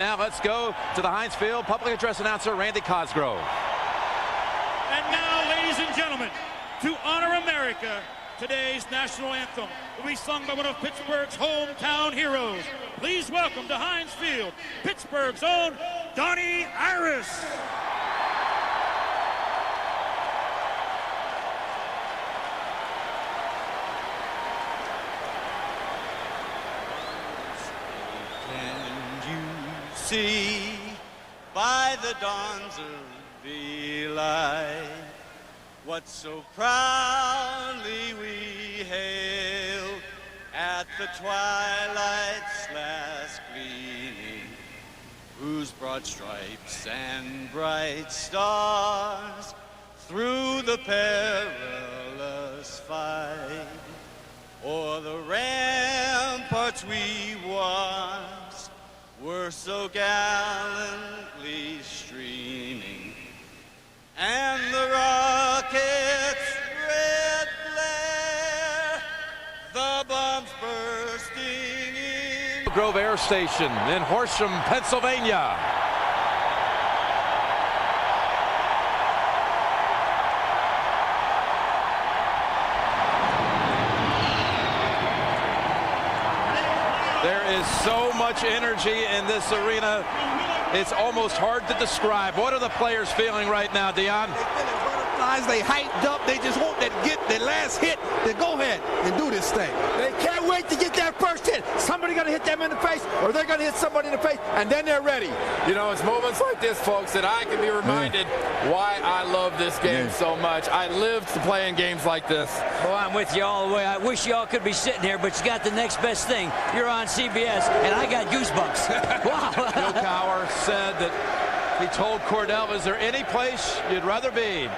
Now let's go to the Heinz Field. Public address announcer Randy Cosgrove. And now, ladies and gentlemen, to honor America, today's national anthem will be sung by one of Pittsburgh's hometown heroes. Please welcome to Heinz Field, Pittsburgh's own Donnie Iris. See by the dawn's early light what so proudly we hailed at the twilight's last gleaming, whose broad stripes and bright stars through the perilous fight o'er the ramparts we once were so gallantly streaming, and the rocket's red glare, the bombs bursting in Grove Air Station in Horsham, Pennsylvania. There is so much energy in this arena. It's almost hard to describe. What are the players feeling right now, Dion? They hyped up. They just want to get their last hit to go ahead and do this thing. They can't wait to get that first hit. Somebody going to hit them in the face, or they're going to hit somebody in the face, and then they're ready. You know, it's moments like this, folks, that I can be reminded why I love this game so much. I lived playing games like this. Well, I'm with you all the way. I wish y'all could be sitting here, but you got the next best thing. You're on CBS, and I got goosebumps. Wow. Bill Cowher said that he told Cordell, is there any place you'd rather be?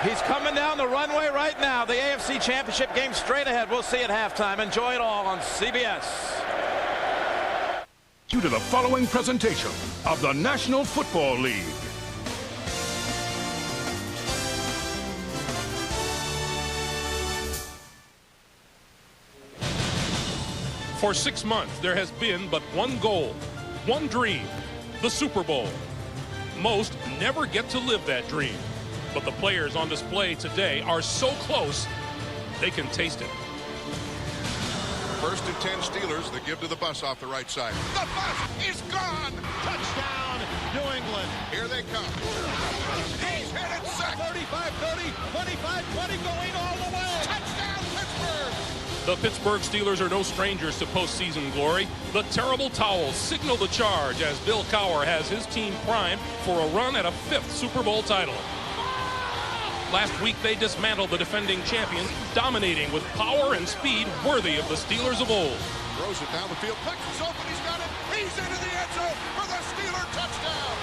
He's coming down the runway right now. The AFC Championship game straight ahead. We'll see at halftime. Enjoy it all on CBS. Due to the following presentation of the National Football League. For 6 months, there has been but one goal, one dream, the Super Bowl. Most never get to live that dream. But the players on display today are so close, they can taste it. First and 10 Steelers, they give to the bus off the right side. The bus is gone! Touchdown, New England. Here they come. He's headed sack. 35-30, 25-20, going all the way. Touchdown, Pittsburgh! The Pittsburgh Steelers are no strangers to postseason glory. The terrible towels signal the charge as Bill Cowher has his team primed for a run at a 5th Super Bowl title. Last week, they dismantled the defending champions, dominating with power and speed worthy of the Steelers of old. Throws it down the field, punches open, he's got it, he's into the end zone for the Steeler touchdown!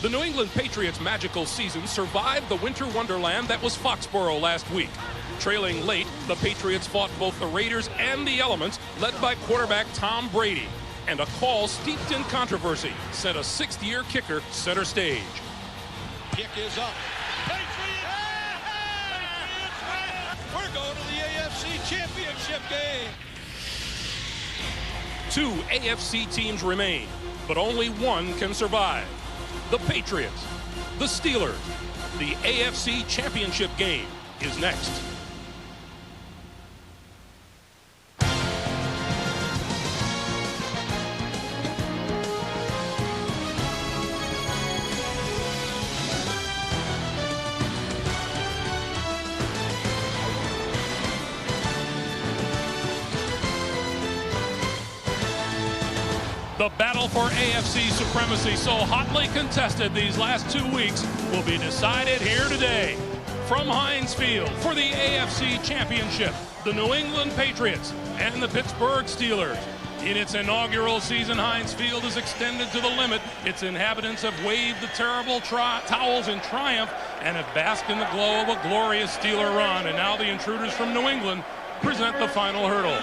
The New England Patriots' magical season survived the winter wonderland that was Foxborough last week. Trailing late, the Patriots fought both the Raiders and the elements, led by quarterback Tom Brady. And a call steeped in controversy sent a 6th-year kicker center stage. Kick is up. We're going to the AFC Championship game. 2 AFC teams remain, but only one can survive. The Patriots, the Steelers. The AFC Championship game is next. The battle for AFC supremacy, so hotly contested these last 2 weeks, will be decided here today. From Heinz Field for the AFC Championship, the New England Patriots and the Pittsburgh Steelers. In its inaugural season, Heinz Field is extended to the limit. Its inhabitants have waved the terrible towels in triumph and have basked in the glow of a glorious Steeler run. And now the intruders from New England present the final hurdle.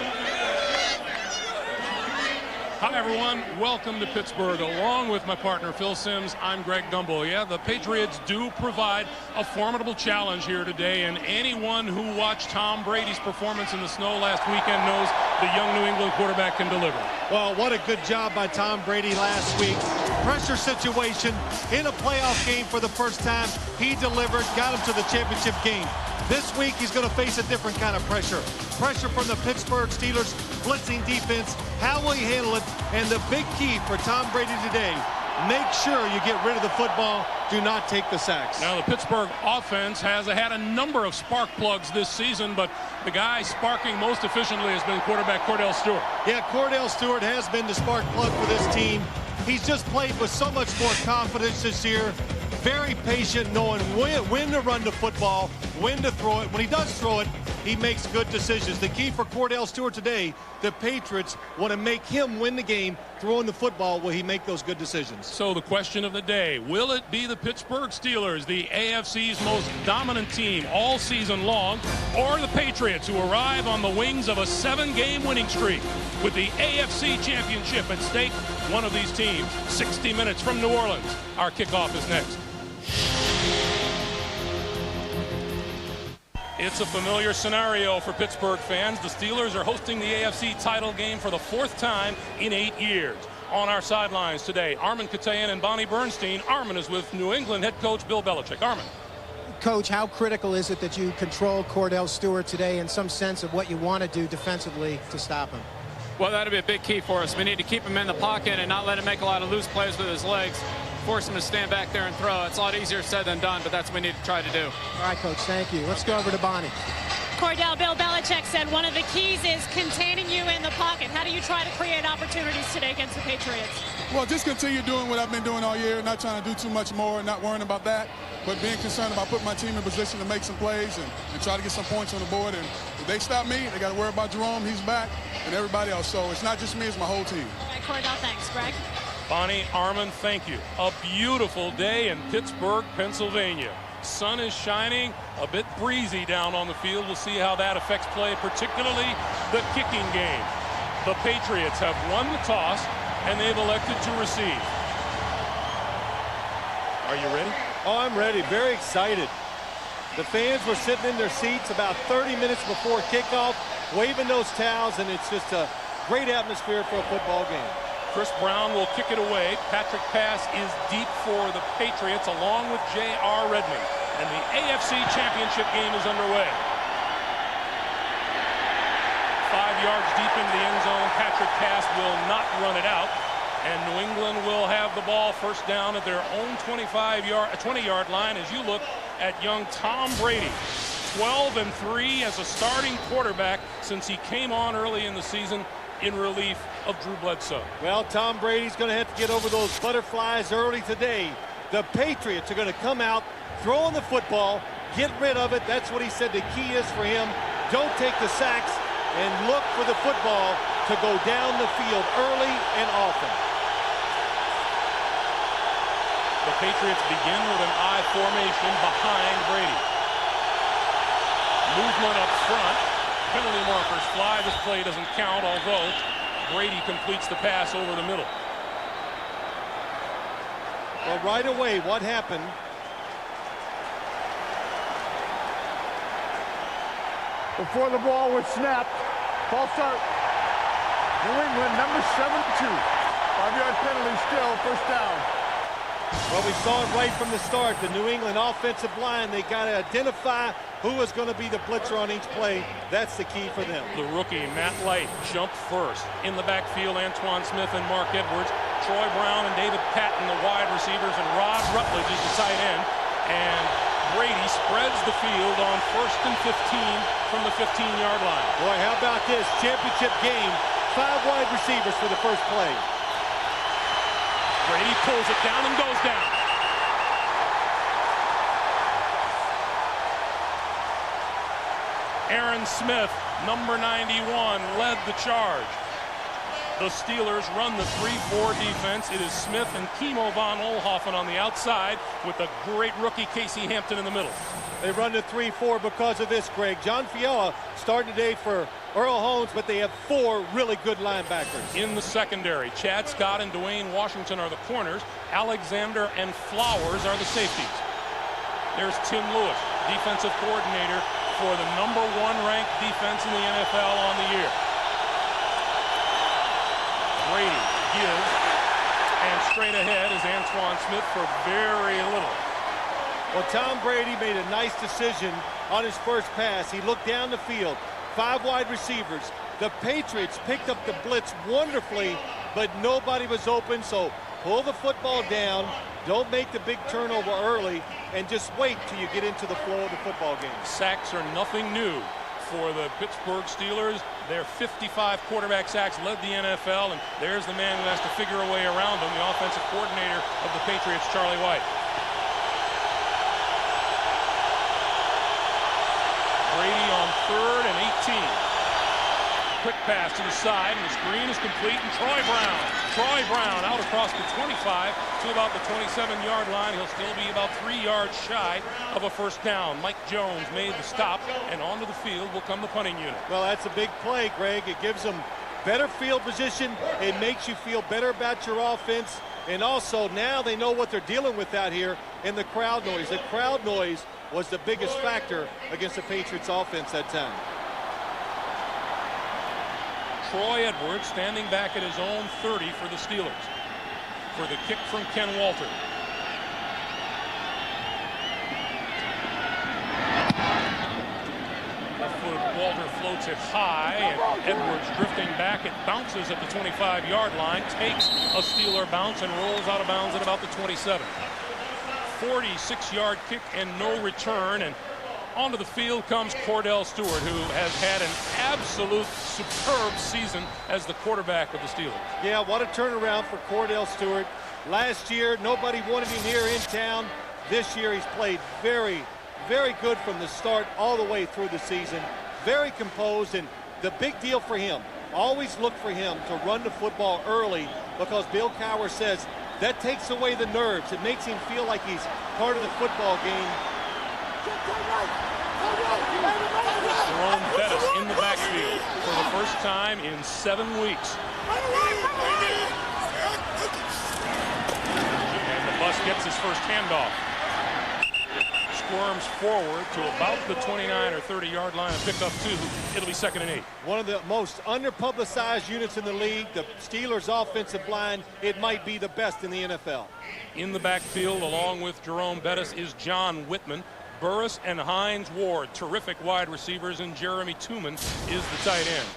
Hi, everyone. Welcome to Pittsburgh. Along with my partner, Phil Simms, I'm Greg Gumbel. Yeah, the Patriots do provide a formidable challenge here today, and anyone who watched Tom Brady's performance in the snow last weekend knows the young New England quarterback can deliver. Well, what a good job by Tom Brady last week. Pressure situation in a playoff game for the first time. He delivered, got him to the championship game. This week, he's going to face a different kind of pressure. Pressure from the Pittsburgh Steelers, blitzing defense. How will he handle it? And the big key for Tom Brady today, make sure you get rid of the football. Do not take the sacks. Now, the Pittsburgh offense has had a number of spark plugs this season, but the guy sparking most efficiently has been quarterback Cordell Stewart. Yeah, Cordell Stewart has been the spark plug for this team. He's just played with so much more confidence this year. Very patient, knowing when to run the football, when to throw it. When he does throw it, he makes good decisions. The key for Cordell Stewart today, the Patriots want to make him win the game throwing the football. Will he make those good decisions? So the question of the day, will it be the Pittsburgh Steelers, the AFC's most dominant team all season long, or the Patriots, who arrive on the wings of a 7-game winning streak? With the AFC Championship at stake, one of these teams, 60 minutes from New Orleans. Our kickoff is next. It's a familiar scenario for Pittsburgh fans. The Steelers are hosting the AFC title game for the 4th time in 8 years. On our sidelines today, Armin Katayan and Bonnie Bernstein. Armin is with New England head coach Bill Belichick. Armin. Coach, how critical is it that you control Cordell Stewart today in some sense of what you want to do defensively to stop him? Well, that'll be a big key for us. We need to keep him in the pocket and not let him make a lot of loose plays with his legs. Force him to stand back there and throw. It's a lot easier said than done, but that's what we need to try to do. All right, Coach, thank you. Let's go over to Bonnie. Cordell, Bill Belichick said one of the keys is containing you in the pocket. How do you try to create opportunities today against the Patriots? Well, just continue doing what I've been doing all year, not trying to do too much more, not worrying about that, but being concerned about putting my team in position to make some plays and try to get some points on the board. And if they stop me, they got to worry about Jerome, he's back, and everybody else. So it's not just me, it's my whole team. All right, Cordell, thanks. Greg? Bonnie, Armin, thank you. A beautiful day in Pittsburgh, Pennsylvania. Sun is shining, a bit breezy down on the field. We'll see how that affects play, particularly the kicking game. The Patriots have won the toss, and they've elected to receive. Are you ready? Oh, I'm ready. Very excited. The fans were sitting in their seats about 30 minutes before kickoff, waving those towels, and it's just a great atmosphere for a football game. Chris Brown will kick it away. Patrick pass is deep for the Patriots, along with J.R. Redmond. And the AFC Championship game is underway. 5 yards deep into the end zone. Patrick pass will not run it out. And New England will have the ball first down at their own 20-yard line as you look at young Tom Brady. 12-3 as a starting quarterback since he came on early in the season in relief of Drew Bledsoe. Well, Tom Brady's going to have to get over those butterflies early today. The Patriots are going to come out, throwing the football, get rid of it. That's what he said the key is for him. Don't take the sacks and look for the football to go down the field early and often. The Patriots begin with an I formation behind Brady. Movement up front. Penalty markers fly. This play doesn't count, although Brady completes the pass over the middle. Well, right away, what happened? Before the ball was snapped, false start. New England, number 72. 5-yard penalty still, first down. Well, we saw it right from the start. The New England offensive line, they got to identify who is going to be the blitzer on each play. That's the key for them. The rookie, Matt Light, jumped first. In the backfield, Antoine Smith and Mark Edwards. Troy Brown and David Patton, the wide receivers, and Rod Rutledge is the tight end. And Brady spreads the field on 1st and 15 from the 15-yard line. Boy, how about this? Championship game. 5 wide receivers for the first play. Brady pulls it down and goes down. Aaron Smith, number 91, led the charge. The Steelers run the 3-4 defense. It is Smith and Kimo von Oelhoffen on the outside with the great rookie Casey Hampton in the middle. They run the 3-4 because of this, Greg. John Fiala starting today for Earl Holmes, but they have 4 really good linebackers. In the secondary, Chad Scott and Dwayne Washington are the corners. Alexander and Flowers are the safeties. There's Tim Lewis, defensive coordinator for the #1 ranked defense in the NFL on the year. Brady gives, and straight ahead is Antoine Smith for very little. Well, Tom Brady made a nice decision on his first pass. He looked down the field, 5 wide receivers. The Patriots picked up the blitz wonderfully, but nobody was open, so pull the football down, don't make the big turnover early, and just wait till you get into the flow of the football game. Sacks are nothing new for the Pittsburgh Steelers. Their 55 quarterback sacks led the NFL, and there's the man who has to figure a way around them, the offensive coordinator of the Patriots, Charlie White. Brady on 3rd and 18. Quick pass to the side, and the screen is complete, and Troy Brown out across the 25 to about the 27-yard line. He'll still be about 3 yards shy of a first down. Mike Jones made the stop, and onto the field will come the punting unit. Well, that's a big play, Greg. It gives them better field position. It makes you feel better about your offense, and also now they know what they're dealing with out here in the crowd noise. The crowd noise was the biggest factor against the Patriots offense that time. Troy Edwards standing back at his own 30 for the Steelers for the kick from Ken Walter. Walter floats it high, and Edwards drifting back. It bounces at the 25-yard line, takes a Steeler bounce, and rolls out of bounds at about the 27. 46-yard kick and no return, and onto the field comes Cordell Stewart, who has had an absolute superb season as the quarterback of the Steelers. Yeah, what a turnaround for Cordell Stewart. Last year, nobody wanted him here in town. This year, he's played very, very good from the start all the way through the season. Very composed, and the big deal for him, always look for him to run the football early, because Bill Cowher says that takes away the nerves. It makes him feel like he's part of the football game. Jerome Bettis in the backfield for the first time in 7 weeks. And the bus gets his first handoff. Squirms forward to about the 29 or 30-yard line and pick up 2. It'll be 2nd and 8. One of the most underpublicized units in the league, the Steelers offensive line. It might be the best in the NFL. In the backfield, along with Jerome Bettis, is John Whitman. Burris and Hines Ward, terrific wide receivers, and Jeremy Tooman is the tight end.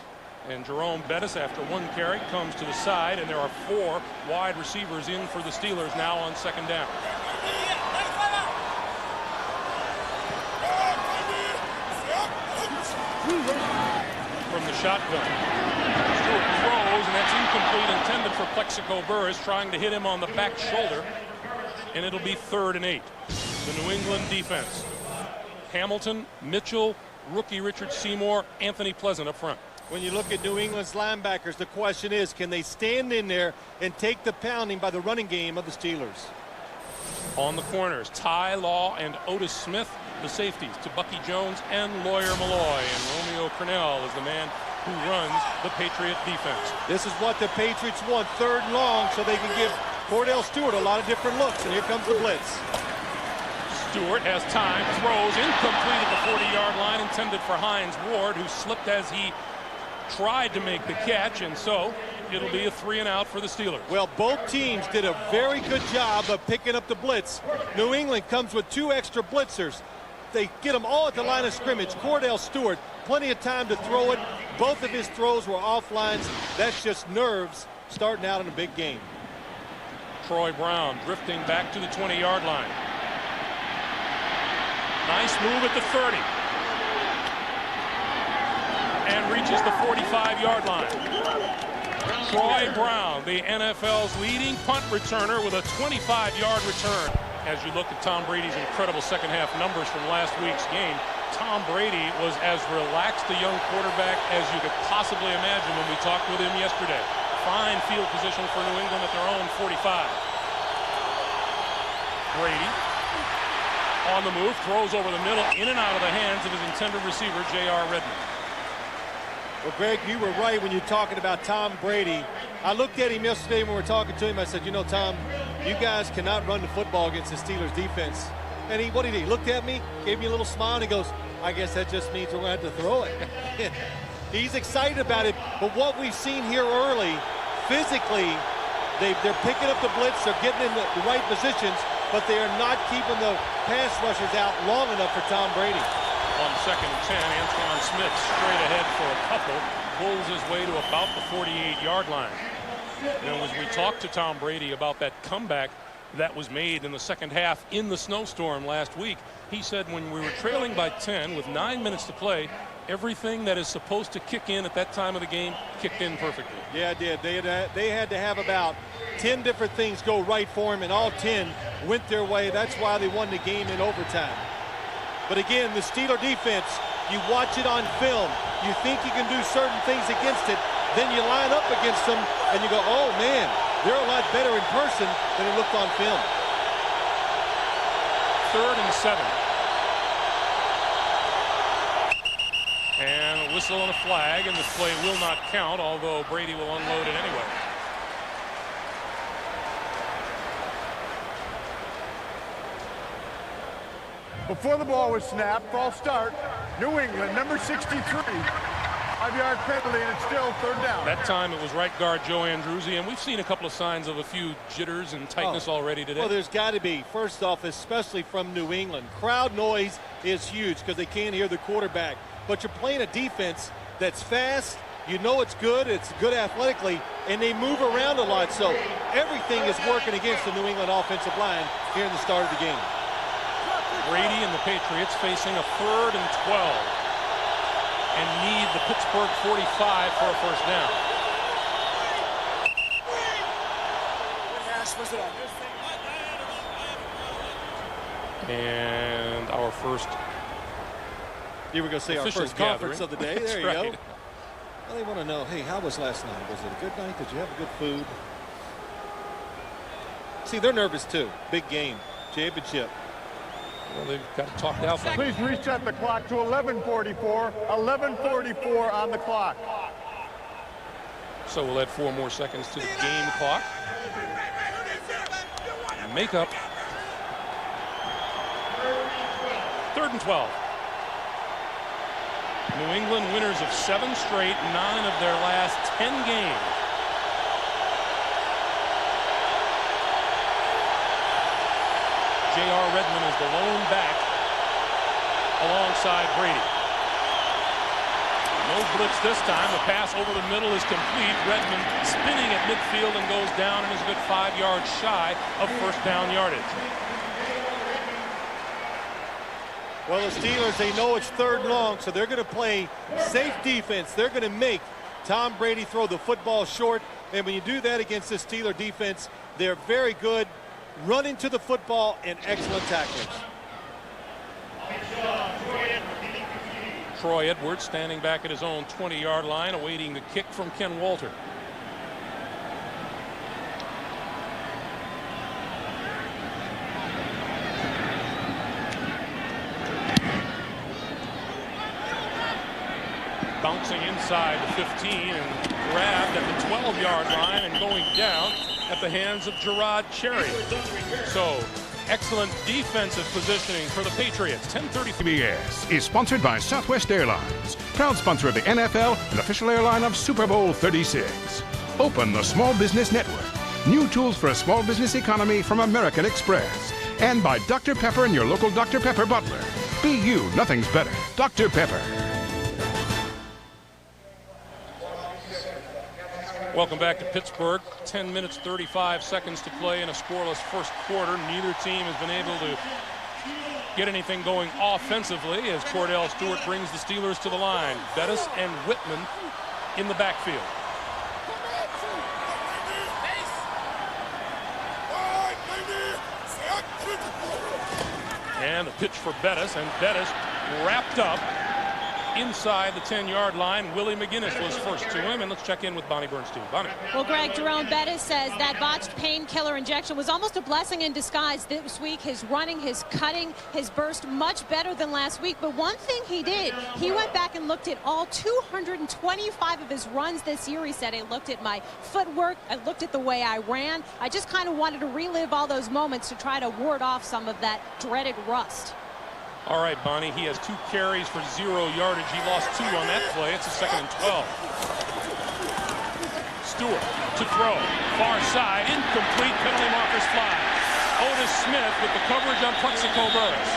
And Jerome Bettis, after 1 carry, comes to the side, and there are 4 wide receivers in for the Steelers now on 2nd down. From the shotgun, Stewart throws, and that's incomplete, intended for Plexico Burris, trying to hit him on the back shoulder, and it'll be 3rd and 8. The New England defense. Hamilton, Mitchell, rookie Richard Seymour, Anthony Pleasant up front. When you look at New England's linebackers, the question is, can they stand in there and take the pounding by the running game of the Steelers? On the corners, Ty Law and Otis Smith, the safeties, to Bucky Jones and Lawyer Malloy. And Romeo Crennel is the man who runs the Patriot defense. This is what the Patriots want, 3rd and long, so they can give Cordell Stewart a lot of different looks. And here comes the blitz. Stewart has time, throws incomplete at the 40-yard line, intended for Hines Ward, who slipped as he tried to make the catch, and so it'll be a 3 and out for the Steelers. Well, both teams did a very good job of picking up the blitz. New England comes with 2 extra blitzers. They get them all at the line of scrimmage. Cordell Stewart, plenty of time to throw it. Both of his throws were off lines. That's just nerves starting out in a big game. Troy Brown drifting back to the 20-yard line. Nice move at the 30. And reaches the 45-yard line. Troy Brown, the NFL's leading punt returner, with a 25-yard return. As you look at Tom Brady's incredible second-half numbers from last week's game, Tom Brady was as relaxed a young quarterback as you could possibly imagine when we talked with him yesterday. Fine field position for New England at their own 45. Brady On the move, throws over the middle, in and out of the hands of his intended receiver, J.R. Redmond. Well, Greg, you were right when you're talking about Tom Brady. I looked at him yesterday when we were talking to him. I said, you know, Tom, you guys cannot run the football against the Steelers defense. And what did he do? He looked at me, gave me a little smile, and he goes, I guess that just means we're going to have to throw it. He's excited about it, but what we've seen here early, physically, they're picking up the blitz, they're getting in the right positions, but they are not keeping the pass rushers out long enough for Tom Brady. On 2nd and 10, Antoine Smith straight ahead for a couple, pulls his way to about the 48-yard line. And as we talked to Tom Brady about that comeback that was made in the second half in the snowstorm last week, he said when we were trailing by 10 with 9 minutes to play, everything that is supposed to kick in at that time of the game kicked in perfectly. Yeah, it did. They had to have about 10 different things go right for him, and all 10 went their way. That's why they won the game in overtime. But again, the Steeler defense, you watch it on film, you think you can do certain things against it, then you line up against them, and you go, oh man, they're a lot better in person than it looked on film. 3rd and 7. And a whistle and a flag, and this play will not count, although Brady will unload it anyway. Before the ball was snapped, false start, New England, number 63, 5-yard penalty, and it's still 3rd down. That time it was right guard Joe Andruzzi, and we've seen a couple of signs of a few jitters and tightness already today. Well, there's got to be, first off, especially from New England. Crowd noise is huge because they can't hear the quarterback. But you're playing a defense that's fast, you know it's good athletically, and they move around a lot. So everything is working against the New England offensive line here in the start of the game. Brady and the Patriots facing a 3rd and 12 and need the Pittsburgh 45 for a first down. And our first You were going to say our first conference of the day. There you right. go. Well, they want to know, hey, how was last night? Was it a good night? Did you have good food? See, they're nervous too. Big game. Championship. Well, they've got it talked out. Please reset the clock to 11:44. 11:44 on the clock. So we'll add 4 more seconds to the game clock. Make up. 3rd and 12. New England winners of 7 straight, 9 of their last 10 games. J.R. Redmond is the lone back alongside Brady. No blitz this time. The pass over the middle is complete. Redmond spinning at midfield and goes down and is a good 5 yards shy of first down yardage. Well, the Steelers, they know it's 3rd and long, so they're going to play safe defense. They're going to make Tom Brady throw the football short. And when you do that against the Steeler defense, they're very good running to the football and excellent tacklers. Troy Edwards standing back at his own 20-yard line, awaiting the kick from Ken Walter. Bouncing inside the 15 and grabbed at the 12-yard line and going down at the hands of Gerard Cherry. So excellent defensive positioning for the Patriots. 10:30. CBS is sponsored by Southwest Airlines, proud sponsor of the NFL and official airline of Super Bowl 36. Open the Small Business Network. New tools for a small business economy from American Express. And by Dr. Pepper and your local Dr. Pepper butler. Be you, nothing's better. Dr. Pepper. Welcome back to Pittsburgh. 10 minutes, 35 seconds to play in a scoreless first quarter. Neither team has been able to get anything going offensively as Cordell Stewart brings the Steelers to the line. Bettis and Whitman in the backfield. And a pitch for Bettis, and Bettis wrapped up inside the 10-yard line. Willie McGinnis was first to him, and let's check in with Bonnie Bernstein. Bonnie. Well, Greg, Jerome Bettis says that botched painkiller injection was almost a blessing in disguise this week. His running, his cutting, his burst much better than last week. But one thing he did, he went back and looked at all 225 of his runs this year. He said, I looked at my footwork, I looked at the way I ran. I just kind of wanted to relive all those moments to try to ward off some of that dreaded rust. All right, Bonnie, he has 2 carries for 0 yardage. He lost 2 on that play. It's a 2nd and 12. Stewart to throw. Far side, incomplete, penalty markers fly. Otis Smith with the coverage on Plexico Burris.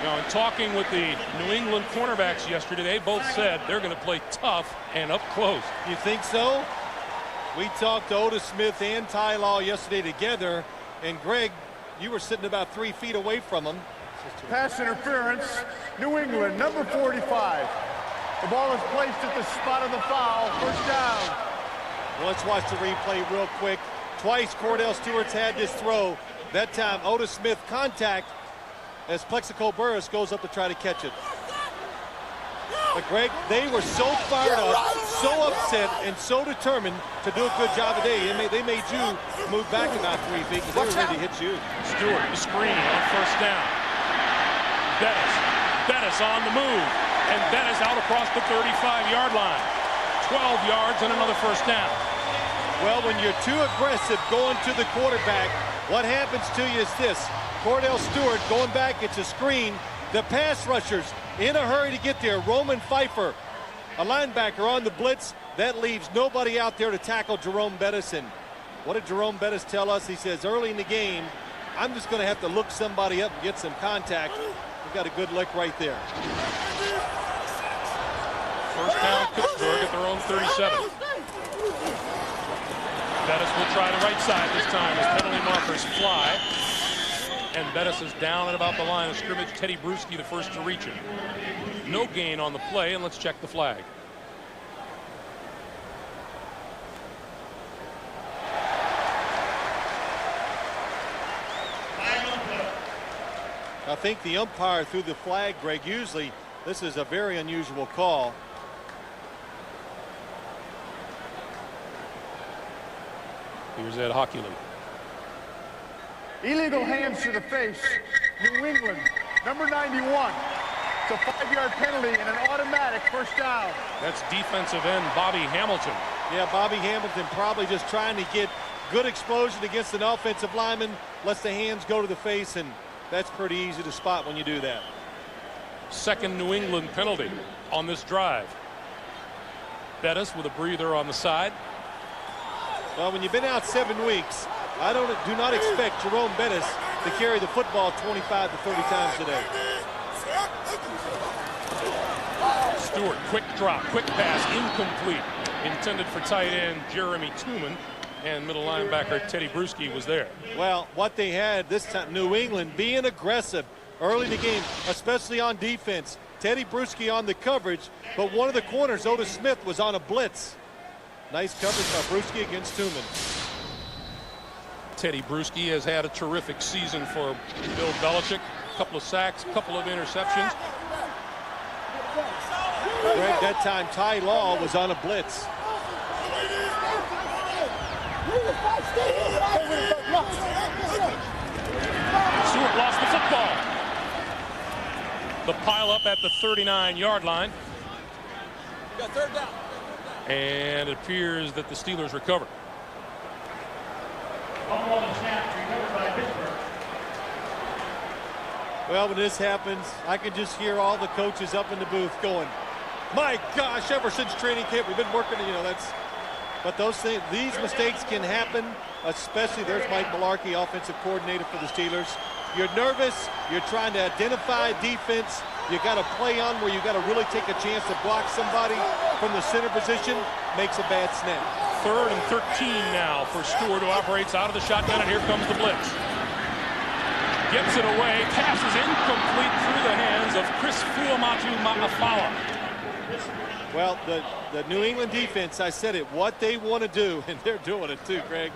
Now, in talking with the New England cornerbacks yesterday, they both said they're going to play tough and up close. You think so? We talked to Otis Smith and Ty Law yesterday together, and Greg, you were sitting about 3 feet away from him. Pass interference, New England, number 45. The ball is placed at the spot of the foul, first down. Well, let's watch the replay real quick. Twice Cordell Stewart's had this throw. That time Otis Smith contact as Plexico Burris goes up to try to catch it. But Greg, they were so fired up, so upset, and so determined to do a good job today. They made you move back about 3 feet because they were ready to hit you. Stewart, the screen on first down. Bettis on the move, and Bettis out across the 35-yard line. 12 yards and another first down. Well, when you're too aggressive going to the quarterback, what happens to you is this. Cordell Stewart going back, it's a screen. The pass rushers in a hurry to get there. Roman Pfeiffer, a linebacker on the blitz. That leaves nobody out there to tackle Jerome Bettis. And what did Jerome Bettis tell us? He says, early in the game, I'm just going to have to look somebody up and get some contact. We got a good lick right there. First down, Pittsburgh at their own 37. Bettis will try the right side this time as penalty markers fly. And Bettis is down at about the line of scrimmage. Teddy Bruschi the first to reach him. No gain on the play, and let's check the flag. I think the umpire threw the flag, Greg. Usually this is a very unusual call. Here's Ed Hockley. Illegal hands to the face, New England, number 91. It's a 5-yard penalty and an automatic first down. That's defensive end Bobby Hamilton. Yeah, Bobby Hamilton probably just trying to get good explosion against an offensive lineman, lets the hands go to the face, and that's pretty easy to spot when you do that. Second New England penalty on this drive. Bettis with a breather on the side. Well, when you've been out 7 weeks, I do not expect Jerome Bettis to carry the football 25 to 30 times today. Stewart, quick drop, quick pass, incomplete. Intended for tight end Jeremy Tooman, and middle linebacker Teddy Bruschi was there. Well, what they had this time, New England being aggressive early in the game, especially on defense. Teddy Bruschi on the coverage, but one of the corners, Otis Smith, was on a blitz. Nice coverage by Bruschi against Tooman. Teddy Bruschi has had a terrific season for Bill Belichick. A couple of sacks, a couple of interceptions. Greg, that time Ty Law was on a blitz. Stewart lost the football. The pile up at the 39-yard line. Got third down. And it appears that the Steelers recover. Well, when this happens, I can just hear all the coaches up in the booth going, my gosh, ever since training camp, we've been working, but those things, these mistakes can happen, especially there's Mike Mularkey, offensive coordinator for the Steelers. You're nervous, you're trying to identify defense, you got to play on where you got to really take a chance to block somebody from the center position, makes a bad snap. 3rd and 13 now for Stewart, who operates out of the shotgun, and here comes the blitz. Gets it away, passes incomplete through the hands of Chris Fuamatu Ma'afala. Well, the New England defense, I said it, what they want to do, and they're doing it too, Greg.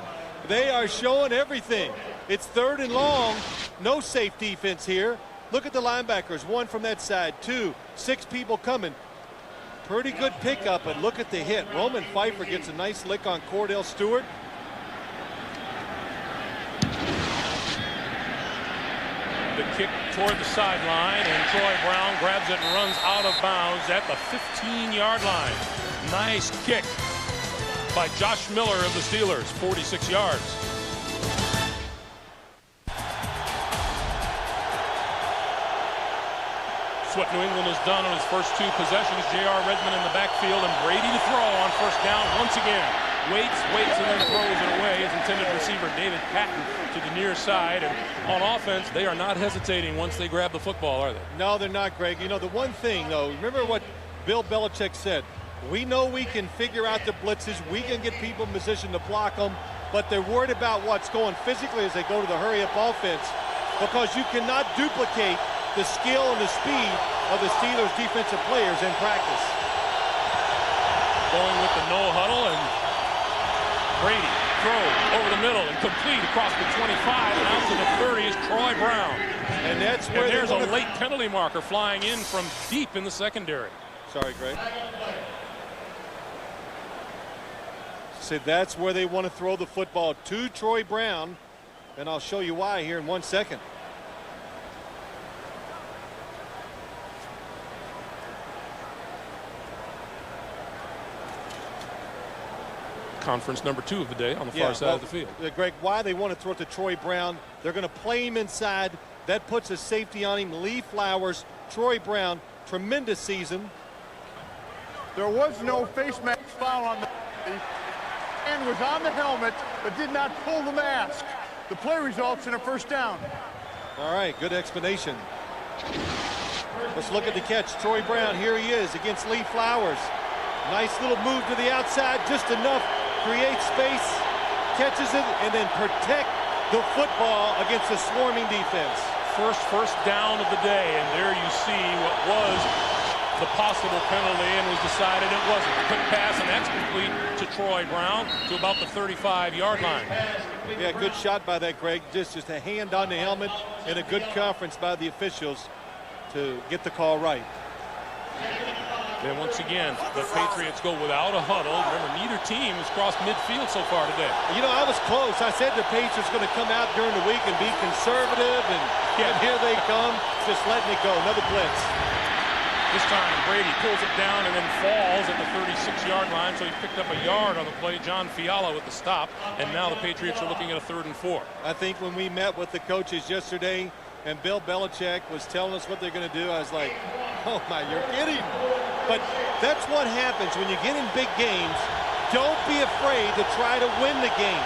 They are showing everything. It's 3rd and long, no safe defense here. Look at the linebackers. 1 from that side, 2, 6 people coming. Pretty good pickup, but look at the hit. Roman Pfeiffer gets a nice lick on Cordell Stewart. The kick toward the sideline, and Troy Brown grabs it and runs out of bounds at the 15-yard line. Nice kick by Josh Miller of the Steelers, 46 yards. What New England has done on his first 2 possessions. J.R. Redmond in the backfield, and Brady to throw on first down once again. Waits, and then throws it away. His intended receiver, David Patton, to the near side. And on offense, they are not hesitating once they grab the football, are they? No, they're not, Greg. You know, the one thing, though, remember what Bill Belichick said. We know we can figure out the blitzes. We can get people in position to block them. But they're worried about what's going physically as they go to the hurry-up offense, because you cannot duplicate the skill and the speed of the Steelers defensive players in practice. Going with the no huddle, and Brady throws over the middle and complete across the 25 and out to the 30 is Troy Brown. And that's where there's a late penalty marker flying in from deep in the secondary. Sorry, Greg. So that's where they want to throw the football to Troy Brown, and I'll show you why here in 1 second. Conference number 2 of the day on the far side of the field. Greg, why they want to throw it to Troy Brown? They're going to play him inside. That puts a safety on him. Lee Flowers, Troy Brown, tremendous season. There was no face mask foul on the and was on the helmet, but did not pull the mask. The play results in a first down. All right, good explanation. Let's look at the catch. Troy Brown, here he is against Lee Flowers. Nice little move to the outside, just enough. Create space, catches it, and then protect the football against a swarming defense. First down of the day, and there you see what was the possible penalty and was decided it wasn't. Quick pass, and that's complete to Troy Brown to about the 35-yard line. Yeah, good shot by that, Greg. Just a hand on the helmet and a good conference by the officials to get the call right. Then once again, the Patriots go without a huddle. Remember, neither team has crossed midfield so far today. You know, I was close. I said the Patriots going to come out during the week and be conservative, and here they come, just letting it go. Another blitz. This time, Brady pulls it down and then falls at the 36-yard line, so he picked up a yard on the play. John Fiala with the stop, and now the Patriots are looking at a 3rd and 4. I think when we met with the coaches yesterday and Bill Belichick was telling us what they're going to do, I was like, oh my, you're kidding. But that's what happens when you get in big games. Don't be afraid to try to win the game.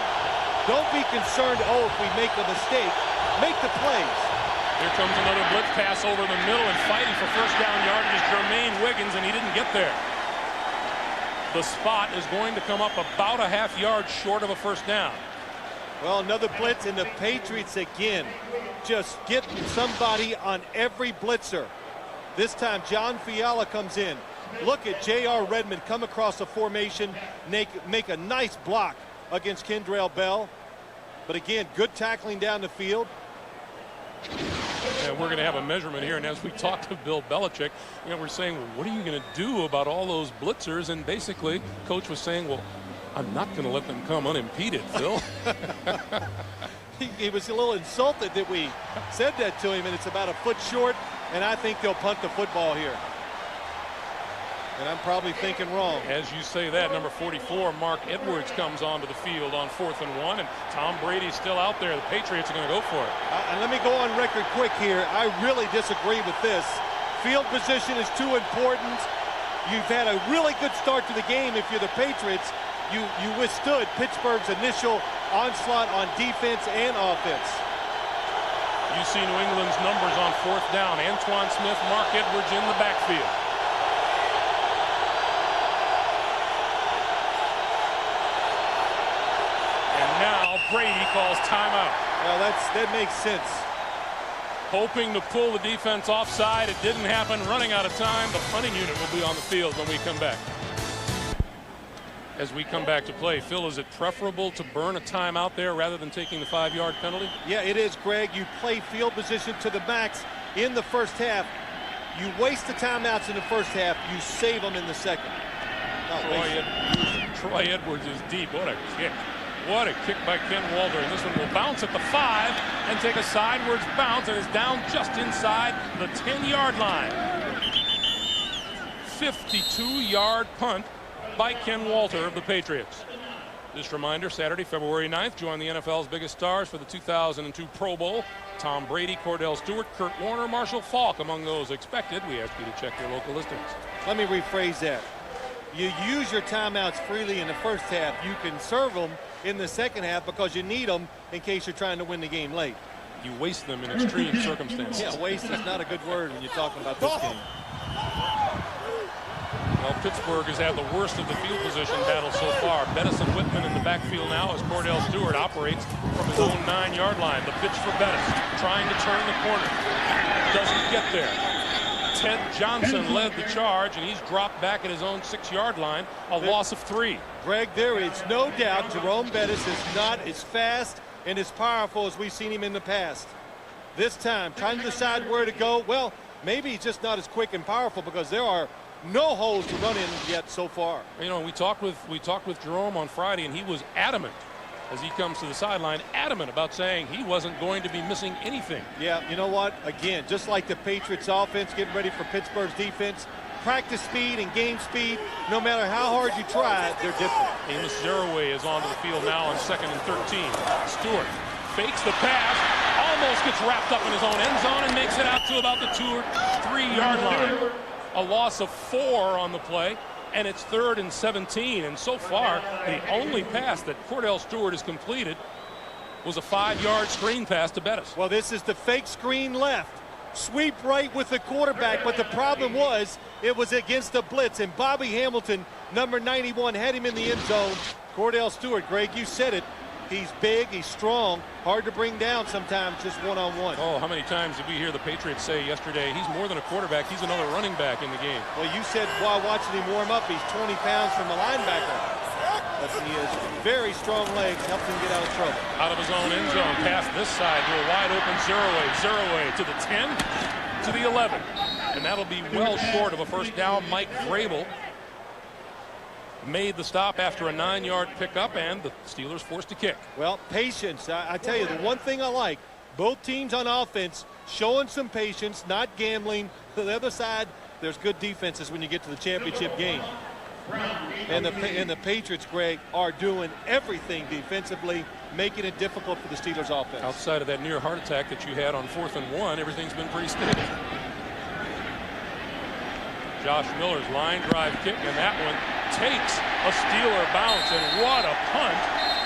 Don't be concerned, oh, if we make a mistake, make the plays. Here comes another blitz pass over the middle, and fighting for first down yardage is Jermaine Wiggins, and he didn't get there. The spot is going to come up about a half yard short of a first down. Well, another blitz, and the Patriots again just getting somebody on every blitzer. This time, John Fiala comes in. Look at J.R. Redmond come across the formation, make a nice block against Kendrell Bell. But again, good tackling down the field. And we're going to have a measurement here, and as we talk to Bill Belichick, you know, we're saying, well, what are you going to do about all those blitzers? And basically, Coach was saying, well, I'm not going to let them come unimpeded, Phil. He was a little insulted that we said that to him, and it's about a foot short, and I think they'll punt the football here. And I'm probably thinking wrong. As you say that, number 44, Mark Edwards, comes onto the field on 4th and 1, and Tom Brady's still out there. The Patriots are going to go for it. And let me go on record quick here. I really disagree with this. Field position is too important. You've had a really good start to the game if you're the Patriots. You withstood Pittsburgh's initial onslaught on defense and offense. You see New England's numbers on 4th down. Antoine Smith, Mark Edwards in the backfield. Now Brady calls timeout. Well, that makes sense. Hoping to pull the defense offside. It didn't happen. Running out of time. The punting unit will be on the field when we come back. As we come back to play, Phil, is it preferable to burn a timeout there rather than taking the 5-yard penalty? Yeah, it is, Greg. You play field position to the max. in the first half. You waste the timeouts in the first half, you save them in the second. Troy Edwards is deep. What a kick. What a kick by Ken Walter. And this one will bounce at the 5 and take a sidewards bounce and is down just inside the 10-yard line. 52-yard punt by Ken Walter of the Patriots. Just a reminder, Saturday, February 9th, join the NFL's biggest stars for the 2002 Pro Bowl. Tom Brady, Cordell Stewart, Kurt Warner, Marshall Faulk among those expected. We ask you to check your local listings. Let me rephrase that. You use your timeouts freely in the first half. You can serve them in the second half because you need them in case you're trying to win the game late. You waste them in extreme circumstances. Yeah, waste is not a good word when you're talking about this game. Well, Pittsburgh has had the worst of the field position battle so far. Bettis and Whitman in the backfield now as Cordell Stewart operates from his own 9-yard line. The pitch for Bettis, trying to turn the corner. Doesn't get there. Ted Johnson led the charge, and he's dropped back at his own 6-yard line, a loss of 3. Greg, there is no doubt Jerome Bettis is not as fast and as powerful as we've seen him in the past. This time, trying to decide where to go. Well, maybe he's just not as quick and powerful because there are no holes to run in yet so far. You know, we talked with Jerome on Friday, and he was adamant as he comes to the sideline, adamant about saying he wasn't going to be missing anything. Yeah, you know what? Again, just like the Patriots offense getting ready for Pittsburgh's defense, practice speed and game speed, no matter how hard you try, they're different. Amos Zeroué is onto the field now on 2nd and 13. Stewart fakes the pass, almost gets wrapped up in his own end zone and makes it out to about the 2 or 3-yard line. A loss of 4 on the play, and it's 3rd and 17. And so far, the only pass that Cordell Stewart has completed was a 5-yard screen pass to Bettis. Well, this is the fake screen left. Sweep right with the quarterback, but the problem was it was against the blitz, and Bobby Hamilton, number 91, had him in the end zone. Cordell Stewart, Greg, you said it. He's big, he's strong, hard to bring down sometimes just one-on-one. Oh, how many times did we hear the Patriots say yesterday, he's more than a quarterback, he's another running back in the game. Well, you said while watching him warm up, he's 20 pounds from a linebacker. But he has very strong legs, helps him get out of trouble. Out of his own end zone, pass this side to a wide-open Zeroué to the 10, to the 11. And that'll be well short of a first down. Mike Vrabel made the stop after a 9-yard pickup, and the Steelers forced a kick. Well, patience. I tell you, the one thing I like, both teams on offense showing some patience, not gambling. To the other side, there's good defenses when you get to the championship game. And the Patriots, Greg, are doing everything defensively, making it difficult for the Steelers offense. Outside of that near heart attack that you had on 4th and 1, everything's been pretty steady. Josh Miller's line drive kick, and that one takes a Steeler bounce, and what a punt.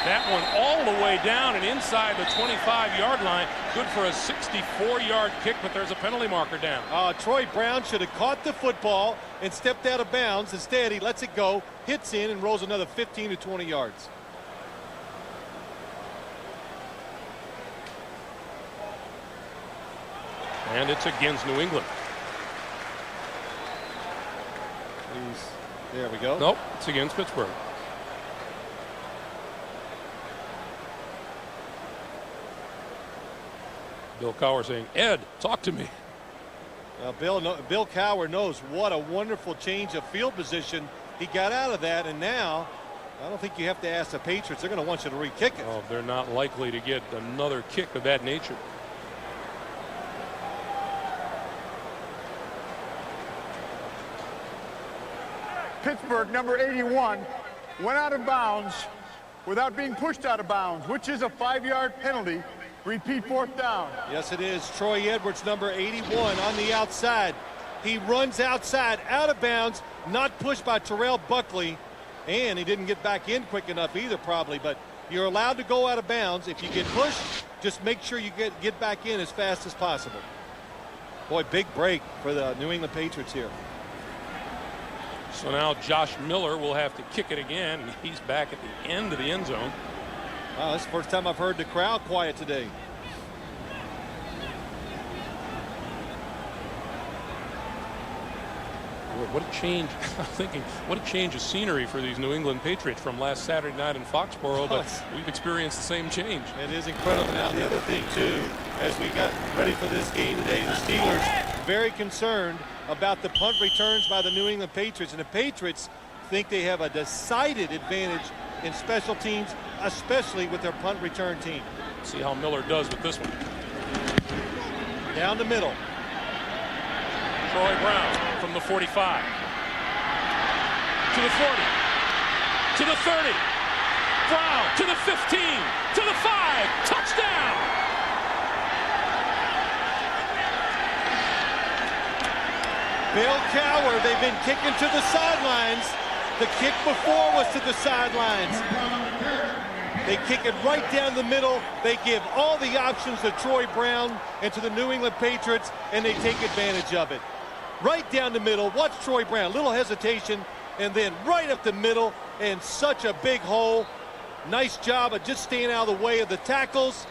That one all the way down and inside the 25-yard line. Good for a 64-yard kick, but there's a penalty marker down. Troy Brown should have caught the football and stepped out of bounds. Instead, he lets it go, hits in, and rolls another 15 to 20 yards. And it's against New England. There we go. Nope, it's against Pittsburgh. Bill Cowher saying, Ed, talk to me. Bill Cowher knows what a wonderful change of field position he got out of that, and now I don't think you have to ask the Patriots. They're going to want you to re-kick it. Oh, they're not likely to get another kick of that nature. Pittsburgh, number 81, went out of bounds without being pushed out of bounds, which is a 5-yard penalty. Repeat 4th down. Yes, it is. Troy Edwards, number 81, on the outside. He runs outside, out of bounds, not pushed by Terrell Buckley, and he didn't get back in quick enough either, probably. But you're allowed to go out of bounds. If you get pushed, just make sure you get back in as fast as possible. Boy, big break for the New England Patriots here. So now Josh Miller will have to kick it again. He's back at the end of the end zone. Wow, that's the first time I've heard the crowd quiet today. what a change. I'm thinking, what a change of scenery for these New England Patriots from last Saturday night in Foxborough, but we've experienced the same change. It is incredible. Now the other thing too, as we got ready for this game today, the Steelers very concerned about the punt returns by the New England Patriots, and the Patriots think they have a decided advantage in special teams, especially with their punt return team. See how Miller does with this one. Down the middle. Troy Brown from the 45 to the 40 to the 30. Brown to the 15 to the 5. Touchdown. Bill Cowher, they've been kicking to the sidelines. The kick before was to the sidelines. They kick it right down the middle. They give all the options to Troy Brown and to the New England Patriots, and they take advantage of it. Right down the middle. Watch Troy Brown. Little hesitation, and then right up the middle, and such a big hole. Nice job of just staying out of the way of the tackles.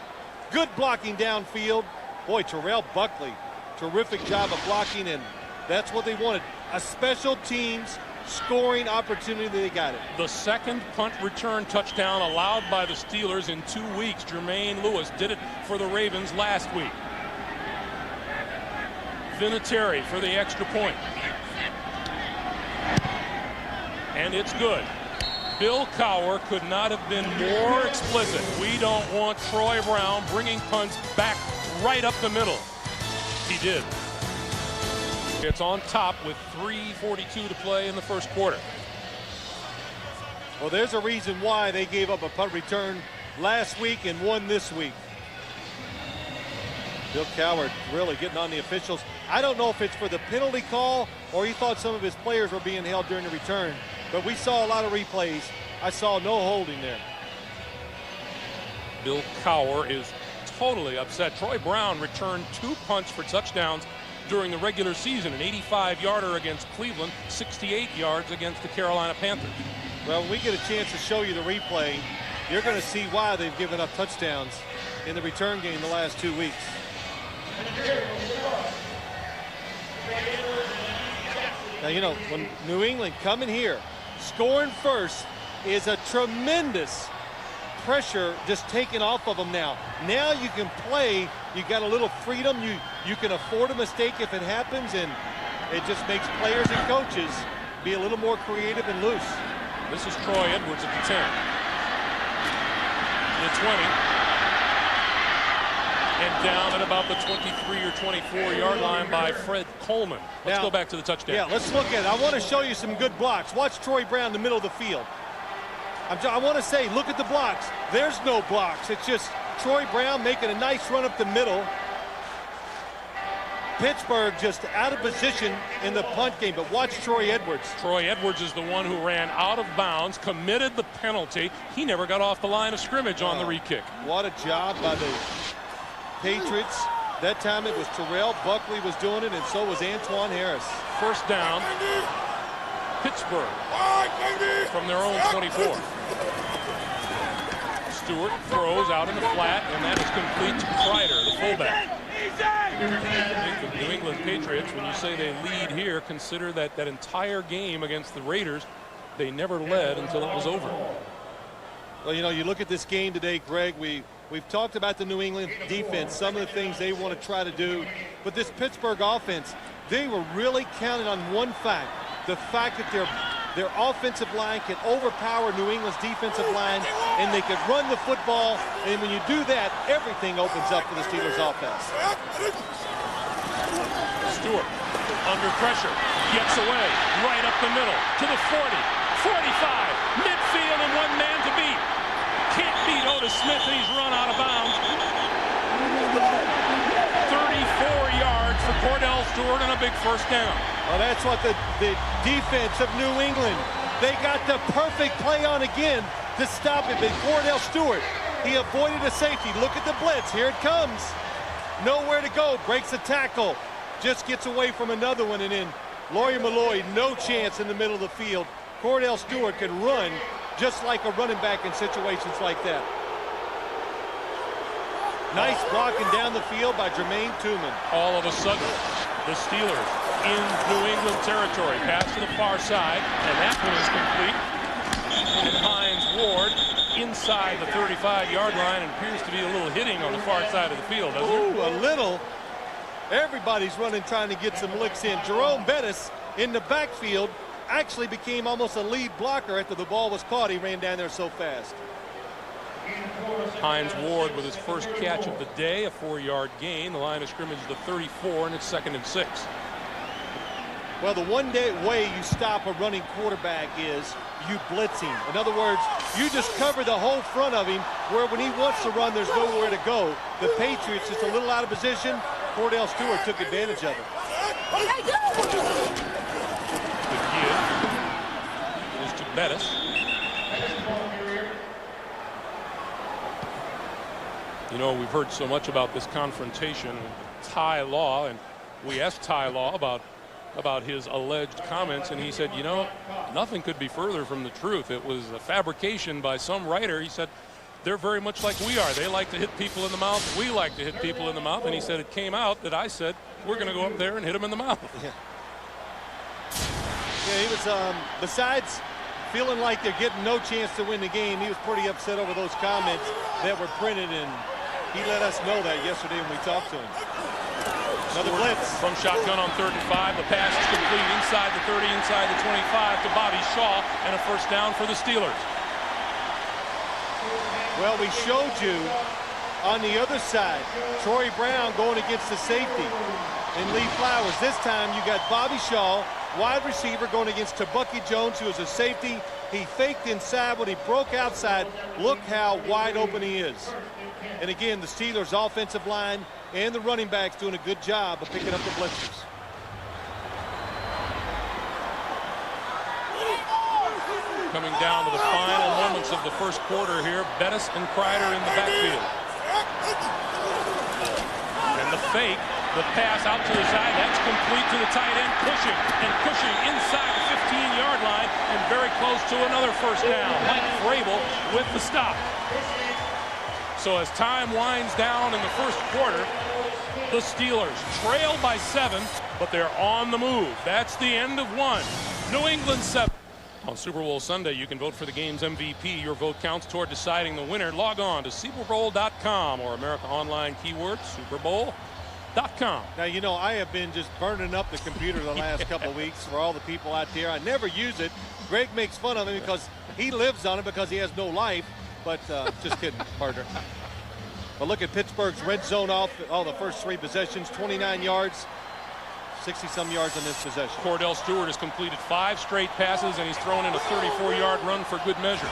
Good blocking downfield. Boy, Terrell Buckley, terrific job of blocking, and that's what they wanted. A special teams scoring opportunity. They got it. The second punt return touchdown allowed by the Steelers in 2 weeks. Jermaine Lewis did it for the Ravens last week. Vinatieri for the extra point. And it's good. Bill Cowher could not have been more explicit. We don't want Troy Brown bringing punts back right up the middle. He did. It's on top with 3:42 to play in the first quarter. Well, there's a reason why they gave up a punt return last week and won this week. Bill Cowher really getting on the officials. I don't know if it's for the penalty call or he thought some of his players were being held during the return, but we saw a lot of replays. I saw no holding there. Bill Cowher is totally upset. Troy Brown returned 2 punts for touchdowns during the regular season, an 85-yarder against Cleveland, 68 yards against the Carolina Panthers. Well, when we get a chance to show you the replay, you're going to see why they've given up touchdowns in the return game the last 2 weeks. Now, you know, when New England coming here, scoring first is a tremendous pressure just taken off of them now. Now you can play, you got a little freedom, you can afford a mistake if it happens, and it just makes players and coaches be a little more creative and loose. This is Troy Edwards at the 10. The 20. And down at about the 23 or 24-yard line by Fred Coleman. Let's go back to the touchdown. Yeah, let's look at it. I want to show you some good blocks. Watch Troy Brown in the middle of the field. I want to say, look at the blocks. There's no blocks. It's just Troy Brown making a nice run up the middle. Pittsburgh just out of position in the punt game, but watch Troy Edwards. Troy Edwards is the one who ran out of bounds, committed the penalty. He never got off the line of scrimmage on the re-kick. What a job by the Patriots. That time it was Terrell Buckley was doing it, and so was Antoine Harris. First down, Pittsburgh from their own 24. Stewart throws out in the flat, and that is complete to Kreider, the fullback. I think the New England Patriots, when you say they lead here, consider that entire game against the Raiders, they never led until it was over. Well, you know, you look at this game today, Greg, we've talked about the New England defense, some of the things they want to try to do, but this Pittsburgh offense, they were really counting on one fact, the fact that their offensive line can overpower New England's defensive line, and they can run the football, and when you do that, everything opens up for the Steelers offense. Stewart, under pressure, gets away, right up the middle, to the 40, 45, midfield, and one man to beat. Can't beat Otis Smith, and he's run out of bounds. 34 yards for Cordell Stewart and a big first down. Well, that's what the defense of New England, they got the perfect play on again to stop it. But Cordell Stewart, he avoided a safety. Look at the blitz. Here it comes. Nowhere to go. Breaks a tackle. Just gets away from another one. And then Lawyer Malloy, no chance in the middle of the field. Cordell Stewart can run just like a running back in situations like that. Nice blocking down the field by Jermaine Tooman. All of a sudden, the Steelers in New England territory. Pass to the far side, and that one is complete. And Hines Ward inside the 35-yard line, and appears to be a little hitting on the far side of the field, doesn't it? Ooh, a little. Everybody's running trying to get some licks in. Jerome Bettis in the backfield actually became almost a lead blocker after the ball was caught. He ran down there so fast. Hines Ward with his first catch of the day, a 4-yard gain. The line of scrimmage is the 34, and it's 2nd and 6. Well, the way you stop a running quarterback is you blitz him. In other words, you just cover the whole front of him, where when he wants to run, there's nowhere to go. The Patriots just a little out of position. Cordell Stewart took advantage of it. The give is to Bettis. You know, we've heard so much about this confrontation, Ty Law, and we asked Ty Law about his alleged comments, and he said, you know, nothing could be further from the truth. It was a fabrication by some writer. He said, they're very much like we are. They like to hit people in the mouth. We like to hit people in the mouth. And he said it came out that I said, we're going to go up there and hit him in the mouth. Yeah, he was, besides feeling like they're getting no chance to win the game, he was pretty upset over those comments that were printed, and he let us know that yesterday when we talked to him. Another blitz. From shotgun on 3rd and 5. The pass is complete inside the 30, inside the 25 to Bobby Shaw, and a first down for the Steelers. Well, we showed you on the other side, Troy Brown going against the safety and Lee Flowers. This time you got Bobby Shaw, wide receiver, going against Tabucky Jones, who is a safety. He faked inside when he broke outside. Look how wide open he is. And again, the Steelers' offensive line and the running backs doing a good job of picking up the blitzers. Coming down to the final moments of the first quarter here, Bettis and Kreider in the backfield. And the fake, the pass out to the side, that's complete to the tight end, Cushing. And Cushing inside the 15-yard line and very close to another first down. Mike Vrabel with the stop. So as time winds down in the first quarter, the Steelers trail by 7, but they're on the move. That's the end of one. New England 7. On Super Bowl Sunday, you can vote for the game's MVP. Your vote counts toward deciding the winner. Log on to superbowl.com or America Online keyword superbowl.com. Now, you know, I have been just burning up the computer the last couple of weeks for all the people out there. I never use it. Greg makes fun of me because he lives on it because he has no life. But just kidding, partner. But look at Pittsburgh's red zone off all the first 3 possessions, 29 yards. 60-some yards on this possession. Cordell Stewart has completed 5 straight passes, and he's thrown in a 34-yard run for good measure.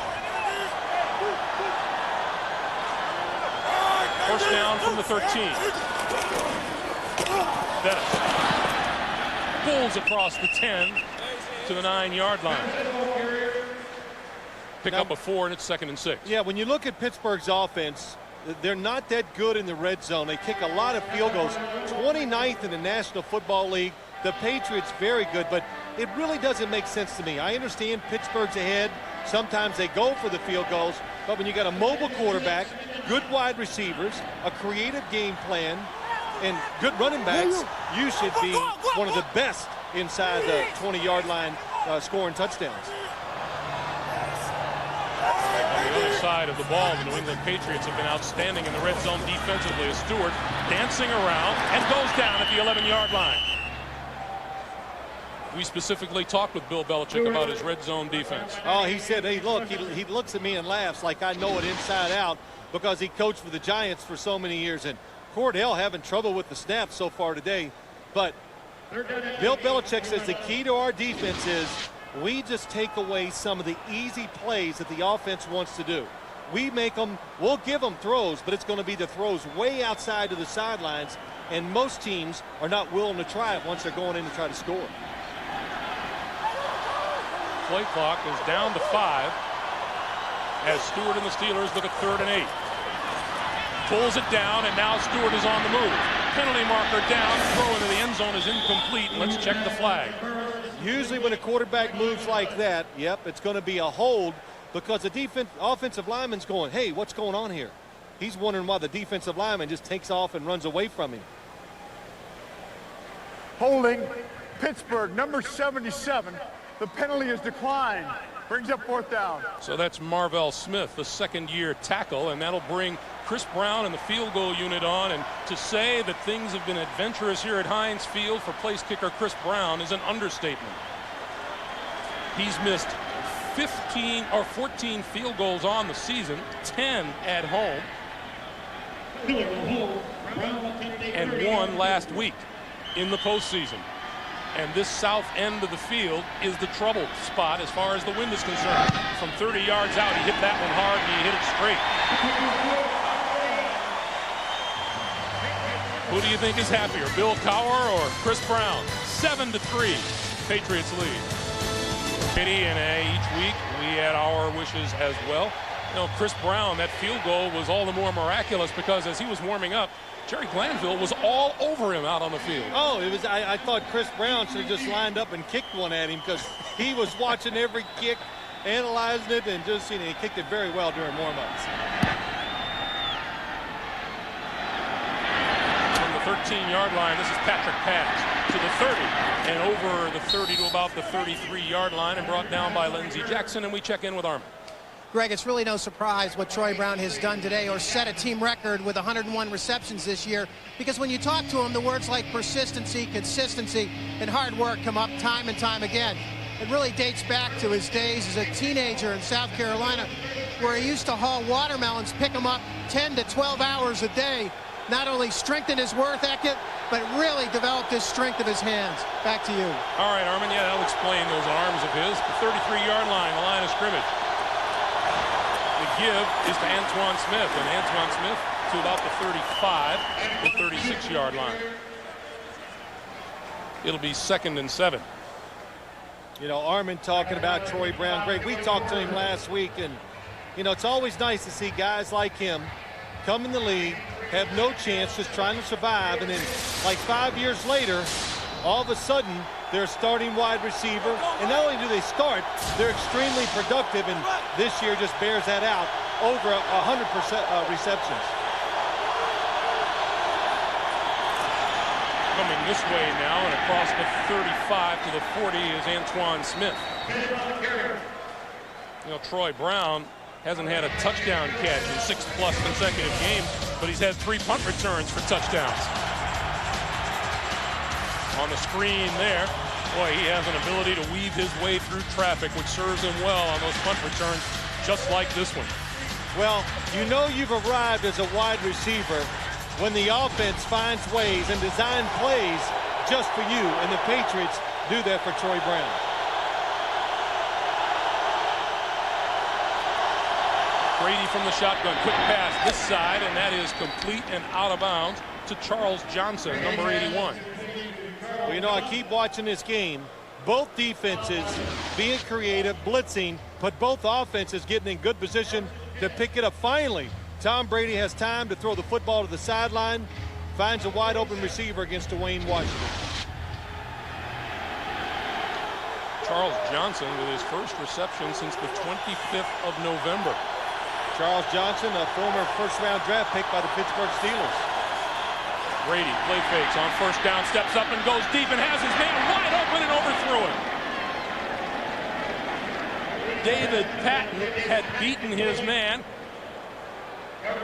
First down from the 13. Bettis pulls across the 10 to the 9-yard line. Pick up a 4, and it's 2nd and 6. Yeah, when you look at Pittsburgh's offense, they're not that good in the red zone. They kick a lot of field goals. 29th in the National Football League. The Patriots very good, but it really doesn't make sense to me. I understand Pittsburgh's ahead. Sometimes they go for the field goals, but when you got a mobile quarterback, good wide receivers, a creative game plan, and good running backs, you should be one of the best inside the 20-yard line scoring touchdowns. On the other side of the ball, the New England Patriots have been outstanding in the red zone defensively as Stewart dancing around and goes down at the 11-yard line. We specifically talked with Bill Belichick about his red zone defense. Oh, he said, hey, look, he looks at me and laughs like I know it inside out because he coached for the Giants for so many years. And Cordell having trouble with the snaps so far today. But Bill Belichick says the key to our defense is we just take away some of the easy plays that the offense wants to do. We make them, we'll give them throws, but it's going to be the throws way outside of the sidelines, and most teams are not willing to try it once they're going in to try to score. Play clock is down to 5 as Stewart and the Steelers look at 3rd and 8. Pulls it down, and now Stewart is on the move. Penalty marker down, throw into the end zone is incomplete. Let's check the flag. Usually when a quarterback moves like that, yep, it's going to be a hold because the offensive lineman's going, hey, what's going on here? He's wondering why the defensive lineman just takes off and runs away from him. Holding Pittsburgh, number 77. The penalty is declined. Brings up 4th down. So that's Marvell Smith, the second-year tackle, and that'll bring Chris Brown and the field goal unit on. And to say that things have been adventurous here at Heinz Field for place kicker Chris Brown is an understatement. He's missed 14 field goals on the season, 10 at home, and 1 last week in the postseason. And this south end of the field is the trouble spot as far as the wind is concerned. From 30 yards out, he hit that one hard and he hit it straight. Who do you think is happier, Bill Cowher or Chris Brown? 7-3, Patriots lead. And each week we had our wishes as well. You know, Chris Brown, that field goal was all the more miraculous because as he was warming up, Jerry Glanville was all over him out on the field. Oh, it was. I thought Chris Brown should have just lined up and kicked one at him because he was watching every kick, analyzing it, and just, you know, he kicked it very well during warm-ups. From the 13-yard line, this is Patrick Pass to the 30 and over the 30 to about the 33-yard line and brought down by Lindsey Jackson, and we check in with Armin. Greg, it's really no surprise what Troy Brown has done today or set a team record with 101 receptions this year, because when you talk to him, the words like persistency, consistency, and hard work come up time and time again. It really dates back to his days as a teenager in South Carolina, where he used to haul watermelons, pick them up 10 to 12 hours a day. Not only strengthened his work ethic, but really developed his strength of his hands. Back to you. All right, Armin, yeah, that'll explain those arms of his. The 33-yard line, the line of scrimmage. The give is to Antoine Smith, and Antoine Smith to about the 35, the 36-yard line. It'll be 2nd and 7. You know, Armin talking about Troy Brown. Greg, we talked to him last week, and, you know, it's always nice to see guys like him come in the league, have no chance, just trying to survive, and then like 5 years later, all of a sudden, they're starting wide receiver, and not only do they start, they're extremely productive, and this year just bears that out, over 100% receptions. Coming this way now, and across the 35 to the 40 is Antoine Smith. You know, Troy Brown hasn't had a touchdown catch in 6+ consecutive games, but he's had 3 punt returns for touchdowns. On the screen there, boy, he has an ability to weave his way through traffic, which serves him well on those punt returns, just like this one. Well, you know you've arrived as a wide receiver when the offense finds ways and design plays just for you, and the Patriots do that for Troy Brown. Brady from the shotgun, quick pass this side, and that is complete and out of bounds to Charles Johnson, number 81. Well, you know, I keep watching this game. Both defenses being creative, blitzing, but both offenses getting in good position to pick it up. Finally, Tom Brady has time to throw the football to the sideline, finds a wide open receiver against Dwayne Washington. Charles Johnson with his first reception since the 25th of November. Charles Johnson, a former first-round draft pick by the Pittsburgh Steelers. Brady play fakes on first down, steps up and goes deep and has his man wide open and overthrew it. David Patton had beaten his man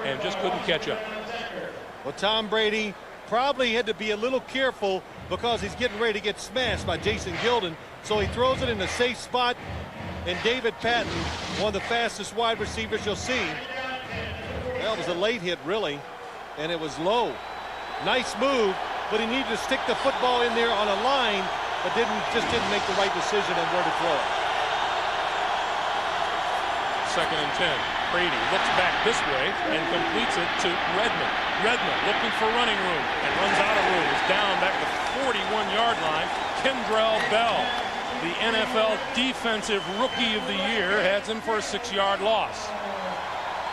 and just couldn't catch up. Well, Tom Brady probably had to be a little careful because he's getting ready to get smashed by Jason Gilden. So he throws it in a safe spot, and David Patton, one of the fastest wide receivers you'll see. Well, it was a late hit, really, and it was low. Nice move, but he needed to stick the football in there on a line, but just didn't make the right decision on where to throw it. 2nd and 10. Brady looks back this way and completes it to Redmond. Redmond looking for running room and runs out of room. Is down back to the 41-yard line. Kendrell Bell, the NFL Defensive Rookie of the Year, heads him for a 6-yard loss.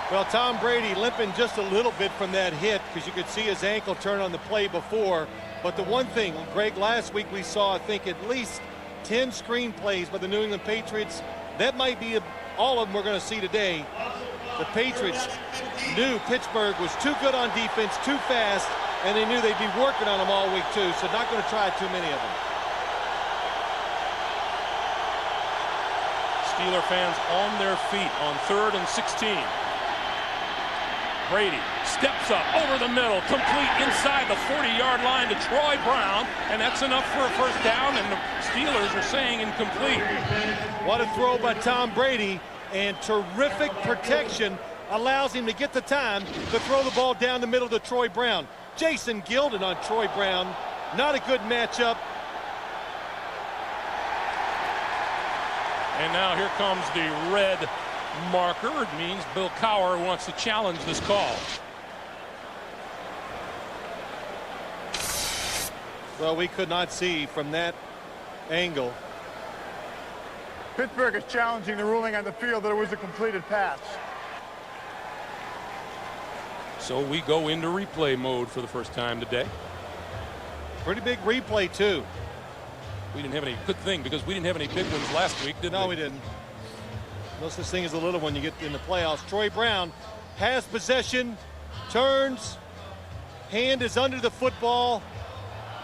Well, Tom Brady limping just a little bit from that hit because you could see his ankle turn on the play before. But the one thing, Greg, last week we saw, I think, at least 10 screen plays by the New England Patriots. That might be all of them we're going to see today. The Patriots knew Pittsburgh was too good on defense, too fast, and they knew they'd be working on them all week too, so not going to try too many of them. Steeler fans on their feet on 3rd and 16. Brady steps up over the middle, complete inside the 40-yard line to Troy Brown, and that's enough for a first down, and the Steelers are saying incomplete. What a throw by Tom Brady, and terrific protection allows him to get the time to throw the ball down the middle to Troy Brown. Jason Gildon on Troy Brown. Not a good matchup. And now here comes the red marker. It means Bill Cowher wants to challenge this call. Well, we could not see from that angle. Pittsburgh is challenging the ruling on the field that it was a completed pass. So we go into replay mode for the first time today. Pretty big replay, too. We didn't have any good thing because we didn't have any big ones last week, did we? No, we didn't. No such thing as a little one you get in the playoffs. Troy Brown has possession, turns, hand is under the football.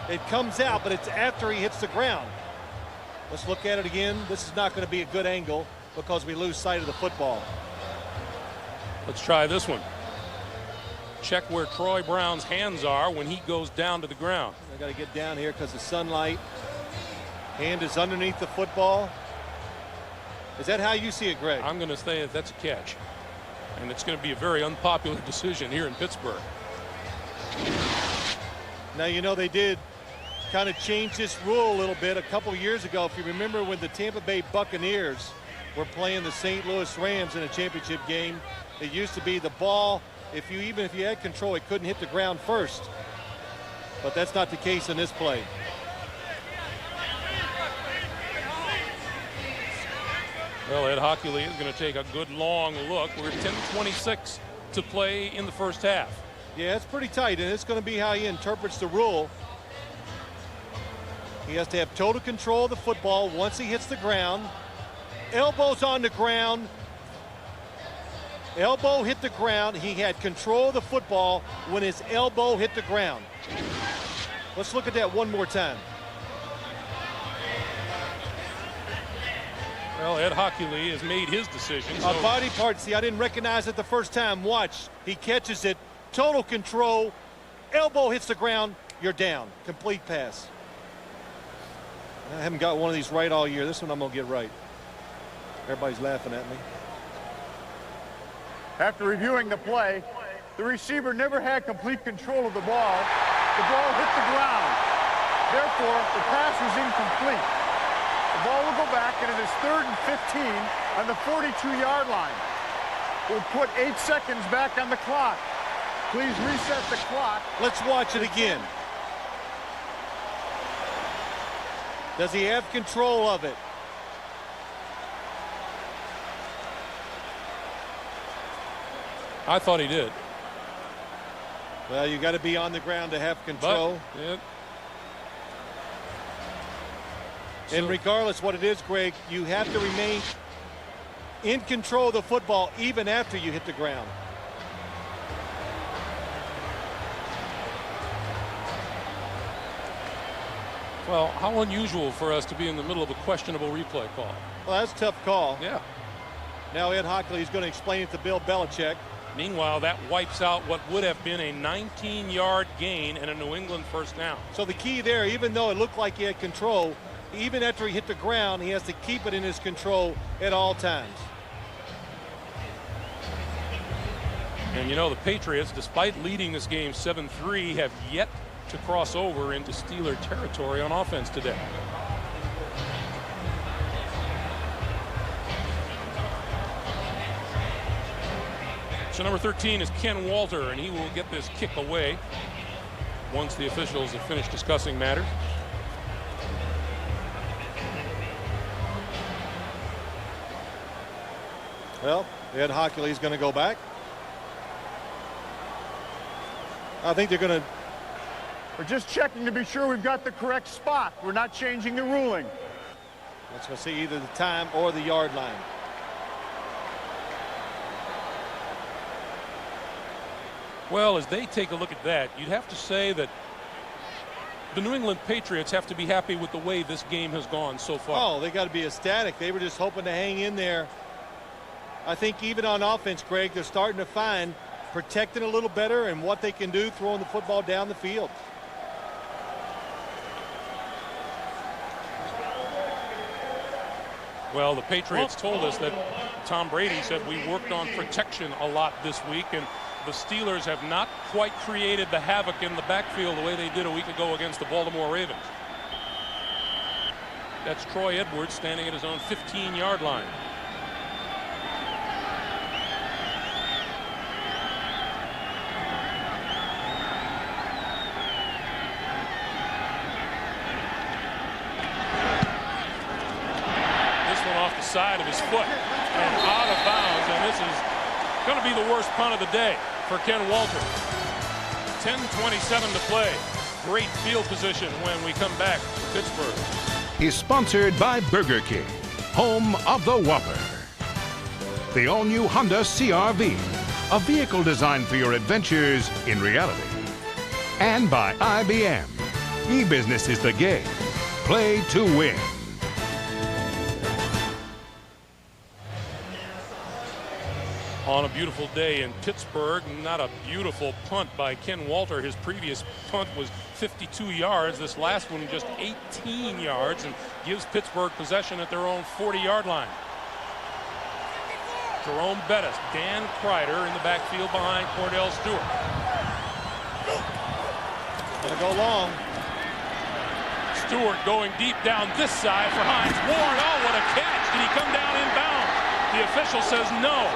It comes out, but it's after he hits the ground. Let's look at it again. This is not going to be a good angle because we lose sight of the football. Let's try this one. Check where Troy Brown's hands are when he goes down to the ground. I got to get down here because of sunlight. Hand is underneath the football. Is that how you see it, Greg? I'm going to say that's a catch. And it's going to be a very unpopular decision here in Pittsburgh. Now, you know, they did kind of change this rule a little bit a couple years ago. If you remember when the Tampa Bay Buccaneers were playing the St. Louis Rams in a championship game, it used to be the ball, even if you had control, it couldn't hit the ground first. But that's not the case in this play. Well, Ed Hockley is going to take a good long look. We're 10:26 to play in the first half. Yeah, it's pretty tight, and it's going to be how he interprets the rule. He has to have total control of the football once he hits the ground. Elbows on the ground. Elbow hit the ground. He had control of the football when his elbow hit the ground. Let's look at that one more time. Well, Ed Hockley has made his decision. A body part. See, I didn't recognize it the first time. Watch. He catches it. Total control. Elbow hits the ground. You're down. Complete pass. I haven't got one of these right all year. This one I'm going to get right. Everybody's laughing at me. After reviewing the play, the receiver never had complete control of the ball. The ball hit the ground. Therefore, the pass was incomplete. The ball will go back, and it is 3rd and 15 on the 42-yard line. We'll put 8 seconds back on the clock. Please reset the clock. Let's watch it again. Does he have control of it? I thought he did. Well, you got to be on the ground to have control. But, yeah. And regardless what it is, Greg, you have to remain in control of the football even after you hit the ground. Well, how unusual for us to be in the middle of a questionable replay call. Well, that's a tough call. Yeah. Now Ed Hockley is going to explain it to Bill Belichick. Meanwhile, that wipes out what would have been a 19-yard gain and a New England first down. So the key there, even though it looked like he had control, even after he hit the ground, he has to keep it in his control at all times. And you know, the Patriots, despite leading this game 7-3, have yet to cross over into Steeler territory on offense today. So number 13 is Ken Walter, and he will get this kick away once the officials have finished discussing matters. Well, Ed Hockley is going to go back. I think they're going to. We're just checking to be sure we've got the correct spot. We're not changing the ruling. Let's go see either the time or the yard line. Well, as they take a look at that, you'd have to say that the New England Patriots have to be happy with the way this game has gone so far. Oh, they got to be ecstatic. They were just hoping to hang in there. I think even on offense, Greg, they're starting to find protecting a little better and what they can do throwing the football down the field. Well, the Patriots told us that Tom Brady said we worked on protection a lot this week, and the Steelers have not quite created the havoc in the backfield the way they did a week ago against the Baltimore Ravens. That's Troy Edwards standing at his own 15-yard line. Off the side of his foot and out of bounds, and this is going to be the worst punt of the day for Ken Walter. 10:27 to play. Great field position when we come back to Pittsburgh. Is sponsored by Burger King, home of the Whopper. The all-new Honda CR-V, a vehicle designed for your adventures in reality. And by IBM. E-business is the game. Play to win. On a beautiful day in Pittsburgh, not a beautiful punt by Ken Walter. His previous punt was 52 yards. This last one just 18 yards and gives Pittsburgh possession at their own 40-yard line. Jerome Bettis, Dan Kreider in the backfield behind Cordell Stewart. Gonna go long. Stewart going deep down this side for Hines Ward. Oh, what a catch. Did he come down inbound? The official says no.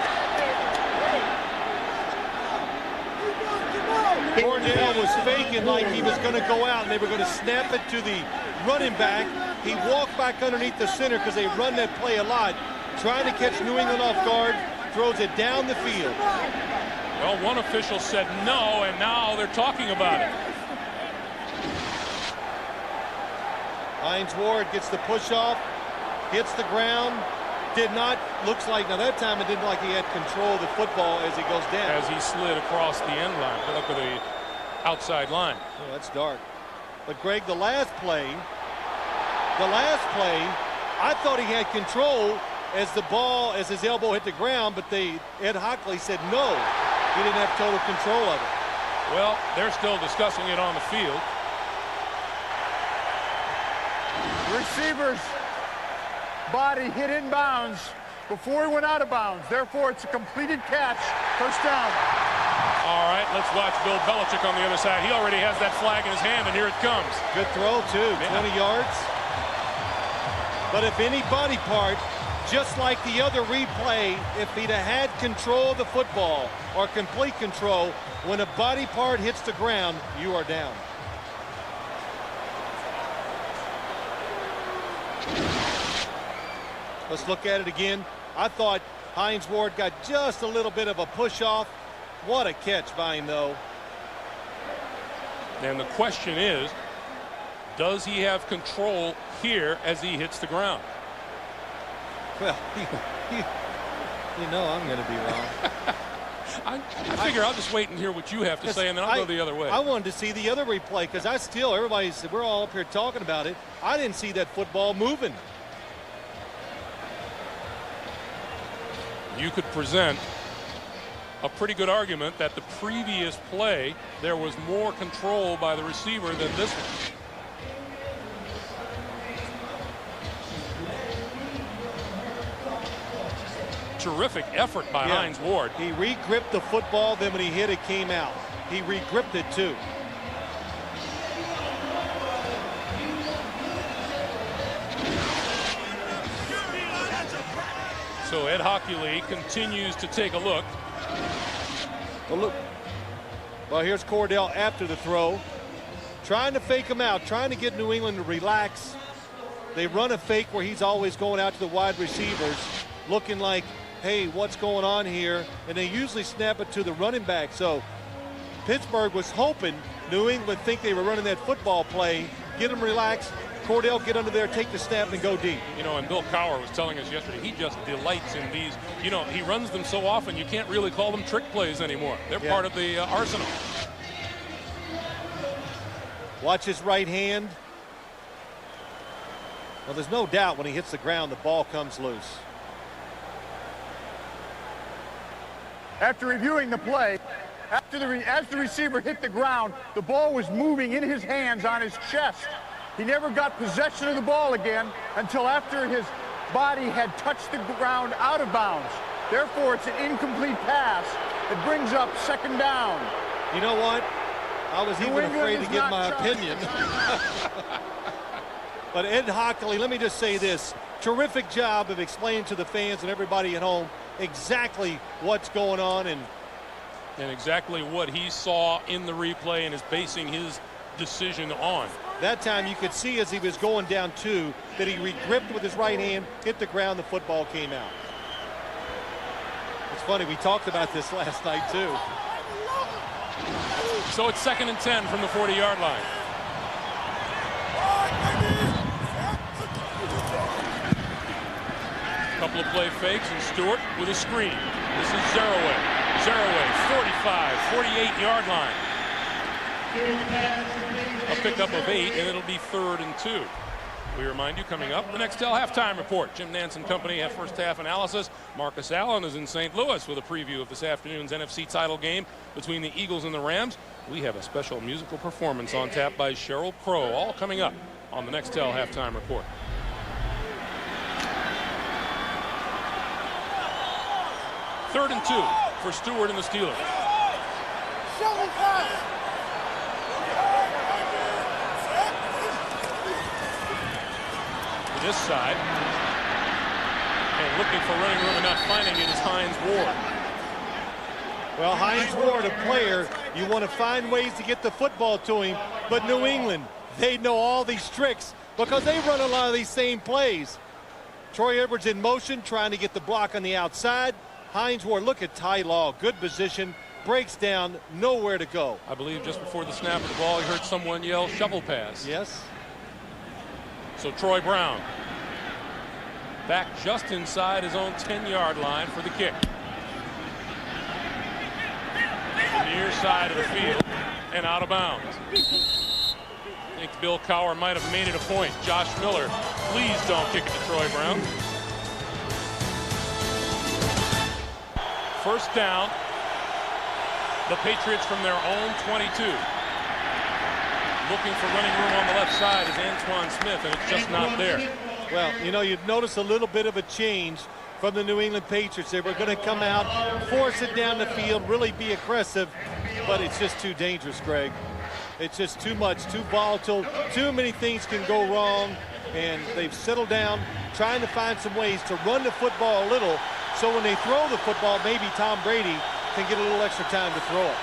Cordell was faking like he was going to go out and they were going to snap it to the running back. He walked back underneath the center because they run that play a lot. Trying to catch New England off guard, throws it down the field. Well, one official said no, and now they're talking about it. Hines Ward gets the push off, hits the ground. Did not, looks like, now that time it didn't look like he had control of the football as he goes down. As he slid across the end line, but up to the outside line. Oh, that's dark. But Greg, the last play, I thought he had control as his elbow hit the ground, but Ed Hockley said no. He didn't have total control of it. Well, they're still discussing it on the field. Receiver's body hit inbounds before he went out of bounds. Therefore, it's a completed catch. First down. All right, let's watch Bill Belichick on the other side. He already has that flag in his hand, and here it comes. Good throw, too. 20 yards. But if any body part, just like the other replay, if he'd have had control of the football or complete control, when a body part hits the ground, you are down. Let's look at it again. I thought Hines Ward got just a little bit of a push off. What a catch by him, though. And the question is, does he have control here as he hits the ground? Well, you know I'm going to be wrong. I figure I'll just wait and hear what you have to say, and then I'll go the other way. I wanted to see the other replay because everybody said we're all up here talking about it. I didn't see that football moving. You could present a pretty good argument that the previous play there was more control by the receiver than this one. Terrific effort by Hines Ward. He re-gripped the football, then when he hit it came out. He re-gripped it too. So Ed Hockley continues to take a look. Well, here's Cordell after the throw. Trying to fake him out, trying to get New England to relax. They run a fake where he's always going out to the wide receivers, looking like, hey, what's going on here? And they usually snap it to the running back. So Pittsburgh was hoping New England would think they were running that football play, get them relaxed. Cordell get under there, take the snap, and go deep. You know, and Bill Cowher was telling us yesterday, he just delights in these. You know, he runs them so often, you can't really call them trick plays anymore. They're part of the arsenal. Watch his right hand. Well, there's no doubt when he hits the ground, the ball comes loose. After reviewing the play, as the receiver hit the ground, the ball was moving in his hands on his chest. He never got possession of the ball again until after his body had touched the ground out of bounds. Therefore, it's an incomplete pass. It brings up second down. You know what? I was even afraid to give my opinion. But Ed Hockley, let me just say this. Terrific job of explaining to the fans and everybody at home exactly what's going on and exactly what he saw in the replay and is basing his decision on. That time you could see as he was going down 2 that he regripped with his right hand, hit the ground, the football came out. It's funny, we talked about this last night too. So it's 2nd and 10 from the 40-yard line. Couple of play fakes and Stewart with a screen. This is Zeraway. Zeraway, 45, 48-yard line. A pickup of 8, and it'll be 3rd and 2. We remind you, coming up, the Nextel halftime report. Jim Nance and company have first half analysis. Marcus Allen is in St. Louis with a preview of this afternoon's NFC title game between the Eagles and the Rams. We have a special musical performance on tap by Sheryl Crow, all coming up on the Nextel halftime report. Third and 2 for Stewart and the Steelers. To this side. And looking for running room and not finding it is Hines Ward. Well, Hines Ward, a player, you want to find ways to get the football to him, but New England, they know all these tricks because they run a lot of these same plays. Troy Edwards in motion, trying to get the block on the outside. Hines Ward, look at Ty Law, good position, breaks down, nowhere to go. I believe just before the snap of the ball, he heard someone yell shovel pass. Yes. So Troy Brown back just inside his own 10-yard line for the kick. The near side of the field and out of bounds. I think Bill Cowher might have made it a point. Josh Miller, please don't kick it to Troy Brown. First down, the Patriots from their own 22. Looking for running room on the left side is Antoine Smith, and it's just not there. Well, you know, you've noticed a little bit of a change from the New England Patriots. They were going to come out, force it down the field, really be aggressive, but it's just too dangerous, Greg. It's just too much, too volatile, too many things can go wrong, and they've settled down trying to find some ways to run the football a little, so when they throw the football, maybe Tom Brady can get a little extra time to throw it.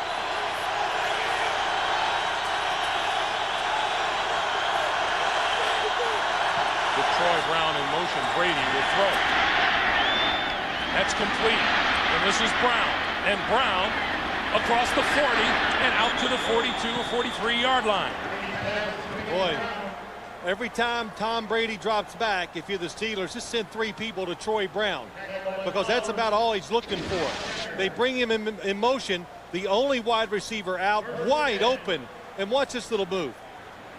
With Troy Brown in motion, Brady will throw. That's complete. And this is Brown. And Brown across the 40 and out to the 42 or 43-yard line. Boy, every time Tom Brady drops back, if you're the Steelers, just send 3 people to Troy Brown because that's about all he's looking for. They bring him in motion, the only wide receiver out, wide open. And watch this little move.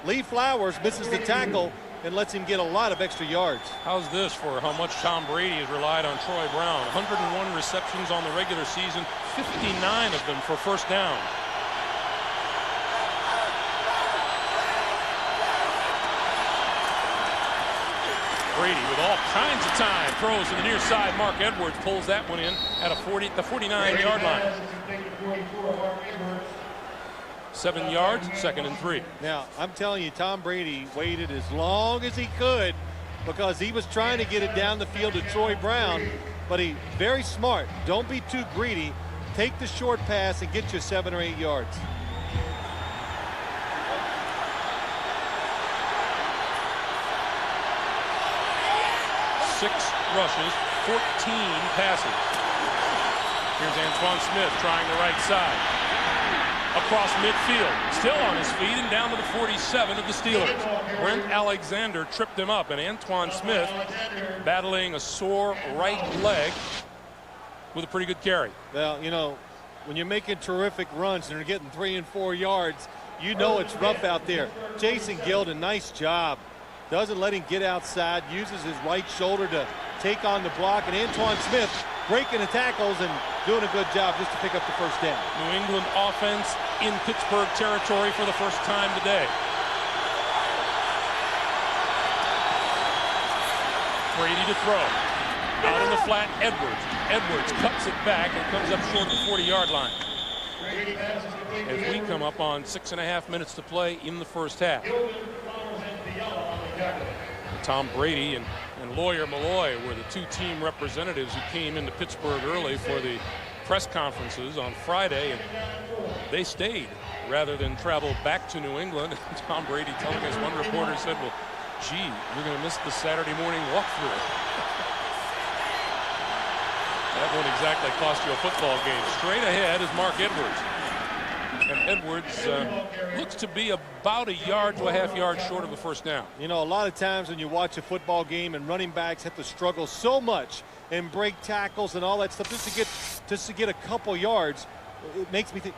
Lee Flowers misses the tackle and lets him get a lot of extra yards. How's this for how much Tom Brady has relied on Troy Brown? 101 receptions on the regular season, 59 of them for first down. Brady with all kinds of time throws to the near side. Mark Edwards pulls that one in at the 49-yard line. 7 yards, 2nd and 3. Now, I'm telling you, Tom Brady waited as long as he could because he was trying to get it down the field to Troy Brown, but he very smart. Don't be too greedy. Take the short pass and get you 7 or 8 yards. Six rushes, 14 passes. Here's Antoine Smith trying the right side. Across midfield, still on his feet and down to the 47 of the Steelers. Brent Alexander tripped him up, and Antoine Smith battling a sore right leg with a pretty good carry. Well, you know, when you're making terrific runs and you're getting 3 and 4 yards, you know it's rough out there. Jason Gilden, nice job. Doesn't let him get outside, uses his right shoulder to take on the block, and Antoine Smith breaking the tackles and doing a good job just to pick up the first down. New England offense in Pittsburgh territory for the first time today. Brady to throw. Out in the flat, Edwards. Edwards cuts it back and comes up short of the 40-yard line. As we come up on 6.5 minutes to play in the first half. Tom Brady and Lawyer Malloy were the two team representatives who came into Pittsburgh early for the press conferences on Friday, and they stayed rather than travel back to New England. Tom Brady telling us, one reporter said, well, gee, you're going to miss the Saturday morning walkthrough. That won't exactly cost you a football game. Straight ahead is Mark Edwards. And Edwards looks to be about a yard to a half yard short of the first down. You know, a lot of times when you watch a football game and running backs have to struggle so much and break tackles and all that stuff just to get a couple yards, it makes me think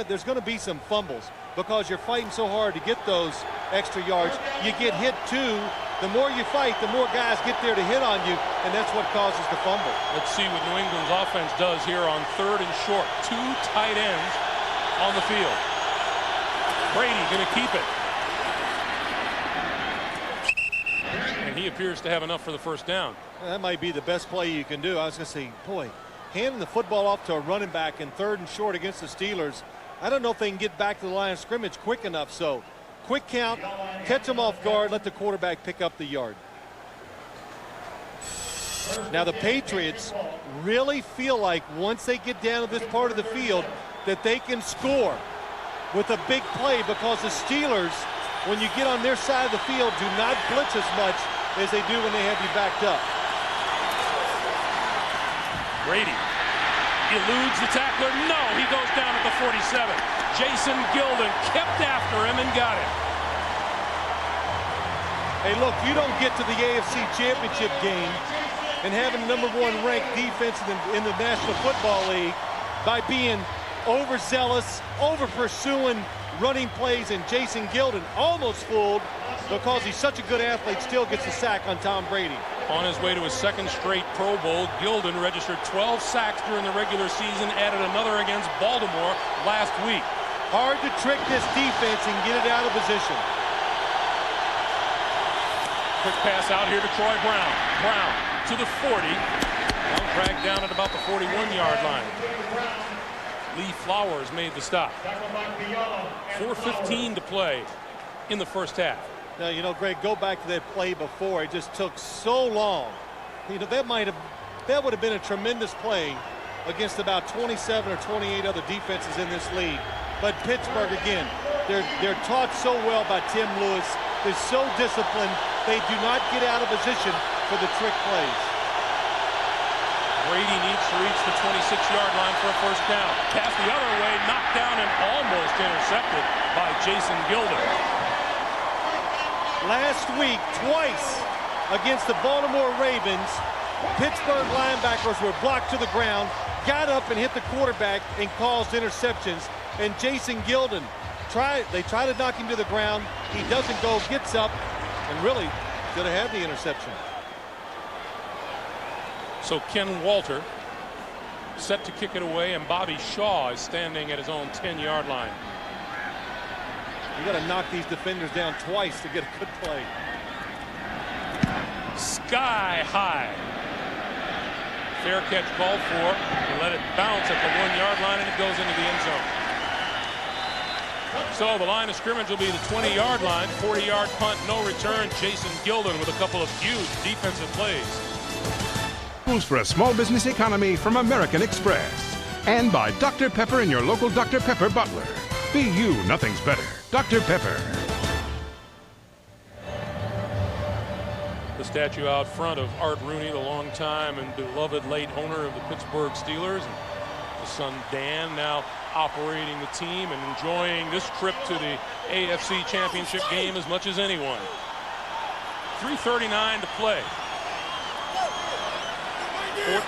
there's gonna be some fumbles because you're fighting so hard to get those extra yards. You get hit too. The more you fight, the more guys get there to hit on you, and that's what causes the fumble. Let's see what New England's offense does here on 3rd and short. Two tight ends on the field. Brady going to keep it. And he appears to have enough for the first down. That might be the best play you can do. I was going to say, boy, handing the football off to a running back in 3rd and short against the Steelers, I don't know if they can get back to the line of scrimmage quick enough. So quick count, catch them off guard, let the quarterback pick up the yard. Now the Patriots really feel like once they get down to this part of the field that they can score with a big play, because the Steelers, when you get on their side of the field, do not blitz as much as they do when they have you backed up. Brady eludes the tackler. No, he goes down at the 47. Jason Gilden kept after him and got it. Hey, look, you don't get to the AFC Championship game and having the #1 ranked defense in the National Football League by being overzealous, over-pursuing running plays, and Jason Gilden almost fooled because he's such a good athlete, still gets the sack on Tom Brady. On his way to his 2nd straight Pro Bowl, Gilden registered 12 sacks during the regular season, added another against Baltimore last week. Hard to trick this defense and get it out of position. Quick pass out here to Troy Brown. Brown to the 40. Now dragged down at about the 41-yard line. Lee Flowers made the stop. 4:15 to play in the first half. Now, you know, Greg, go back to that play before. It just took so long. You know, that would have been a tremendous play against about 27 or 28 other defenses in this league. But Pittsburgh, again, they're taught so well by Tim Lewis. They're so disciplined. They do not get out of position for the trick plays. Brady needs to reach the 26-yard line for a first down. Pass the other way, knocked down and almost intercepted by Jason Gilden. Last week, twice against the Baltimore Ravens, Pittsburgh linebackers were blocked to the ground, got up and hit the quarterback and caused interceptions. And Jason Gilden, they try to knock him to the ground. He doesn't go, gets up, and really could have had the interception. So Ken Walter set to kick it away, and Bobby Shaw is standing at his own 10-yard line. You got to knock these defenders down twice to get a good play. Sky high. Fair catch called for. They let it bounce at the 1-yard line, and it goes into the end zone. So the line of scrimmage will be the 20-yard line. 40-yard punt, no return. Jason Gilden with a couple of huge defensive plays. Tools for a small business economy from American Express. And by Dr. Pepper and your local Dr. Pepper butler. Be you, nothing's better. Dr. Pepper. The statue out front of Art Rooney, the longtime and beloved late owner of the Pittsburgh Steelers. And his son Dan now operating the team and enjoying this trip to the AFC Championship game as much as anyone. 3:39 to play.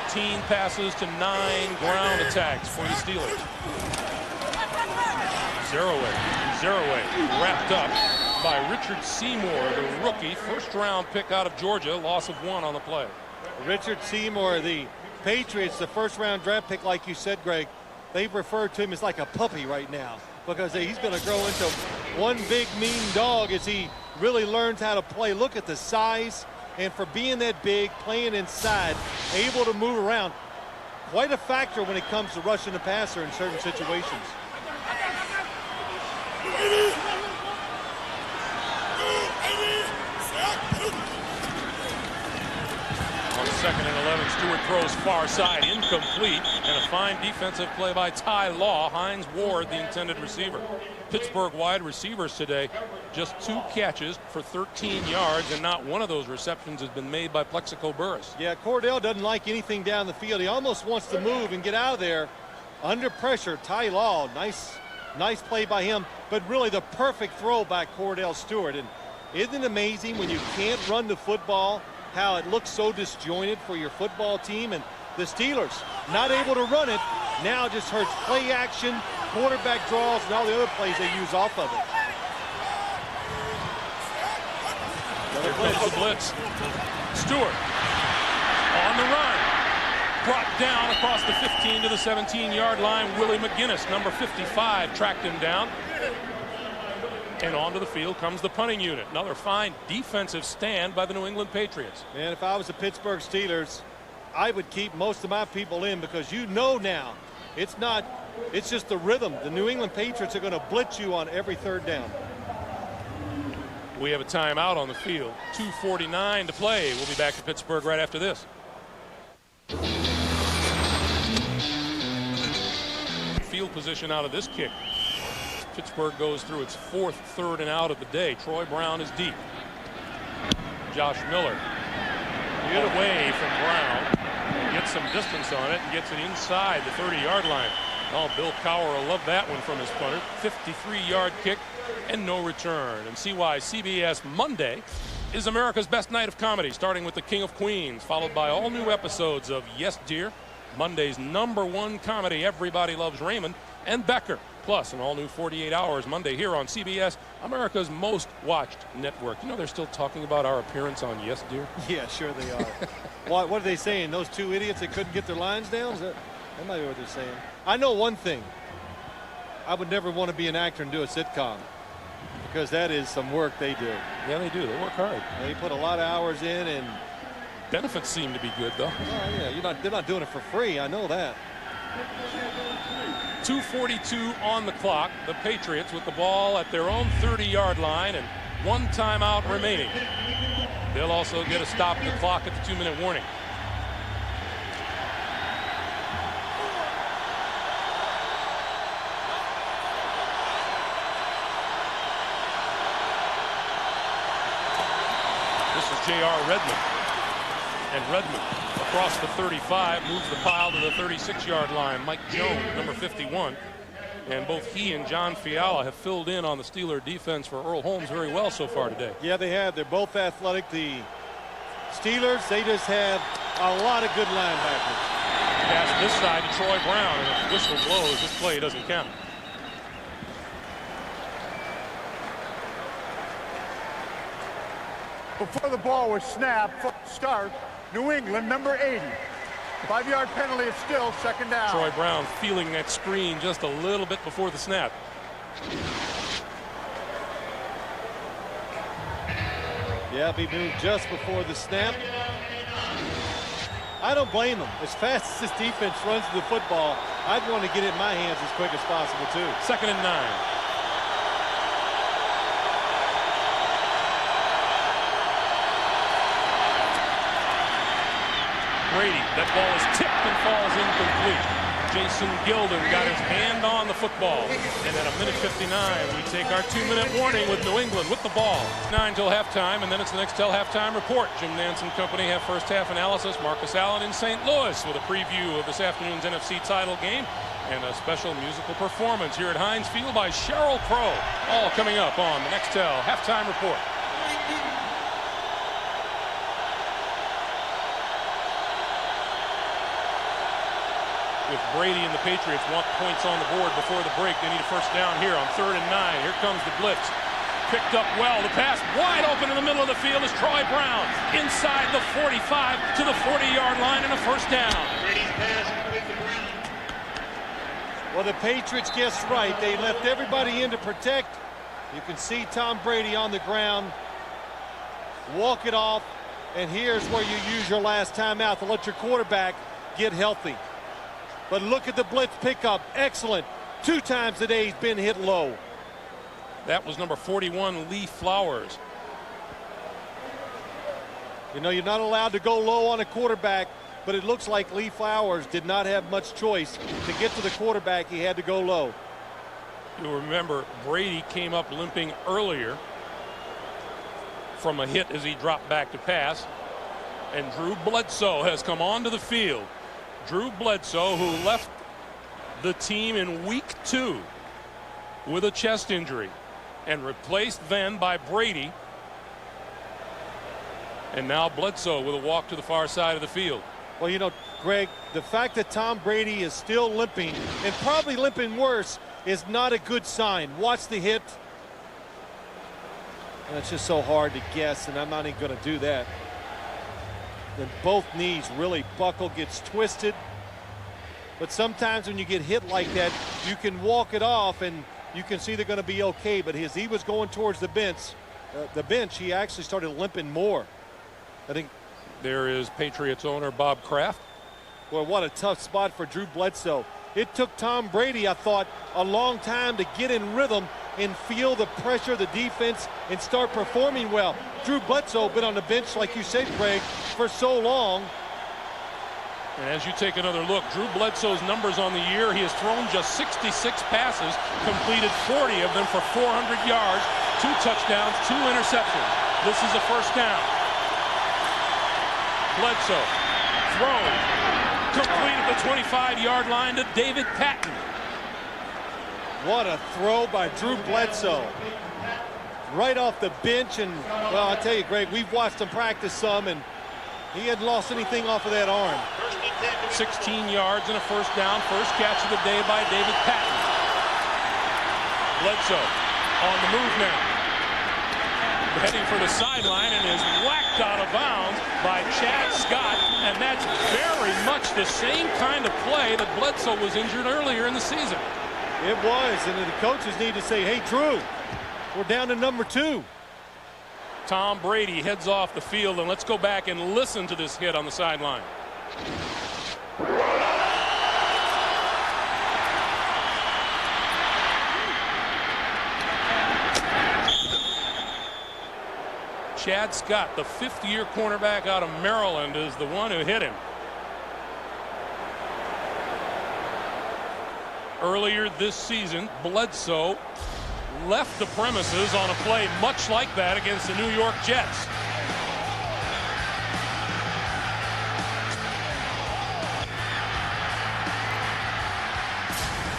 14 passes to 9 ground attacks for the Steelers. Zero it. Zaraway wrapped up by Richard Seymour, the rookie, first-round pick out of Georgia, loss of 1 on the play. Richard Seymour, the Patriots, the first-round draft pick, like you said, Greg, they've referred to him as like a puppy right now because he's going to grow into one big mean dog as he really learns how to play. Look at the size, and for being that big, playing inside, able to move around, quite a factor when it comes to rushing the passer in certain situations. On 2nd and 11, Stewart throws far side, incomplete, and a fine defensive play by Ty Law. Hines Ward, the intended receiver. Pittsburgh wide receivers today, just 2 catches for 13 yards, and not one of those receptions has been made by Plexico Burress. Yeah, Cordell doesn't like anything down the field. He almost wants to move and get out of there under pressure. Ty Law, nice play by him, but really the perfect throw by Cordell Stewart. And isn't it amazing when you can't run the football, how it looks so disjointed for your football team? And the Steelers not able to run it now just hurts play action, quarterback draws, and all the other plays they use off of it. Here comes the blitz. Stewart on the run, brought down across the 15 to the 17-yard line. Willie McGinnis, number 55, tracked him down. And onto the field comes the punting unit. Another fine defensive stand by the New England Patriots. And if I was the Pittsburgh Steelers, I would keep most of my people in, because you know now it's just the rhythm. The New England Patriots are going to blitz you on every 3rd down. We have a timeout on the field. 2:49 to play. We'll be back to Pittsburgh right after this. Field position out of this kick. Pittsburgh goes through its 4th 3rd and out of the day. Troy Brown is deep. Josh Miller get away from Brown, gets some distance on it, and gets it inside the 30-yard line. Oh, Bill Cowher will love that one from his punter. 53-yard kick and no return. And see why CBS Monday is America's best night of comedy, starting with The King of Queens, followed by all new episodes of Yes Dear, Monday's #1 comedy, Everybody Loves Raymond, and Becker. Plus, an all-new 48 Hours Monday here on CBS, America's most watched network. You know they're still talking about our appearance on Yes Dear? Yeah, sure they are. What are they saying? Those 2 idiots that couldn't get their lines down? That might be what they're saying. I know one thing. I would never want to be an actor and do a sitcom, because that is some work they do. Yeah, they do. They work hard. They put a lot of hours in, and benefits seem to be good, though. Oh, yeah, they're not doing it for free. I know that. 2:42 on the clock. The Patriots with the ball at their own 30-yard line and 1 timeout remaining. They'll also get a stop the clock at the 2-minute warning. This is J.R. Redmond. And Redmond across the 35 moves the pile to the 36-yard line. Mike Jones, number 51. And both he and John Fiala have filled in on the Steeler defense for Earl Holmes very well so far today. Yeah, they have. They're both athletic. The Steelers, they just have a lot of good linebackers. Pass this side to Troy Brown, and if the whistle blows, this play doesn't count. Before the ball was snapped, start, New England, number 80. 5-yard penalty is still 2nd down. Troy Brown feeling that screen just a little bit before the snap. Yeah, be moved just before the snap. I don't blame them. As fast as this defense runs the football, I'd want to get it in my hands as quick as possible, too. 2nd and 9. Brady, that ball is tipped and falls incomplete. Jason Gilden got his hand on the football. And at 1:59, we take our 2-minute warning with New England with the ball. 9 till halftime, and then it's the next till halftime report. Jim Nance and company have first half analysis. Marcus Allen in St. Louis with a preview of this afternoon's NFC title game and a special musical performance here at Heinz Field by Sheryl Crow. All coming up on the next till halftime report. If Brady and the Patriots want points on the board before the break, they need a first down here on 3rd and 9. Here Here comes the blitz. Picked up well. The pass wide open in the middle of the field is Troy Brown. Inside the 45 to the 40-yard line and a first down. Well, the Patriots guessed right. They left everybody in to protect. You can see Tom Brady on the ground. Walk it off. And here's where you use your last timeout to let your quarterback get healthy. But look at the blitz pickup. Excellent. 2 times today he's been hit low. That was number 41, Lee Flowers. You know, you're not allowed to go low on a quarterback, but it looks like Lee Flowers did not have much choice. To get to the quarterback, he had to go low. You'll remember Brady came up limping earlier from a hit as he dropped back to pass. And Drew Bledsoe has come onto the field. Drew Bledsoe, who left the team in week 2 with a chest injury and replaced then by Brady. And now Bledsoe with a walk to the far side of the field. Well, you know, Greg, the fact that Tom Brady is still limping and probably limping worse is not a good sign. Watch the hit. And it's just so hard to guess, and I'm not even going to do that. Then both knees really buckle, gets twisted. But sometimes when you get hit like that, you can walk it off and you can see they're going to be okay. But as he was going towards the bench, he actually started limping more. I think there is Patriots owner Bob Kraft. Well, what a tough spot for Drew Bledsoe. It took Tom Brady, I thought, a long time to get in rhythm and feel the pressure of the defense and start performing well. Drew Bledsoe been on the bench, like you said, Greg, for so long. And as you take another look, Drew Bledsoe's numbers on the year, he has thrown just 66 passes, completed 40 of them for 400 yards, 2 touchdowns, 2 interceptions. This is a first down. Bledsoe throws, complete at the 25-yard line to David Patton. What a throw by Drew Bledsoe. Right off the bench, and, well, I tell you, Greg, we've watched him practice some, and he hadn't lost anything off of that arm. 16 yards and a first down. First catch of the day by David Patton. Bledsoe on the move now. Heading for the sideline and is whacked out of bounds by Chad Scott. And that's very much the same kind of play that Bledsoe was injured earlier in the season. It was, and the coaches need to say, hey, Drew, we're down to number 2. Tom Brady heads off the field, and let's go back and listen to this hit on the sideline. Chad Scott, the 5th-year cornerback out of Maryland, is the one who hit him. Earlier this season, Bledsoe left the premises on a play much like that against the New York Jets.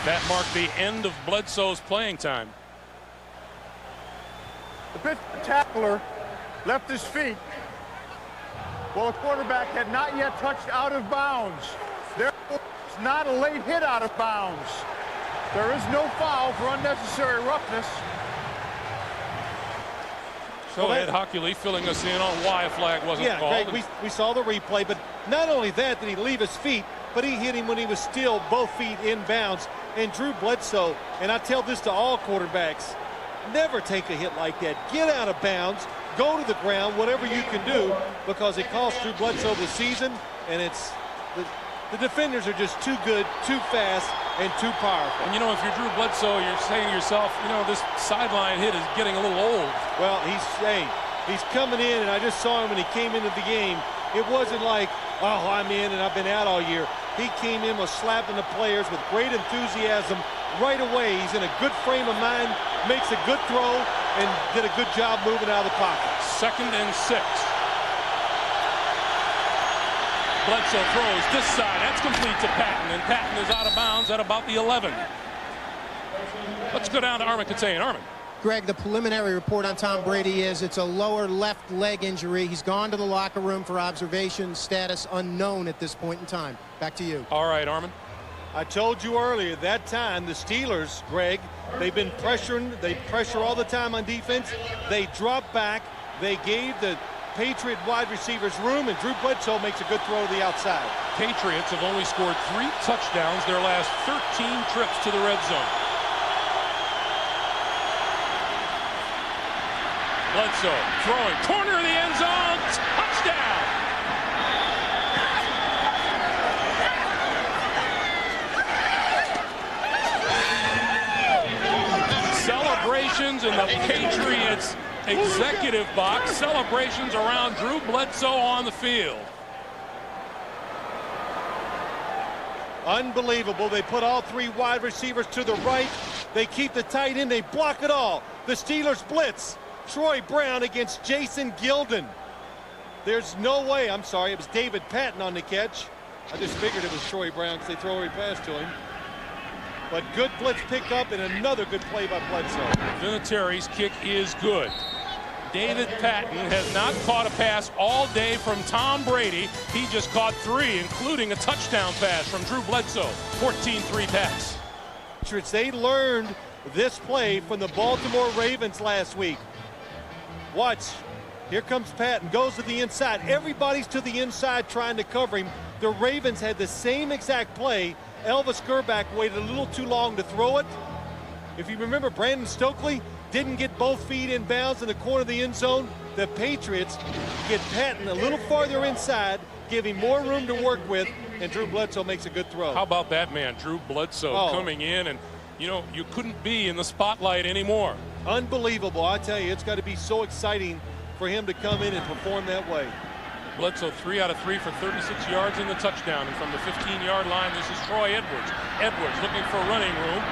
That marked the end of Bledsoe's playing time. The pitch tackler left his feet while the quarterback had not yet touched out of bounds. Therefore, it's not a late hit out of bounds. There is no foul for unnecessary roughness. So Ed Hockley filling us in on why a flag wasn't called. Greg, we saw the replay, but not only that did he leave his feet, but he hit him when he was still both feet in bounds. And Drew Bledsoe, and I tell this to all quarterbacks, never take a hit like that. Get out of bounds, go to the ground, whatever you can do, because it cost Drew Bledsoe the season, and it's the defenders are just too good, too fast, and too powerful. And you know, if you're Drew Bledsoe, you're saying to yourself, you know, this sideline hit is getting a little old. Well, he's coming in, and I just saw him when he came into the game. It wasn't like, oh, I'm in and I've been out all year. He came in, was slapping the players with great enthusiasm right away. He's in a good frame of mind, makes a good throw, and did a good job moving out of the pocket. 2nd and 6. Bledsoe throws this side. That's complete to Patton, and Patton is out of bounds at about the 11. Let's go down to Armin Katayan. Armin. Greg, the preliminary report on Tom Brady is it's a lower left leg injury. He's gone to the locker room for observation. Status unknown at this point in time. Back to you. All right, Armin. I told you earlier, that time the Steelers, Greg, They've been pressuring. They pressure all the time on defense. They drop back. They gave the Patriot wide receivers room, and Drew Bledsoe makes a good throw to the outside. Patriots have only scored 3 touchdowns their last 13 trips to the red zone. Bledsoe throwing, corner of the end zone, touchdown! Celebrations in the Patriots executive box. Celebrations around Drew Bledsoe on the field. Unbelievable. They put all 3 wide receivers to the right. They keep the tight end. They block it all. The Steelers blitz. Troy Brown against Jason Gilden. There's no way. I'm sorry. It was David Patton on the catch. I just figured it was Troy Brown because they throw every pass to him. But good blitz pickup and another good play by Bledsoe. Vinatieri's kick is good. David Patton has not caught a pass all day from Tom Brady. He just caught 3, including a touchdown pass from Drew Bledsoe. 14-3 pass. They learned this play from the Baltimore Ravens last week. Watch. Here comes Patton. Goes to the inside. Everybody's to the inside trying to cover him. The Ravens had the same exact play. Elvis Gerback waited a little too long to throw it. If you remember, Brandon Stokely didn't get both feet in bounds in the corner of the end zone. The Patriots get Patton a little farther inside, give him more room to work with, and Drew Bledsoe makes a good throw. How about that man, Drew Bledsoe, coming in, and you know, you couldn't be in the spotlight anymore. Unbelievable. I tell you, it's got to be so exciting for him to come in and perform that way. Bledsoe 3 out of 3 for 36 yards in the touchdown. And from the 15-yard line, this is Troy Edwards. Edwards looking for running room.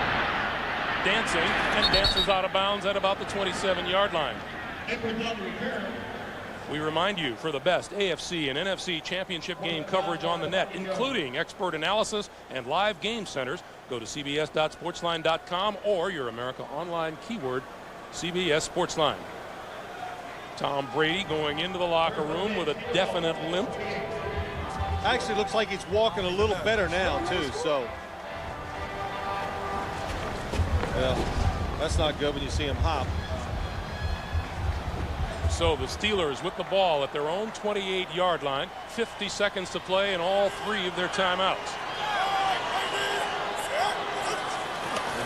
Dancing, and dances out of bounds at about the 27-yard line. We remind you, for the best AFC and NFC championship game coverage on the net, including expert analysis and live game centers, go to cbs.sportsline.com or your America Online keyword, CBS Sportsline. Tom Brady going into the locker room with a definite limp. Actually looks like he's walking a little better now, too, so. Yeah, that's not good when you see him hop. So the Steelers with the ball at their own 28-yard line. 50 seconds to play in all 3 of their timeouts.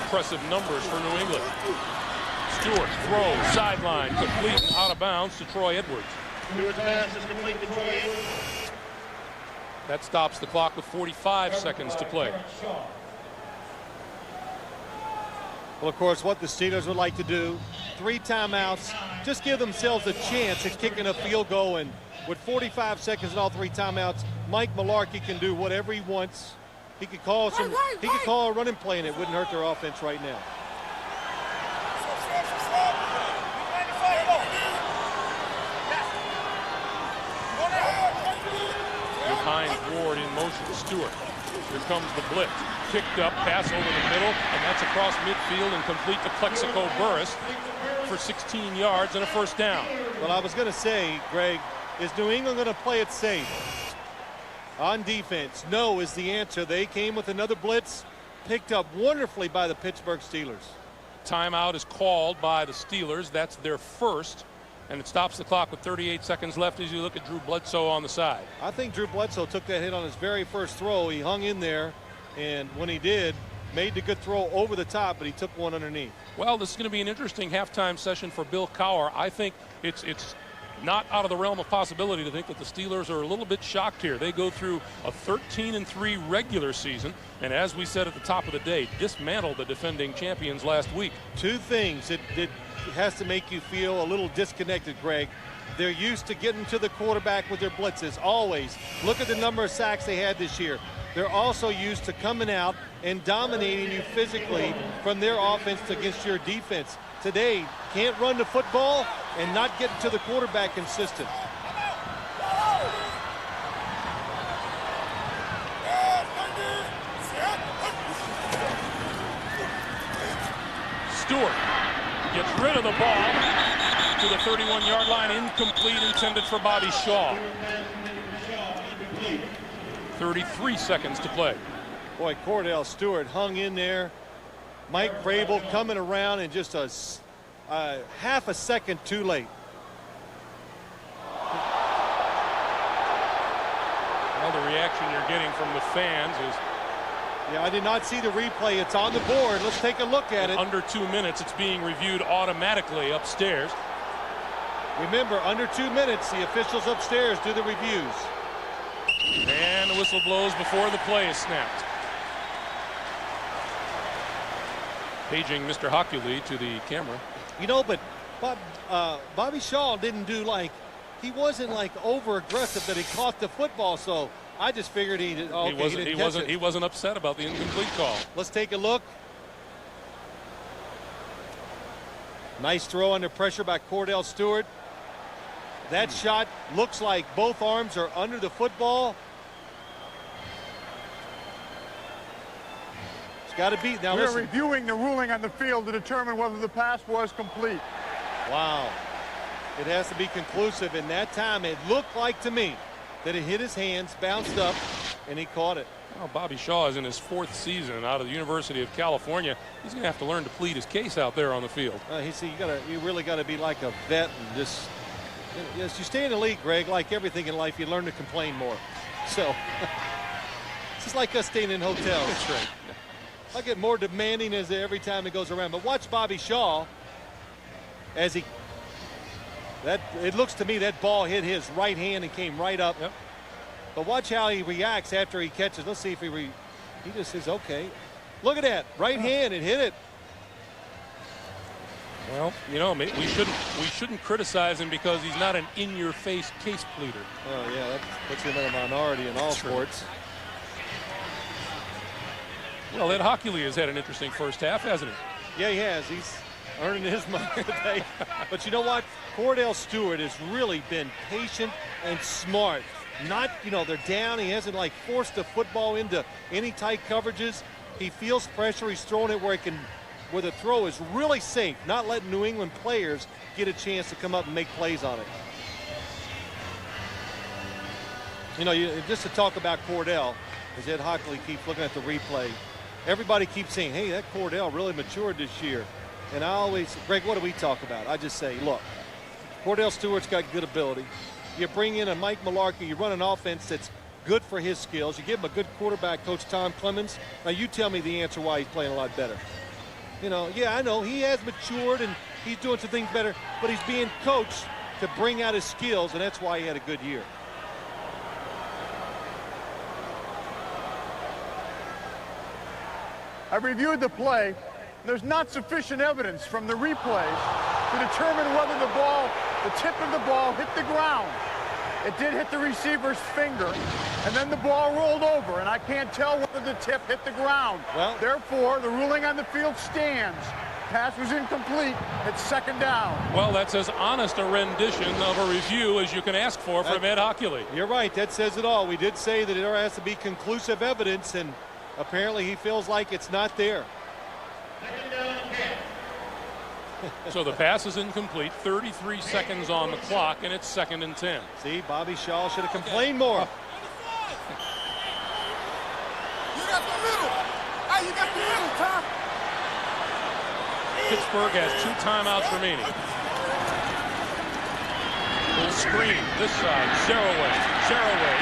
Impressive numbers for New England. Stewart throws, sideline, complete and out of bounds to Troy Edwards. That stops the clock with 45 seconds to play. Well, of course, what the Steelers would like to do, 3 timeouts, just give themselves a chance at kicking a field goal. And with 45 seconds and all 3 timeouts, Mike Mularkey can do whatever he wants. He could call a running play, and it wouldn't hurt their offense right now. Behind Ward in motion, Stewart. Here comes the blitz. Picked up, pass over the middle, and that's across midfield and complete to Plexico Burris for 16 yards and a first down. Well, I was going to say, Greg, is New England going to play it safe on defense? No is the answer. They came with another blitz, picked up wonderfully by the Pittsburgh Steelers. Timeout is called by the Steelers. That's their first, and it stops the clock with 38 seconds left as you look at Drew Bledsoe on the side. I think Drew Bledsoe took that hit on his very first throw. He hung in there, and when he did, made the good throw over the top, but he took one underneath. Well, this is going to be an interesting halftime session for Bill Cowher. I think it's not out of the realm of possibility to think that the Steelers are a little bit shocked here. They go through a 13-3 regular season, and as we said at the top of the day, dismantled the defending champions last week. 2 things. It has to make you feel a little disconnected, Greg. They're used to getting to the quarterback with their blitzes, always. Look at the number of sacks they had this year. They're also used to coming out and dominating you physically from their offense against your defense. Today, can't run the football and not get to the quarterback consistent. Stewart gets rid of the ball to the 31-yard line, incomplete, intended for Bobby Shaw. 33 seconds to play. Boy, Cordell Stewart hung in there. Mike Vrabel coming around and just a half a second too late. Well, the reaction you're getting from the fans is... Yeah, I did not see the replay. It's on the board. Let's take a look at it. Under 2 minutes, it's being reviewed automatically upstairs. Remember, under 2 minutes, the officials upstairs do the reviews. And the whistle blows before the play is snapped. Paging Mr. Hockley to the camera. You know, but Bobby Shaw didn't do he wasn't over aggressive that he caught the football, so I just figured he wasn't upset about the incomplete call. Let's take a look. Nice throw under pressure by Cordell Stewart. That shot looks like both arms are under the football. It's got to be. Now we're reviewing the ruling on the field to determine whether the pass was complete. Wow. It has to be conclusive, and that time it looked like to me that it hit his hands, bounced up, and he caught it. Well, Bobby Shaw is in his 4th season out of the University of California. He's going to have to learn to plead his case out there on the field. You really got to be like a vet and just. Yes, you stay in the league, Greg. Like everything in life, you learn to complain more. So it's just like us staying in hotels. That's right. I get more demanding every time it goes around. But watch Bobby Shaw as it looks to me that ball hit his right hand and came right up. Yep. But watch how he reacts after he catches. Let's see if he just says, okay. Look at that. Right hand, it hit it. Well, you know, we shouldn't criticize him because he's not an in-your-face case pleader. Oh, yeah, that puts him in a minority in all sports. Well, Ed Hockley has had an interesting first half, hasn't he? Yeah, he has. He's earning his money today. But you know what? Cordell Stewart has really been patient and smart. Not, they're down. He hasn't, forced the football into any tight coverages. He feels pressure. He's throwing it where the throw is really safe, not letting New England players get a chance to come up and make plays on it. Just to talk about Cordell, as Ed Hockley keeps looking at the replay, everybody keeps saying, hey, that Cordell really matured this year. And I always, Greg, what do we talk about? I just say, look, Cordell Stewart's got good ability. You bring in a Mike Mularkey, you run an offense that's good for his skills. You give him a good quarterback, Coach Tom Clemens. Now you tell me the answer why he's playing a lot better. Yeah, I know he has matured and he's doing some things better, but he's being coached to bring out his skills, and that's why he had a good year. I've reviewed the play. There's not sufficient evidence from the replays to determine whether the tip of the ball hit the ground. It did hit the receiver's finger, and then the ball rolled over, and I can't tell whether the tip hit the ground. Well, therefore, the ruling on the field stands. Pass was incomplete. It's 2nd down. Well, that's as honest a rendition of a review as you can ask for from Ed Hockley. You're right. That says it all. We did say that there has to be conclusive evidence, and apparently he feels like it's not there. So the pass is incomplete, 33 seconds on the clock, and it's 2nd and 10. See, Bobby Shaw should have complained more. You got the middle. Hey, you got the middle, Tom. Pittsburgh has 2 timeouts remaining. Full screen, this side, Zeraway,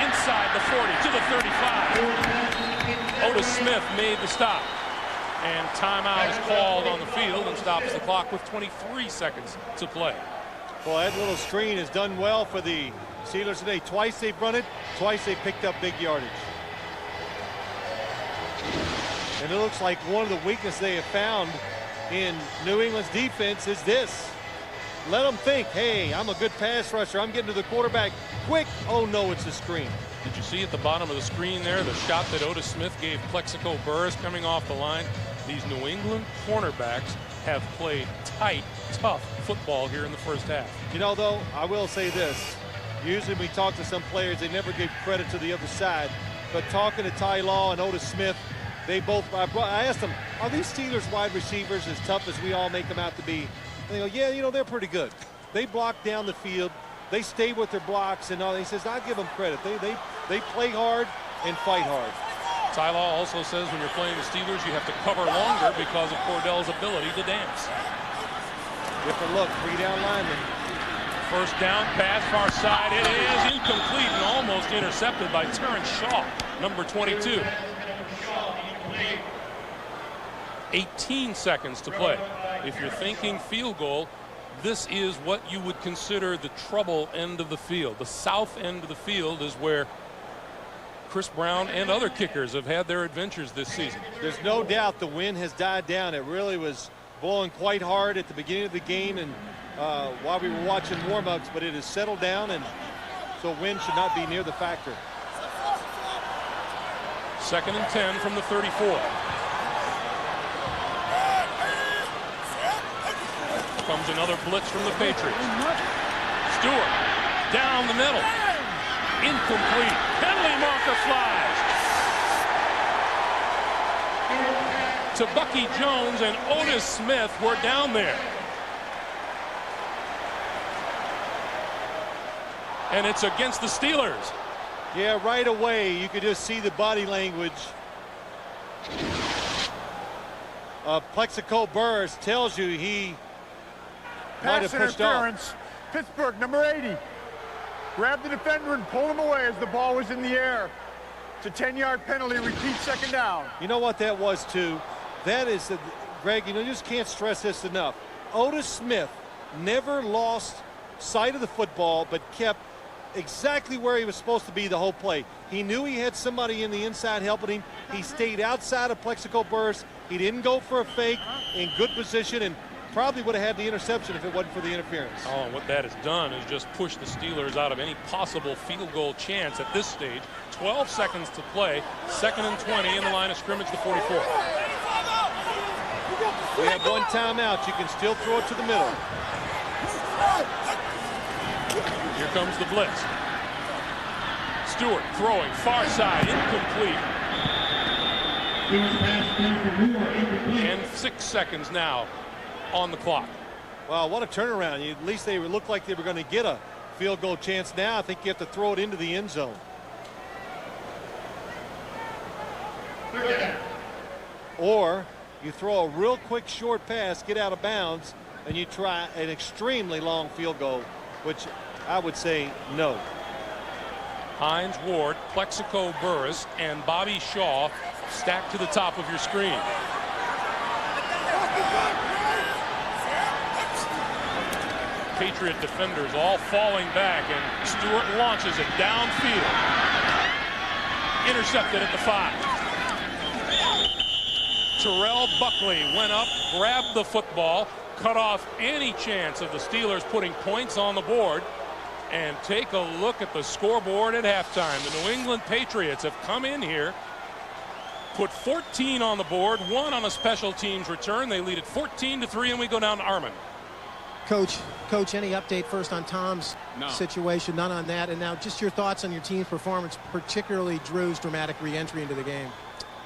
inside the 40 to the 35. Otis Smith made the stop. And timeout is called on the field and stops the clock with 23 seconds to play. Well, that little screen has done well for the Steelers today. Twice they've run it, twice they picked up big yardage. And it looks like one of the weaknesses they have found in New England's defense is this. Let them think, hey, I'm a good pass rusher. I'm getting to the quarterback quick. Oh, no, it's a screen. Did you see at the bottom of the screen there the shot that Otis Smith gave Plexico Burress coming off the line? These New England cornerbacks have played tight, tough football here in the first half. Though, I will say this. Usually we talk to some players, they never give credit to the other side. But talking to Ty Law and Otis Smith, they both, I asked them, are these Steelers wide receivers as tough as we all make them out to be? And they go, yeah, they're pretty good. They block down the field. They stay with their blocks and all. He says, I give them credit. They play hard and fight hard. Ty Law also says when you're playing the Steelers, you have to cover longer because of Cordell's ability to dance. With a look, 3 down linemen. First down pass, far side. It is incomplete and almost intercepted by Terrence Shaw, number 22. 18 seconds to play. If you're thinking field goal, this is what you would consider the trouble end of the field. The south end of the field is where Chris Brown and other kickers have had their adventures this season. There's no doubt the wind has died down. It really was blowing quite hard at the beginning of the game and while we were watching warm-ups, but it has settled down, and so wind should not be near the factor. 2nd and 10 from the 34. Comes another blitz from the Patriots. Stewart down the middle. Incomplete. Penalty marker flies to Bucky Jones, and Otis Smith were down there. And it's against the Steelers. Yeah, right away you could just see the body language. Plexico Burris tells you he might have pushed off. Pittsburgh, number 80. Grabbed the defender and pulled him away as the ball was in the air. It's a 10-yard penalty, repeat 2nd down. You know what that was, too? That is, Greg, you just can't stress this enough. Otis Smith never lost sight of the football, but kept exactly where he was supposed to be the whole play. He knew he had somebody in the inside helping him. He stayed outside of Plexico Burris. He didn't go for a fake, in good position, and probably would have had the interception if it wasn't for the interference. Oh, and what that has done is just push the Steelers out of any possible field goal chance at this stage. 12 seconds to play. 2nd and 20 in the line of scrimmage, the 44. We have one timeout. You can still throw it to the middle. Here comes the blitz. Stewart throwing far side, incomplete. And 6 seconds now on the clock. Wow, what a turnaround. At least they looked like they were going to get a field goal chance. Now I think you have to throw it into the end zone. Or you throw a real quick short pass, get out of bounds, and you try an extremely long field goal, which I would say no. Hines Ward, Plexico Burris, and Bobby Shaw stacked to the top of your screen. Patriot defenders all falling back, and Stewart launches it downfield. Intercepted at the 5. Terrell Buckley went up, grabbed the football, cut off any chance of the Steelers putting points on the board. And take a look at the scoreboard at halftime. The New England Patriots have come in here, put 14 on the board, 1 on a special teams return. They lead it 14-3, and we go down to Armin. Coach, any update first on Tom's situation? None on that. And now just your thoughts on your team's performance, particularly Drew's dramatic re-entry into the game.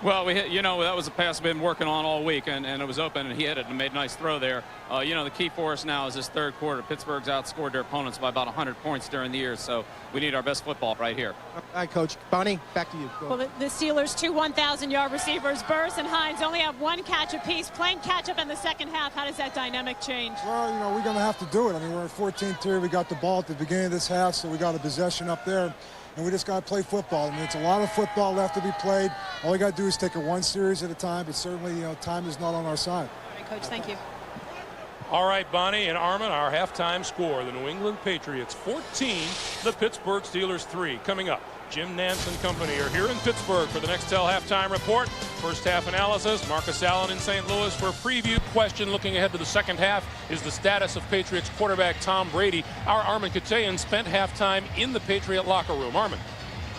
Well, that was a pass we've been working on all week, and it was open, and he hit it and made a nice throw there. The key for us now is this 3rd quarter. Pittsburgh's outscored their opponents by about 100 points during the year, so we need our best football right here. All right, Coach. Bonnie, back to you. Go. Well, the Steelers' 2 1,000-yard receivers, Burris and Hines, only have 1 catch apiece. Playing catch-up in the second half, how does that dynamic change? Well, we're going to have to do it. I mean, we're in 14-3. We got the ball at the beginning of this half, so we got a possession up there. And we just got to play football. I mean, it's a lot of football left to be played. All we got to do is take it 1 series at a time, but certainly, time is not on our side. All right, Coach, thank you. All right, Bonnie and Armin, our halftime score. The New England Patriots 14, the Pittsburgh Steelers 3. Coming up, Jim Nantz and company are here in Pittsburgh for the Nextel halftime report. First half analysis, Marcus Allen in St. Louis for a preview. Question looking ahead to the second half is the status of Patriots quarterback Tom Brady. Our Armin Katayan spent halftime in the Patriot locker room. Armin.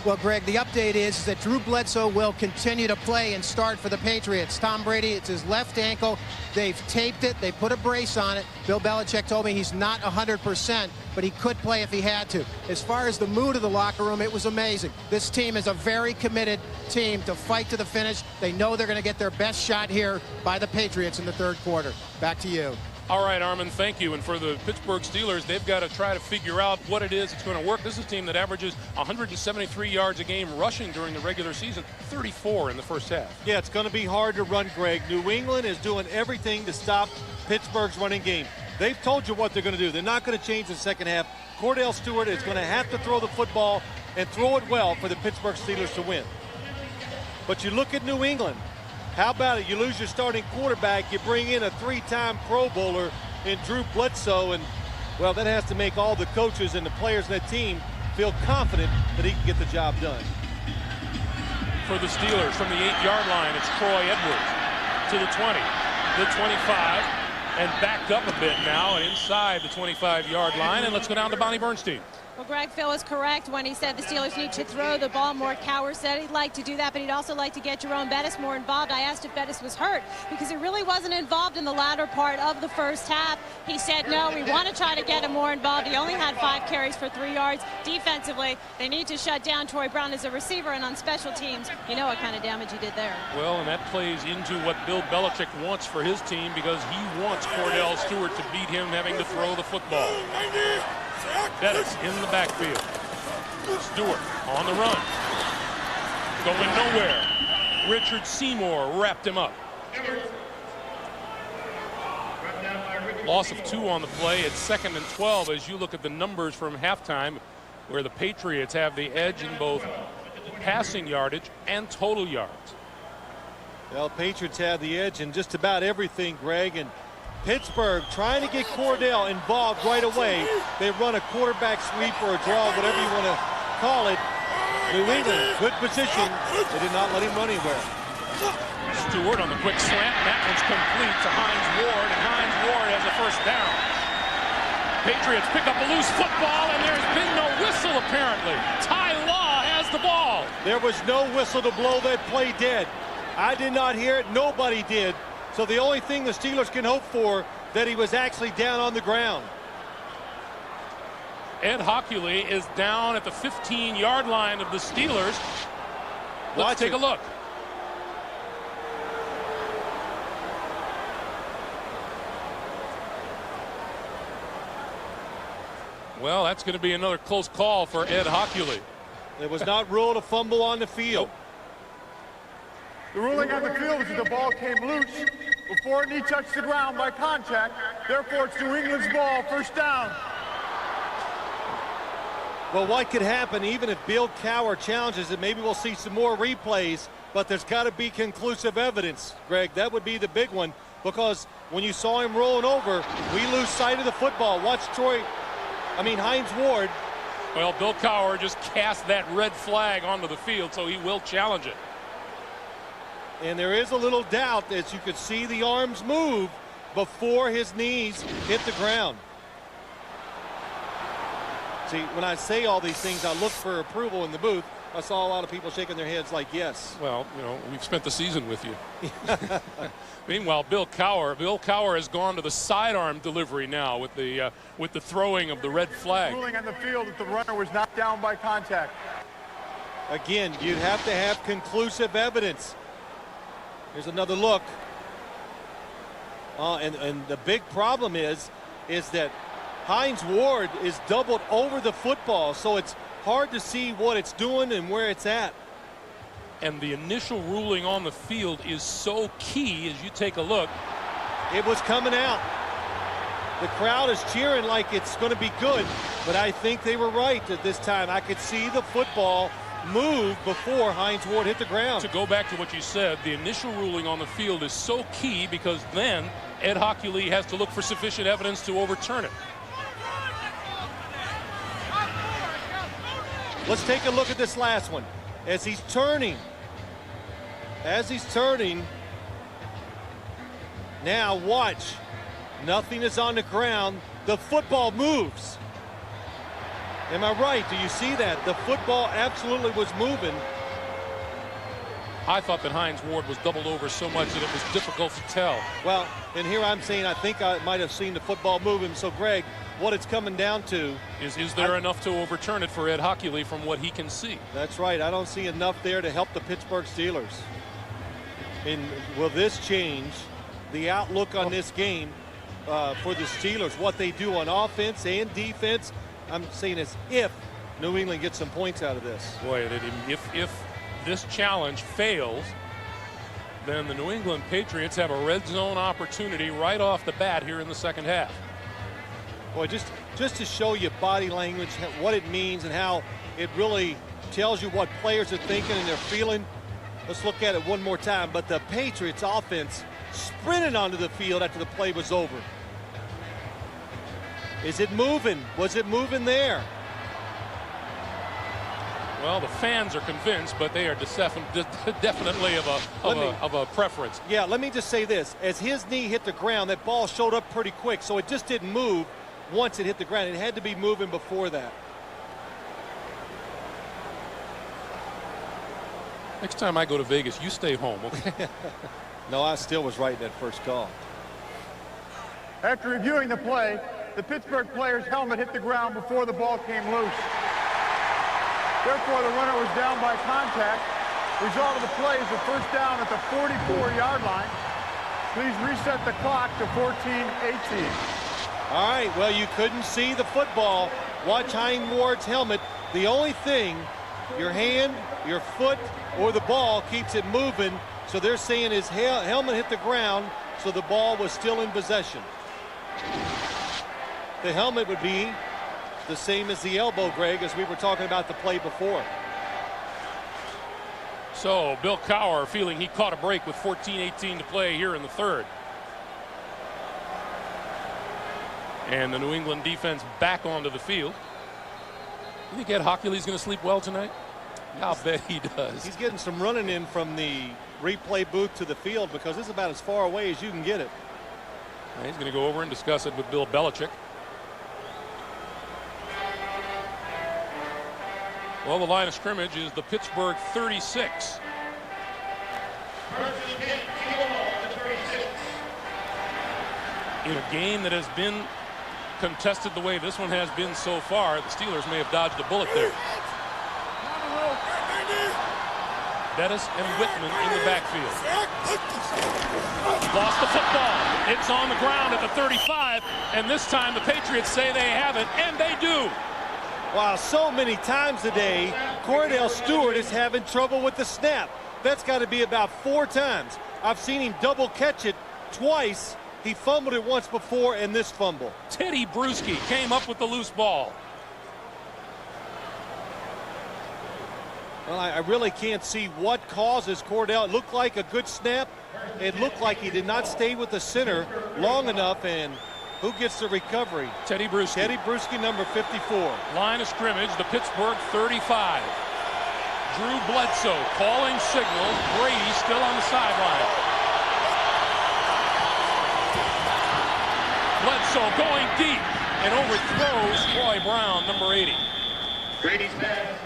Well, Greg, the update is that Drew Bledsoe will continue to play and start for the Patriots. Tom Brady, it's his left ankle. They've taped it. They put a brace on it. Bill Belichick told me he's not 100%, but he could play if he had to. As far as the mood of the locker room, it was amazing. This team is a very committed team to fight to the finish. They know they're going to get their best shot here by the Patriots in the 3rd quarter. Back to you. All right, Armin, thank you. And for the Pittsburgh Steelers, they've got to try to figure out what it is that's going to work. This is a team that averages 173 yards a game rushing during the regular season, 34 in the first half. Yeah, it's going to be hard to run, Greg. New England is doing everything to stop Pittsburgh's running game. They've told you what they're going to do. They're not going to change the second half. Cordell Stewart is going to have to throw the football and throw it well for the Pittsburgh Steelers to win. But you look at New England. How about it? You lose your starting quarterback. You bring in a 3-time Pro Bowler in Drew Bledsoe. And, well, that has to make all the coaches and the players in that team feel confident that he can get the job done. For the Steelers, from the 8-yard line, it's Troy Edwards to the 20, the 25, and backed up a bit now inside the 25-yard line. And let's go down to Bonnie Bernstein. Well, Greg, Phil was correct when he said the Steelers need to throw the ball more. Cowher said he'd like to do that, but he'd also like to get Jerome Bettis more involved. I asked if Bettis was hurt because he really wasn't involved in the latter part of the first half. He said, no, we want to try to get him more involved. He only had 5 carries for 3 yards. Defensively, they need to shut down Troy Brown as a receiver, and on special teams, you know what kind of damage he did there. Well, and that plays into what Bill Belichick wants for his team because he wants Cordell Stewart to beat him having to throw the football. Bettis in the backfield. Stewart on the run. Going nowhere. Richard Seymour wrapped him up. Loss of 2 on the play. It's 2nd and 12 as you look at the numbers from halftime where the Patriots have the edge in both passing yardage and total yards. Well, Patriots have the edge in just about everything, Greg, and Pittsburgh trying to get Cordell involved right away. They run a quarterback sweep or a draw, whatever you want to call it. New England, good position. They did not let him run anywhere. Stewart on the quick slant. That one's complete to Hines Ward, and Hines Ward has a first down. Patriots pick up a loose football, and there's been no whistle apparently. Ty Law has the ball. There was no whistle to blow that play dead. I did not hear it. Nobody did. So the only thing the Steelers can hope for that he was actually down on the ground. Ed Hockley is down at the 15-yard line of the Steelers. Let's take a look. Well, that's going to be another close call for Ed Hockley. It was not ruled a fumble on the field. Nope. The ruling on the field is that the ball came loose before knee touched the ground by contact. Therefore, it's New England's ball, first down. Well, what could happen, even if Bill Cowher challenges it, maybe we'll see some more replays, but there's got to be conclusive evidence, Greg. That would be the big one, because when you saw him rolling over, we lose sight of the football. Watch Hines Ward. Well, Bill Cowher just cast that red flag onto the field, so he will challenge it. And there is a little doubt as you could see the arms move before his knees hit the ground. See, when I say all these things, I look for approval in the booth. I saw a lot of people shaking their heads like, yes. Well, you know, we've spent the season with you. Meanwhile, Bill Cowher has gone to the sidearm delivery now with the throwing of the red flag. Ruling on the field that the runner was knocked down by contact. Again, you'd have to have conclusive evidence. Here's another look. And the big problem is that Hines Ward is doubled over the football, so it's hard to see what it's doing and where it's at. And the initial ruling on the field is so key as you take a look. It was coming out. The crowd is cheering like it's going to be good, but I think they were right at this time. I could see the football move before Hines Ward hit the ground. To go back to what you said, the initial ruling on the field is so key because then Ed Hockley has to look for sufficient evidence to overturn it. Let's take a look at this last one. As he's turning, now watch. Nothing is on the ground. The football moves. Am I right? Do you see that? The football absolutely was moving. I thought that Hines Ward was doubled over so much that it was difficult to tell. Well, and here I'm saying I think I might have seen the football moving. So, Greg, what it's coming down to is there enough to overturn it for Ed Hockley from what he can see? That's right. I don't see enough there to help the Pittsburgh Steelers. And will this change the outlook on this game for the Steelers. What they do on offense and defense, I'm saying is if New England gets some points out of this. Boy, if this challenge fails, then the New England Patriots have a red zone opportunity right off the bat here in the second half. Boy, just to show you body language, what it means and how it really tells you what players are thinking and they're feeling. Let's look at it one more time. But the Patriots offense sprinted onto the field after the play was over. Is it moving? Was it moving there? Well, the fans are convinced, but they are definitely of a preference. Yeah, let me just say this. As his knee hit the ground, that ball showed up pretty quick, so it just didn't move once it hit the ground. It had to be moving before that. Next time I go to Vegas, you stay home, okay? No, I still was right in that first call. After reviewing the play, the Pittsburgh player's helmet hit the ground before the ball came loose. Therefore, the runner was down by contact. Result of the play is a first down at the 44-yard line. Please reset the clock to 14:18. All right, well, you couldn't see the football. Watch Hein Ward's helmet. The only thing, your hand, your foot, or the ball keeps it moving. So they're saying his helmet hit the ground, so the ball was still in possession. The helmet would be the same as the elbow, Greg, as we were talking about the play before. So Bill Cowher feeling he caught a break with 14:18 to play here in the third. And the New England defense back onto the field. You think Ed Hockley's going to sleep well tonight? I'll bet he does. He's getting some running in from the replay booth to the field because it's about as far away as you can get it. And he's going to go over and discuss it with Bill Belichick. Well, the line of scrimmage is the Pittsburgh 36. In a game that has been contested the way this one has been so far, the Steelers may have dodged a bullet there. Bettis and Whitman in the backfield. Lost the football. It's on the ground at the 35, and this time the Patriots say they have it, and they do. Wow, so many times today, Cordell Stewart is having trouble with the snap. That's got to be about 4 times. I've seen him double catch it twice. He fumbled it once before, and this fumble. Teddy Bruschi came up with the loose ball. Well, I really can't see what causes Cordell. It looked like a good snap. It looked like he did not stay with the center long enough, and who gets the recovery? Teddy Bruschi. Teddy Bruschi, number 54. Line of scrimmage, the Pittsburgh 35. Drew Bledsoe calling signals. Brady still on the sideline. Bledsoe going deep and overthrows Troy Brown, number 80. Brady's pass.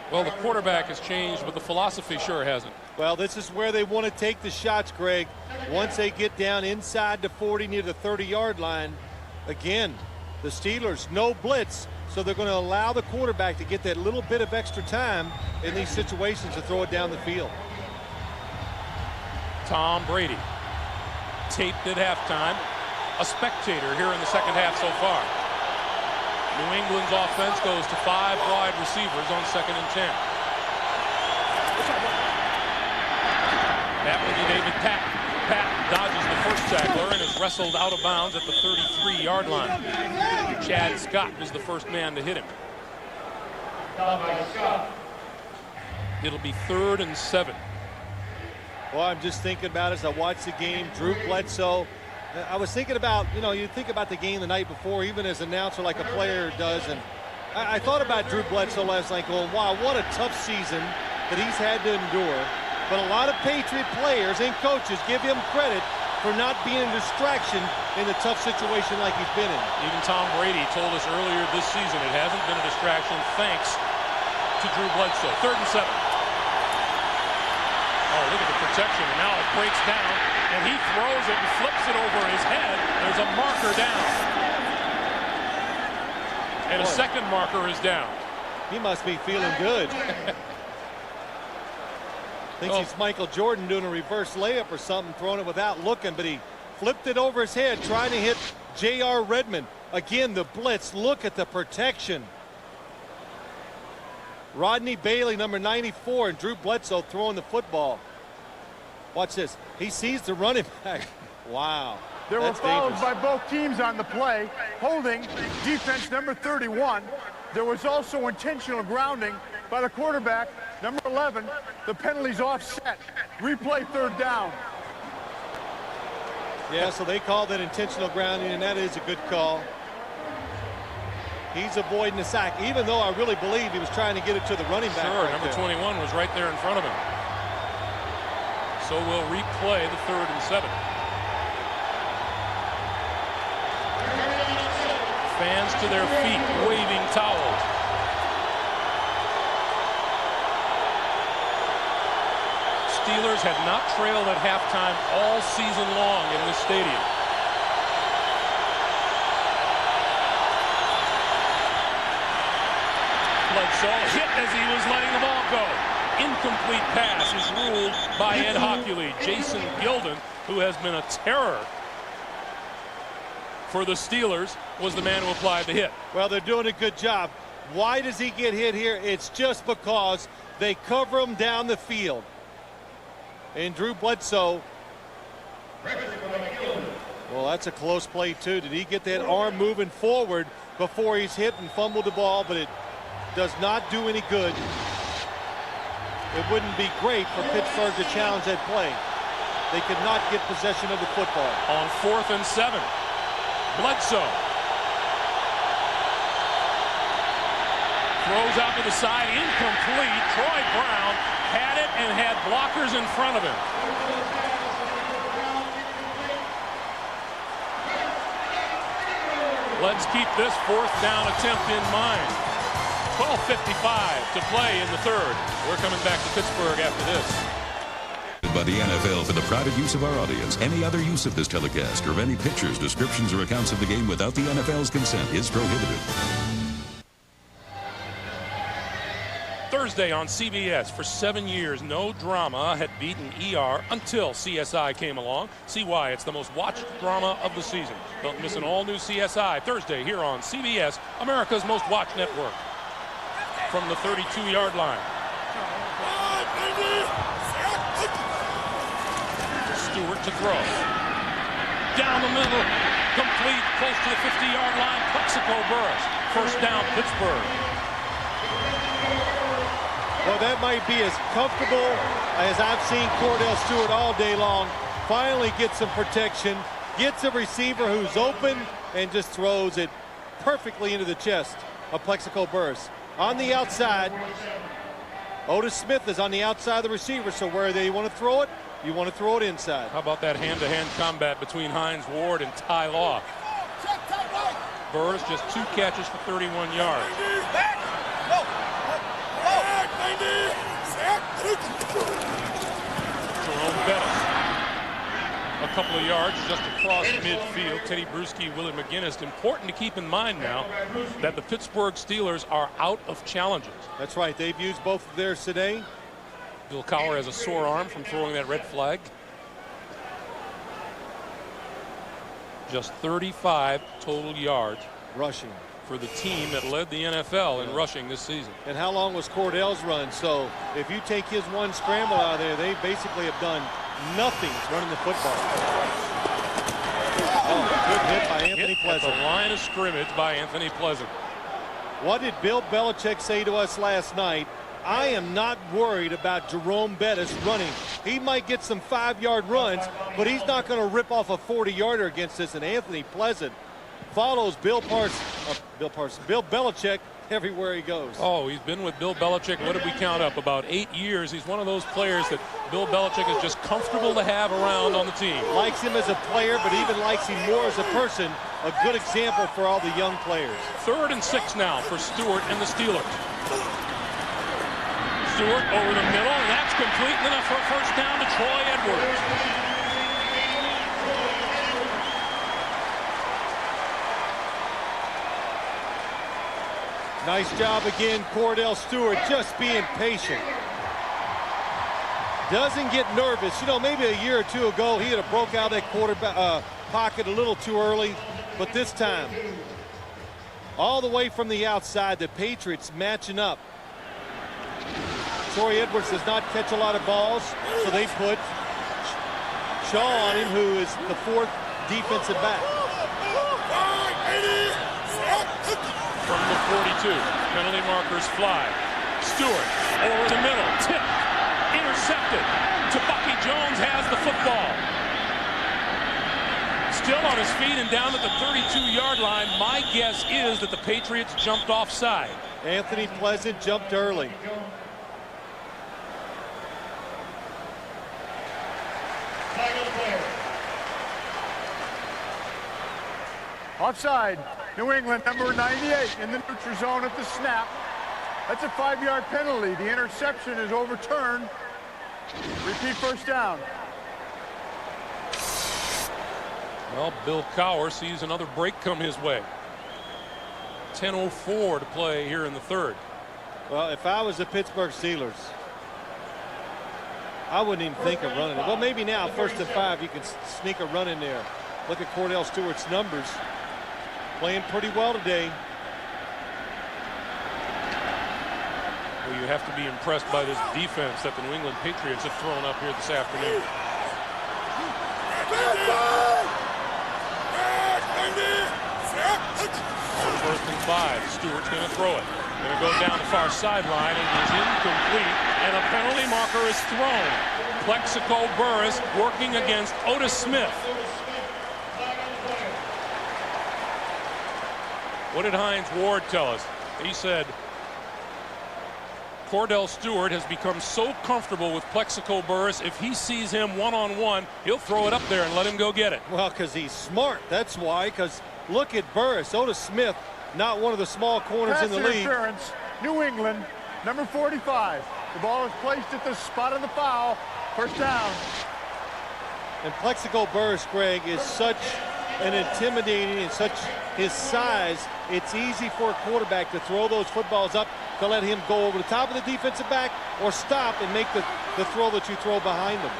Well, the quarterback has changed, but the philosophy sure hasn't. Well, this is where they want to take the shots, Greg. Once they get down inside the 40 near the 30-yard line, again, the Steelers, no blitz, so they're going to allow the quarterback to get that little bit of extra time in these situations to throw it down the field. Tom Brady, taped at halftime, a spectator here in the second half so far. New England's offense goes to 5 wide receivers on 2nd and 10. That will be David Patton. Patton dodges the first tackler and is wrestled out of bounds at the 33-yard line. Chad Scott was the first man to hit him. It'll be 3rd and 7. Well, I'm just thinking about as I watch the game, Drew Bledsoe. I was thinking about, you think about the game the night before, even as an announcer like a player does, and I thought about Drew Bledsoe last night going, wow, what a tough season that he's had to endure. But a lot of Patriot players and coaches give him credit for not being a distraction in a tough situation like he's been in. Even Tom Brady told us earlier this season it hasn't been a distraction thanks to Drew Bledsoe. 3rd and 7. Oh, look at the protection, and now it breaks down, and he throws it and flips it over his head. There's a marker down. And a second marker is down. He must be feeling good. Thinks he's Michael Jordan doing a reverse layup or something, throwing it without looking, but he flipped it over his head, trying to hit J.R. Redmond. Again, the blitz. Look at the protection. Rodney Bailey, number 94, and Drew Bledsoe throwing the football. Watch this. He sees the running back. Wow. There were That's fouls dangerous. by both teams on the play, holding defense number 31. There was also intentional grounding by the quarterback, number 11. The penalty's offset. Replay third down. Yeah, so they called that intentional grounding, and that is a good call. He's avoiding the sack, even though I really believe he was trying to get it to the running back. Sure, right number there. 21 was right there in front of him. So we'll replay the 3rd and 7. Fans to their feet, waving towels. Steelers had not trailed at halftime all season long in this stadium. Bledsoe hit as he was letting the ball go. Incomplete pass is ruled by Ed Hockley. Jason Gilden, who has been a terror for the Steelers, was the man who applied the hit. Well, they're doing a good job. Why does he get hit here? It's just because they cover him down the field. And Drew Bledsoe, well, that's a close play too. Did he get that arm moving forward before he's hit and fumbled the ball? But it does not do any good. It wouldn't be great for Pittsburgh to challenge that play. They could not get possession of the football. On 4th and 7, Bledsoe throws out to the side, incomplete. Troy Brown had it and had blockers in front of him. Let's keep this 4th down attempt in mind. 12:55 to play in the 3rd. We're coming back to Pittsburgh after this. By the NFL for the private use of our audience. Any other use of this telecast or of any pictures, descriptions, or accounts of the game without the NFL's consent is prohibited. Thursday on CBS. For 7 years, no drama had beaten ER until CSI came along. See why it's the most watched drama of the season. Don't miss an all-new CSI Thursday here on CBS, America's most watched network. From the 32-yard line. Stewart to throw. Down the middle. Complete. Close to the 50-yard line. Plexico Burress. First down, Pittsburgh. Well, that might be as comfortable as I've seen Cordell Stewart all day long. Finally gets some protection. Gets a receiver who's open and just throws it perfectly into the chest of Plexico Burress. On the outside, Otis Smith is on the outside of the receiver, so where they want to throw it, you want to throw it inside. How about that hand-to-hand combat between Hines Ward and Ty Law? Burress just 2 catches for 31 yards. Jerome Bettis. A couple of yards just across midfield. Teddy Bruschi, Willie McGinnis. Important to keep in mind now that the Pittsburgh Steelers are out of challenges. That's right. They've used both of theirs today. Bill Cowher has a sore arm from throwing that red flag. Just 35 total yards rushing for the team that led the NFL in rushing this season. And how long was Cordell's run? So if you take his one scramble out of there, they basically have done nothing running the football. Oh, good hit by Anthony Pleasant. At the line of scrimmage by Anthony Pleasant. What did Bill Belichick say to us last night? I am not worried about Jerome Bettis running. He might get some 5-yard runs, but he's not going to rip off a 40-yarder against us. And Anthony Pleasant follows Bill Belichick everywhere he goes. Oh, he's been with Bill Belichick. What did we count up? About 8 years. He's one of those players that Bill Belichick is just comfortable to have around on the team. Likes him as a player, but even likes him more as a person. A good example for all the young players. 3rd and 6 now for Stewart and the Steelers. Stewart over the middle, and that's complete. And then a first down to Troy Edwards. Nice job again, Cordell Stewart, just being patient. doesn't get nervous. You know, maybe a year or two ago, he would have broke out that quarterback pocket a little too early. But this time, all the way from the outside, the Patriots matching up. Troy Edwards does not catch a lot of balls, so they put Shaw on him, who is the 4th defensive back. From the 42, penalty markers fly. Stewart over the middle, tipped, intercepted. Bucky Jones has the football. Still on his feet and down at the 32-yard line. My guess is that the Patriots jumped offside. Anthony Pleasant jumped early. Offside. New England, number 98 in the neutral zone at the snap. That's a 5-yard penalty. The interception is overturned. Repeat first down. Well, Bill Cowher sees another break come his way. 10:04 to play here in the 3rd. Well, if I was the Pittsburgh Steelers, I wouldn't even think of running it. Well, maybe now, 1st and 5, you can sneak a run in there. Look at Cordell Stewart's numbers. Playing pretty well today. Well, you have to be impressed by this defense that the New England Patriots have thrown up here this afternoon. 1st and 5. Stewart's going to throw it. Going to go down the far sideline. It is incomplete, and a penalty marker is thrown. Plexico Burress working against Otis Smith. What did Hines Ward tell us? He said Cordell Stewart has become so comfortable with Plexico Burress, if he sees him one-on-one, he'll throw it up there and let him go get it. Well, because he's smart. That's why. Because look at Burress. Otis Smith, not one of the small corners in the league. Interference. New England, number 45. The ball is placed at the spot of the foul. First down. And Plexico Burress, Greg, is such an intimidating and such his size. It's easy for a quarterback to throw those footballs up to let him go over the top of the defensive back or stop and make the throw that you throw behind him.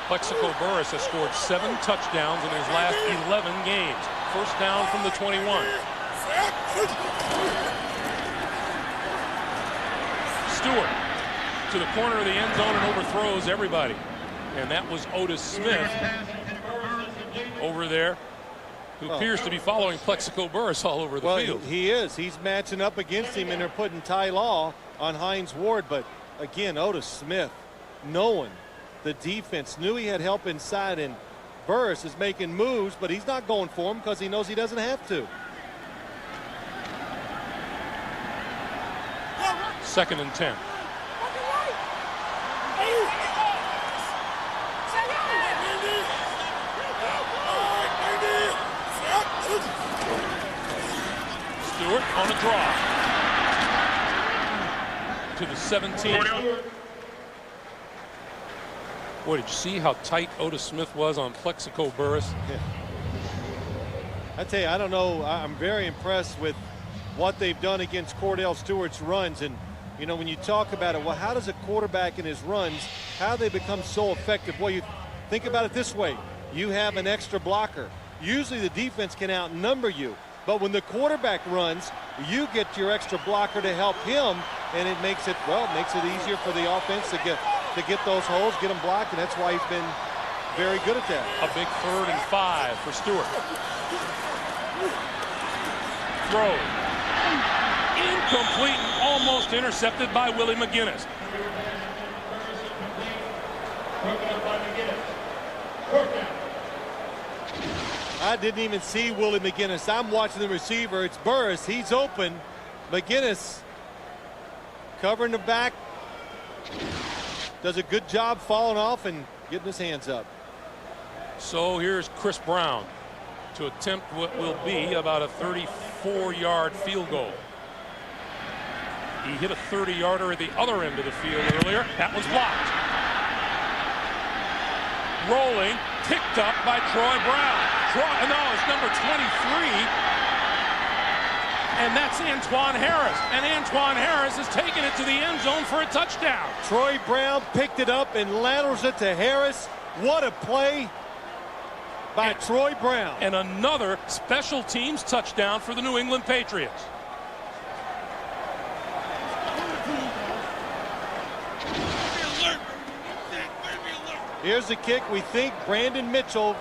Plexico Burress has scored 7 touchdowns in his last 11 games. First down from the 21. Stewart to the corner of the end zone and overthrows everybody. And that was Otis Smith over there, who appears to be following Plexico Burress all over the field. He is. He's matching up against him, and they're putting Ty Law on Hines Ward. But again, Otis Smith, knowing the defense, knew he had help inside, and Burress is making moves, but he's not going for him because he knows he doesn't have to. 2nd and 10. Stewart on a draw to the 17. Boy, did you see how tight Otis Smith was on Plexico Burress? Yeah. I tell you, I don't know. I'm very impressed with what they've done against Cordell Stewart's runs. And, you know, when you talk about it, well, how does a quarterback in his runs, how do they become so effective? Well, you think about it this way. You have an extra blocker. Usually the defense can outnumber you. But when the quarterback runs, you get your extra blocker to help him, and it makes it, well, it makes it easier for the offense to get those holes, get them blocked, and that's why he's been very good at that. A big 3rd and 5 for Stewart. Throw. Incomplete, almost intercepted by Willie McGinnis. I didn't even see Willie McGinnis. I'm watching the receiver. It's Burress. He's open. McGinnis covering the back. Does a good job falling off and getting his hands up. So here's Chris Brown to attempt what will be about a 34-yard field goal. He hit a 30-yarder at the other end of the field earlier. That was blocked. Rolling, picked up by Troy Brown. No, it's number 23. And that's Antoine Harris. And Antoine Harris has taken it to the end zone for a touchdown. Troy Brown picked it up and laterals it to Harris. What a play by Troy Brown. And another special teams touchdown for the New England Patriots. Here's the kick. We think Brandon Mitchell,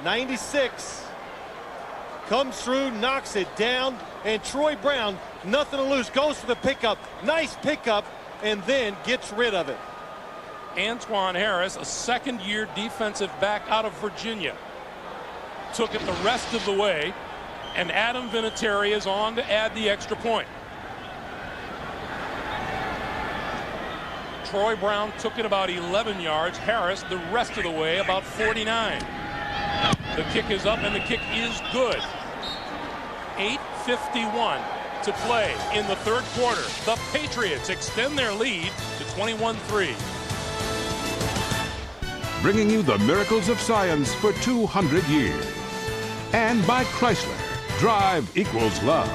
96, comes through, knocks it down, and Troy Brown, nothing to lose, goes for the pickup. Nice pickup, and then gets rid of it. Antoine Harris, a second-year defensive back out of Virginia, took it the rest of the way, and Adam Vinatieri is on to add the extra point. Troy Brown took it about 11 yards. Harris the rest of the way about 49. The kick is up and the kick is good. 8:51 to play in the third quarter. The Patriots extend their lead to 21-3. Bringing you the miracles of science for 200 years. And by Chrysler, drive equals love.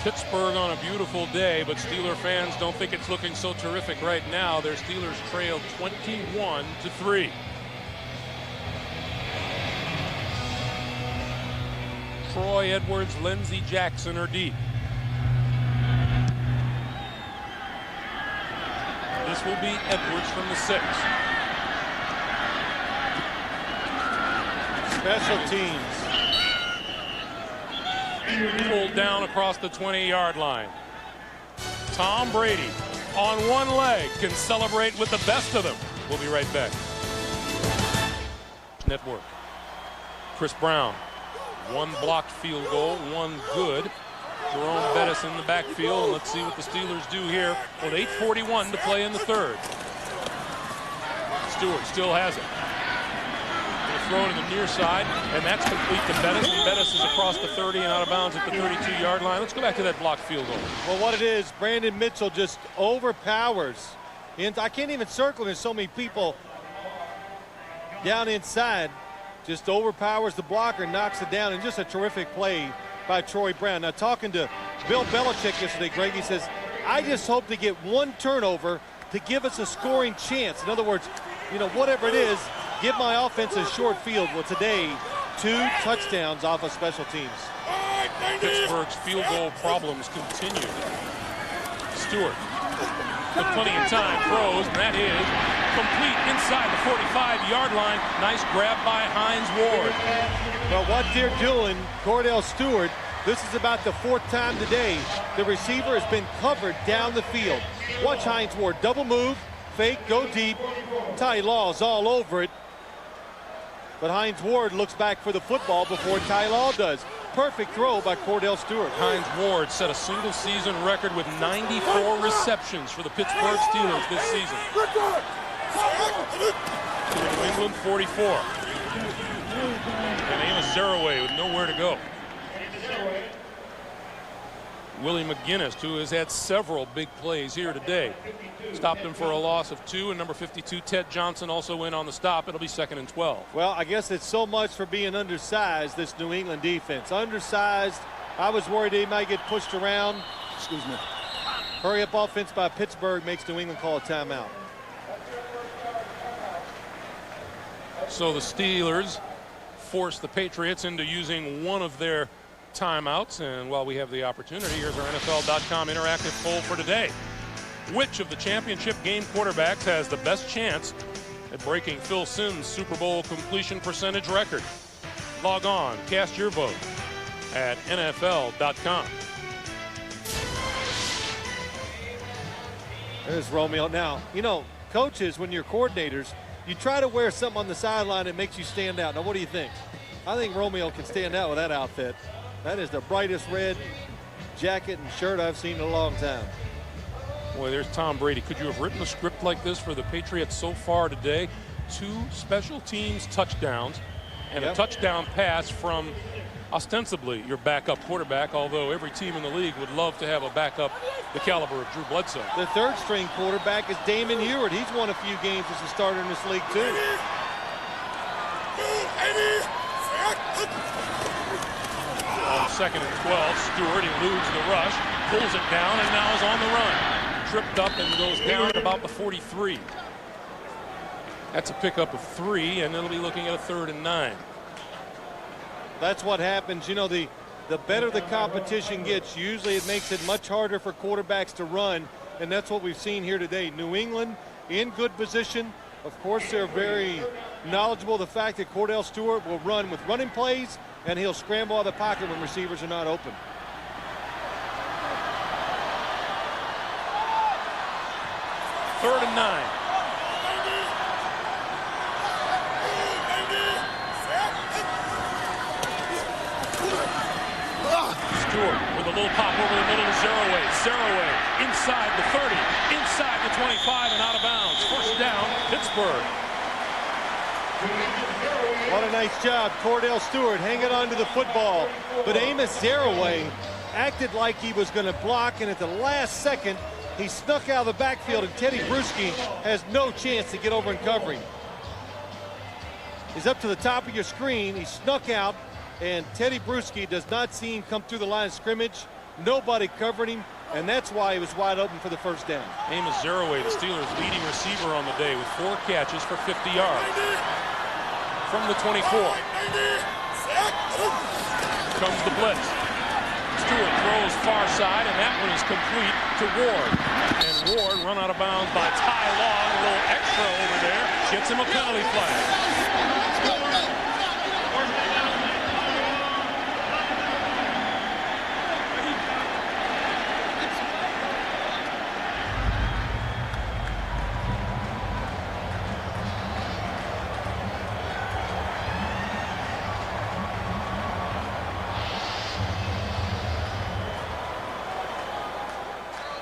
Pittsburgh on a beautiful day, but Steeler fans don't think it's looking so terrific right now. Their Steelers trail 21-3. Troy Edwards, Lindsey Jackson are deep. This will be Edwards from the 6. Special teams. Pulled down across the 20-yard line. Tom Brady on one leg can celebrate with the best of them. We'll be right back. Network. Chris Brown. One blocked field goal, one good. Jerome Bettis in the backfield. Let's see what the Steelers do here with 8:41 to play in the third. Stewart still has it. Throw to the near side, and that's complete to Bettis, and Bettis is across the 30 and out of bounds at the 32-yard line. Let's go back to that blocked field goal. Well, what it is, Brandon Mitchell just overpowers. And I can't even circle. There's so many people down inside. Just overpowers the blocker, knocks it down, and just a terrific play by Troy Brown. Now, talking to Bill Belichick yesterday, Greg, he says, I just hope to get one turnover to give us a scoring chance. In other words, you know, whatever it is, give my offense a short field. Well, today, 2 touchdowns off of special teams. Pittsburgh's field goal problems continue. Stewart with plenty of time throws, and that is complete inside the 45-yard line. Nice grab by Hines Ward. Well, what they're doing, Cordell Stewart, this is about the 4th time today. The receiver has been covered down the field. Watch Hines Ward double move, fake, go deep. Ty Law's all over it. But Hines Ward looks back for the football before Ty Law does. Perfect throw by Cordell Stewart. Hines Ward set a single-season record with 94 receptions for the Pittsburgh Steelers this season. New England 44. And Amos Zaraway with nowhere to go. Willie McGinnis, who has had several big plays here today, stopped him for a loss of 2, and number 52, Ted Johnson, also in on the stop. It'll be 2nd and 12. Well, I guess it's so much for being undersized, this New England defense. Undersized. I was worried they might get pushed around. Excuse me. Hurry up offense by Pittsburgh makes New England call a timeout. So the Steelers force the Patriots into using one of their timeouts, and while we have the opportunity, here's our NFL.com interactive poll for today. Which of the championship game quarterbacks has the best chance at breaking Phil Simms' Super Bowl completion percentage record? Log on, cast your vote at NFL.com. There's Romeo. Now, you know, coaches, when you're coordinators, you try to wear something on the sideline that makes you stand out. Now, what do you think? I think Romeo can stand out with that outfit. That is the brightest red jacket and shirt I've seen in a long time. Boy, there's Tom Brady. Could you have written a script like this for the Patriots so far today? 2 special teams touchdowns and a touchdown pass from ostensibly your backup quarterback, although every team in the league would love to have a backup the caliber of Drew Bledsoe. The 3rd string quarterback is Damon Ewart. He's won a few games as a starter in this league too. On 2nd and 12, Stewart eludes the rush, pulls it down, and now is on the run. Tripped up and goes down at about the 43. That's a pickup of 3, and it'll be looking at a 3rd and 9. That's what happens. You know, the better the competition gets, usually it makes it much harder for quarterbacks to run, and that's what we've seen here today. New England in good position. Of course, they're very knowledgeable of the fact that Cordell Stewart will run with running plays, and he'll scramble out of the pocket when receivers are not open. Third and 9. Stewart with a little pop over the middle to Zeraway. Zeraway inside the 30, inside the 25, and out of bounds. First down, Pittsburgh. What a nice job. Cordell Stewart hanging on to the football. But Amos Zeraway acted like he was going to block, and at the last second, he snuck out of the backfield, and Teddy Bruschi has no chance to get over and cover him. He's up to the top of your screen. He snuck out, and Teddy Bruschi does not see him come through the line of scrimmage. Nobody covered him, and that's why he was wide open for the first down. Amos Zeraway, the Steelers' leading receiver on the day with 4 catches for 50 yards. From the 24. Comes the blitz. Stewart throws far side, and that one is complete to Ward. And Ward run out of bounds by Ty Law. A little extra over there. Gets him a penalty flag.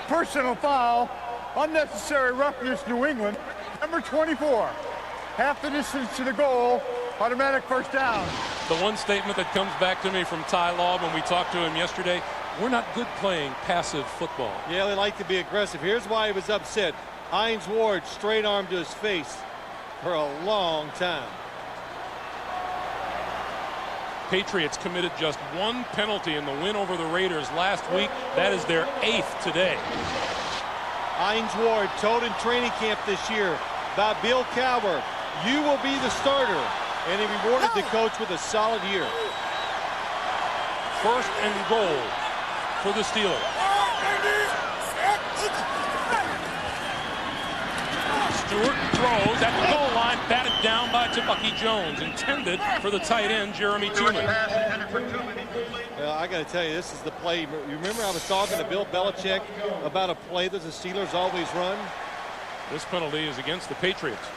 Personal foul, unnecessary roughness, New England. Number 24, half the distance to the goal, automatic first down. The one statement that comes back to me from Ty Law when we talked to him yesterday, we're not good playing passive football. Yeah, they like to be aggressive. Here's why he was upset. Hines Ward straight arm to his face for a long time. Patriots committed just 1 penalty in the win over the Raiders last week. That is their 8th today. Hines Ward told in training camp this year by Bill Cowher, you will be the starter, and he rewarded the coach with a solid year. First and goal for the Steelers. Stewart throws at the goal line, batted down by Tebucky Jones, intended for the tight end, Jeremy Tooman. Well, I got to tell you, this is the play. You remember I was talking to Bill Belichick about a play that the Steelers always run? This penalty is against the Patriots.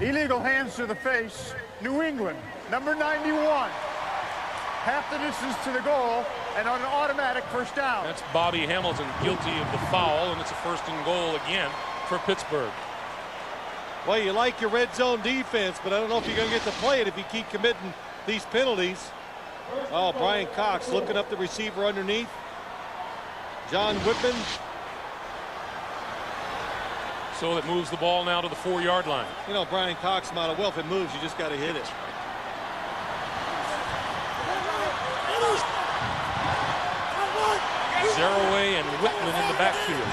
Illegal hands to the face, New England, number 91. Half the distance to the goal, and on an automatic first down. That's Bobby Hamilton guilty of the foul, and it's a first and goal again for Pittsburgh. Well, you like your red zone defense, but I don't know if you're going to get to play it if you keep committing these penalties. Oh, Brian Cox looking up the receiver underneath. John Whitman. So it moves the ball now to the 4-yard line. You know, Brian Cox might have, well, if it moves, you just got to hit it. Zeraway and Whitman in the backfield.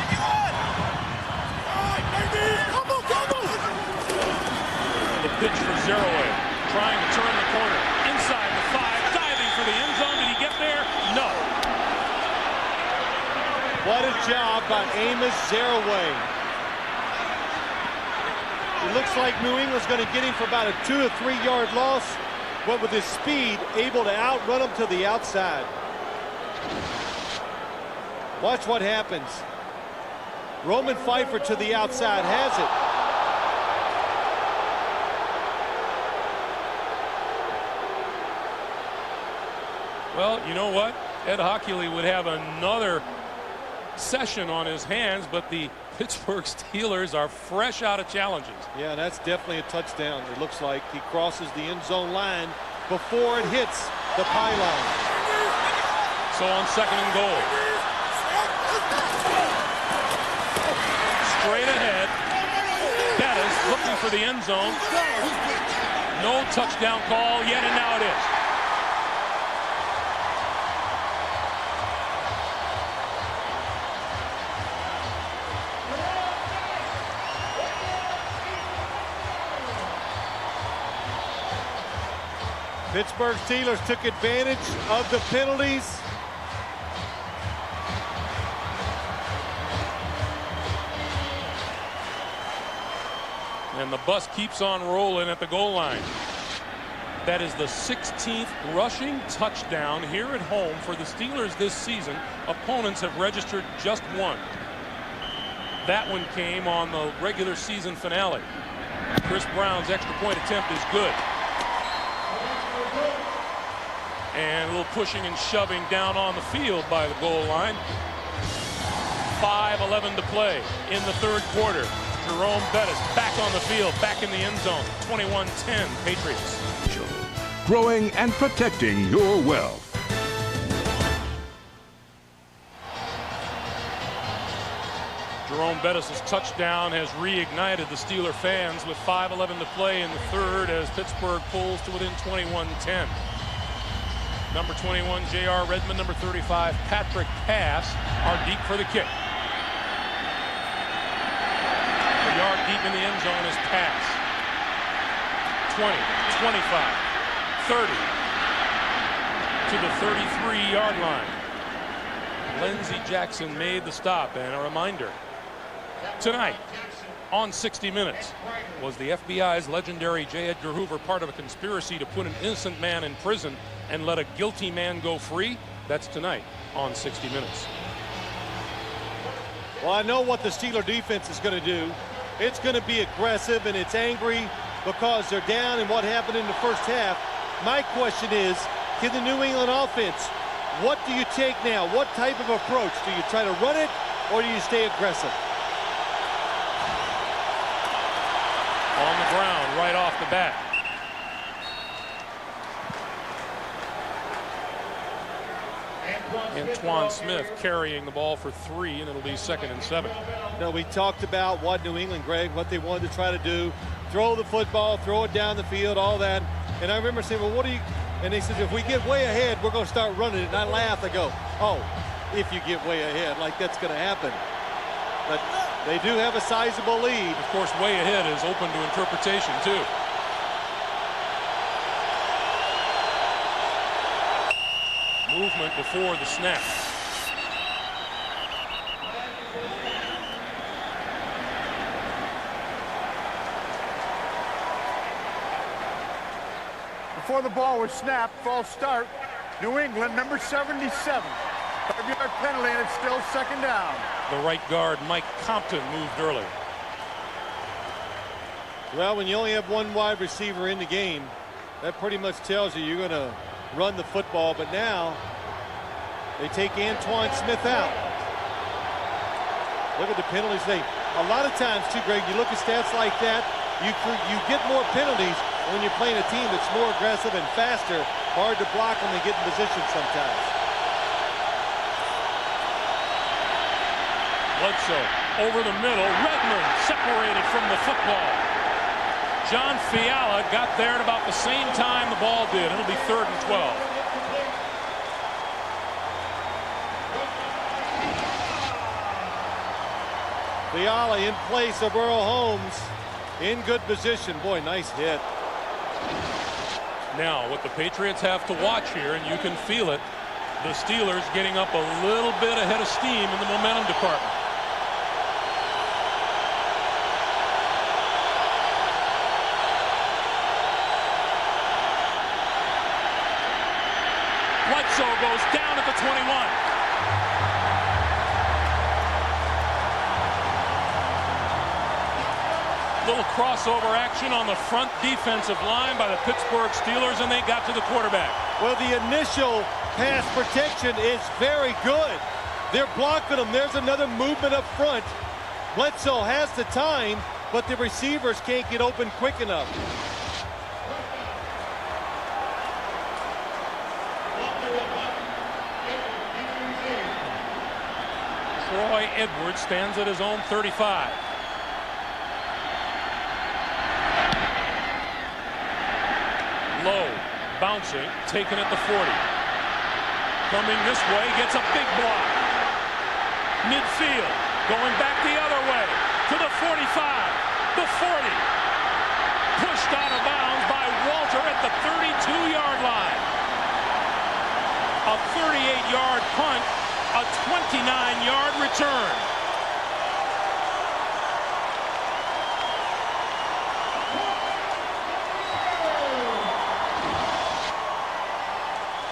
The pitch for Zeraway, trying to turn the corner. Inside the 5, diving for the end zone. Did he get there? No. What a job by Amos Zeraway. It looks like New England's going to get him for about a 2 or 3 yard loss, but with his speed, able to outrun him to the outside. Watch what happens. Roman Pfeiffer to the outside has it. Well, you know what? Ed Hockley would have another session on his hands, but the Pittsburgh Steelers are fresh out of challenges. Yeah, that's definitely a touchdown. It looks like he crosses the end zone line before it hits the pylon. So on 2nd and goal. for the end zone. No touchdown call yet, and now it is. Pittsburgh Steelers took advantage of the penalties. And the bus keeps on rolling at the goal line. That is the 16th rushing touchdown here at home for the Steelers this season. Opponents have registered just one. That one came on the regular season finale. Chris Brown's extra point attempt is good. And a little pushing and shoving down on the field by the goal line. 5:11 to play in the third quarter. Jerome Bettis back on the field, back in the end zone. 21-10 Patriots. Growing and protecting your wealth. Jerome Bettis' touchdown has reignited the Steeler fans with 5:11 to play in the third as Pittsburgh pulls to within 21-10. Number 21, J.R. Redmond. Number 35, Patrick Pass are deep for the kick. A yard deep in the end zone is Pass. 20, 25, 30 to the 33-yard line. Lindsey Jackson made the stop, and a reminder, tonight on 60 Minutes, was the FBI's legendary J. Edgar Hoover part of a conspiracy to put an innocent man in prison and let a guilty man go free? That's tonight on 60 Minutes. Well, I know what the Steeler defense is going to do. It's going to be aggressive, and it's angry because they're down in what happened in the first half. My question is, can the New England offense, what do you take now? What type of approach? Do you try to run it, or do you stay aggressive? On the ground right off the bat. Antoine Smith carrying the ball for 3, and it'll be 2nd and 7. No, we talked about what New England, Greg, what they wanted to try to do. Throw the football, throw it down the field, all that. And I remember saying, well, what do you... And they said, if we get way ahead, we're going to start running it. And I laughed. I go, oh, if you get way ahead, like that's going to happen. But they do have a sizable lead. Of course, way ahead is open to interpretation, too. Movement before the snap. Before the ball was snapped, false start. New England, number 77. 5-yard penalty, and it's still 2nd down. The right guard, Mike Compton, moved early. Well, when you only have one wide receiver in the game, that pretty much tells you you're going to run the football. But now they take Antoine Smith out. Look at the penalties. A lot of times, too, Greg, you look at stats like that, you get more penalties when you're playing a team that's more aggressive and faster. Hard to block when they get in position sometimes. Bledsoe over the middle. Redmond separated from the football. John Fiala got there at about the same time the ball did. It'll be 3rd and 12. Fiala in place of Earl Holmes. In good position. Boy, nice hit. Now, what the Patriots have to watch here, and you can feel it, the Steelers getting up a little bit ahead of steam in the momentum department. Bledsoe goes down at the 21. Little crossover action on the front defensive line by the Pittsburgh Steelers, and they got to the quarterback. Well, the initial pass protection is very good. They're blocking them. There's another movement up front. Bledsoe has the time, but the receivers can't get open quick enough. Troy Edwards stands at his own 35. Low, bouncing, taken at the 40. Coming this way, gets a big block. Midfield, going back the other way to the 45, the 40. Pushed out of bounds by Walter at the 32-yard line. A 38-yard punt, a 29-yard return.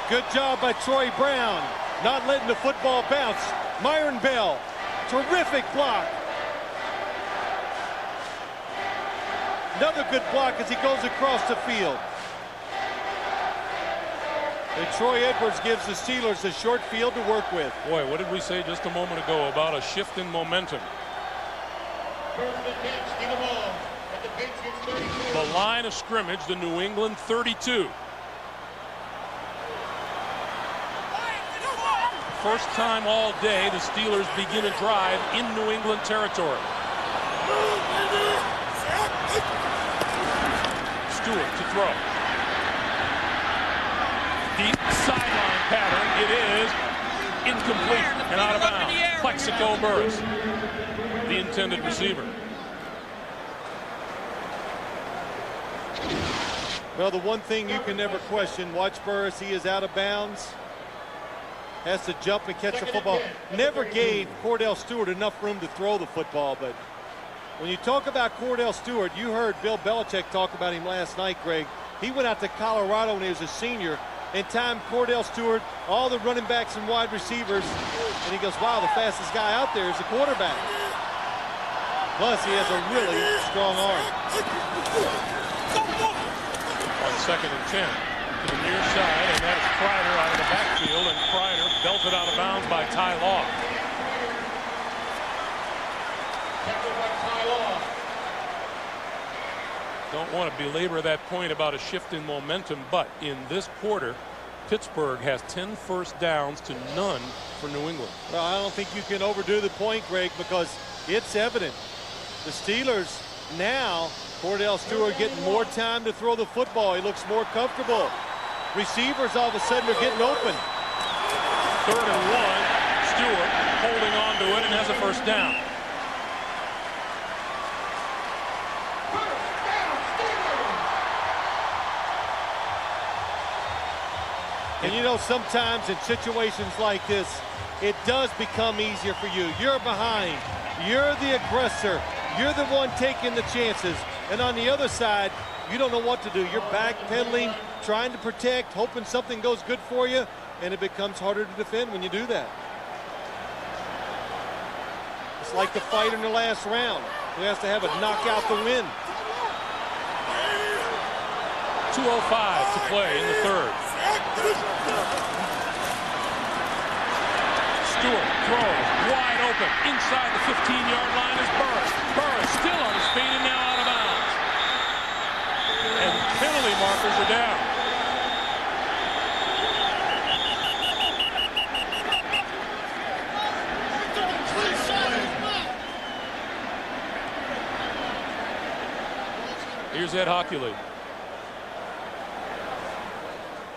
Good job by Troy Brown, not letting the football bounce. Myron Bell, terrific block. Another good block as he goes across the field. And Troy Edwards gives the Steelers a short field to work with. Boy, what did we say just a moment ago about a shift in momentum? The line of scrimmage, the New England 32. First time all day the Steelers begin a drive in New England territory. Stewart to throw. Deep sideline pattern. It is incomplete and out of bounds. Plexico Burris, the intended receiver. Well, the one thing you can never question, watch Burris, he is out of bounds. Has to jump and catch the football. Never gave Cordell Stewart enough room to throw the football, but when you talk about Cordell Stewart, you heard Bill Belichick talk about him last night, Greg. He went out to Colorado when he was a senior and timed Cordell Stewart, all the running backs and wide receivers, and he goes, wow, the fastest guy out there is the quarterback. Plus, he has a really strong arm. On 2nd and 10. To the near side, and that is Kreider out of the backfield, and Kreider belted out of bounds by Ty Law. Don't want to belabor that point about a shift in momentum, but in this quarter, Pittsburgh has 10 first downs to none for New England. Well, I don't think you can overdo the point, Greg, because it's evident. The Steelers now, Cordell Stewart getting more time to throw the football. He looks more comfortable. Receivers all of a sudden are getting open. 3rd and 1. Stewart holding on to it and has a first down. And you know, sometimes in situations like this, it does become easier for you. You're behind. You're the aggressor. You're the one taking the chances. And on the other side, you don't know what to do. You're backpedaling, trying to protect, hoping something goes good for you, and it becomes harder to defend when you do that. It's like the fight in the last round, who has to have a knockout to win. 2:05 to play in the 3rd. Stewart throws wide open. Inside the 15-yard line is Burris. Burris still on his feet and now out of bounds. And penalty markers are down. Here's Ed Hockley.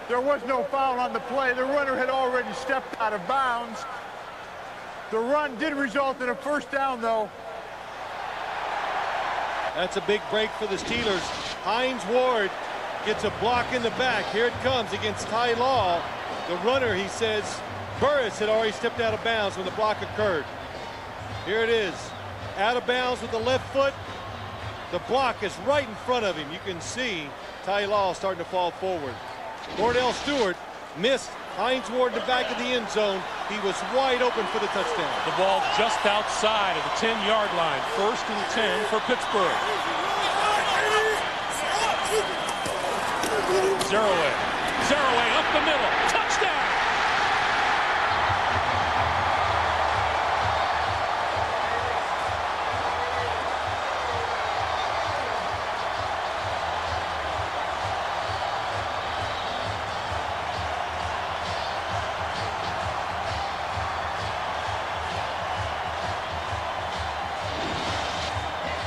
There was no foul on the play. The runner had already stepped out of bounds. The run did result in a first down, though. That's a big break for the Steelers. Hines Ward gets a block in the back. Here it comes against Ty Law. The runner, he says, Burris had already stepped out of bounds when the block occurred. Here it is. Out of bounds with the left foot. The block is right in front of him. You can see Ty Law starting to fall forward. Cordell Stewart missed Hines Ward in the back of the end zone. He was wide open for the touchdown. The ball just outside of the 10-yard line. 1st and 10 for Pittsburgh. Zerouay. Zerouay up the middle. Touchdown!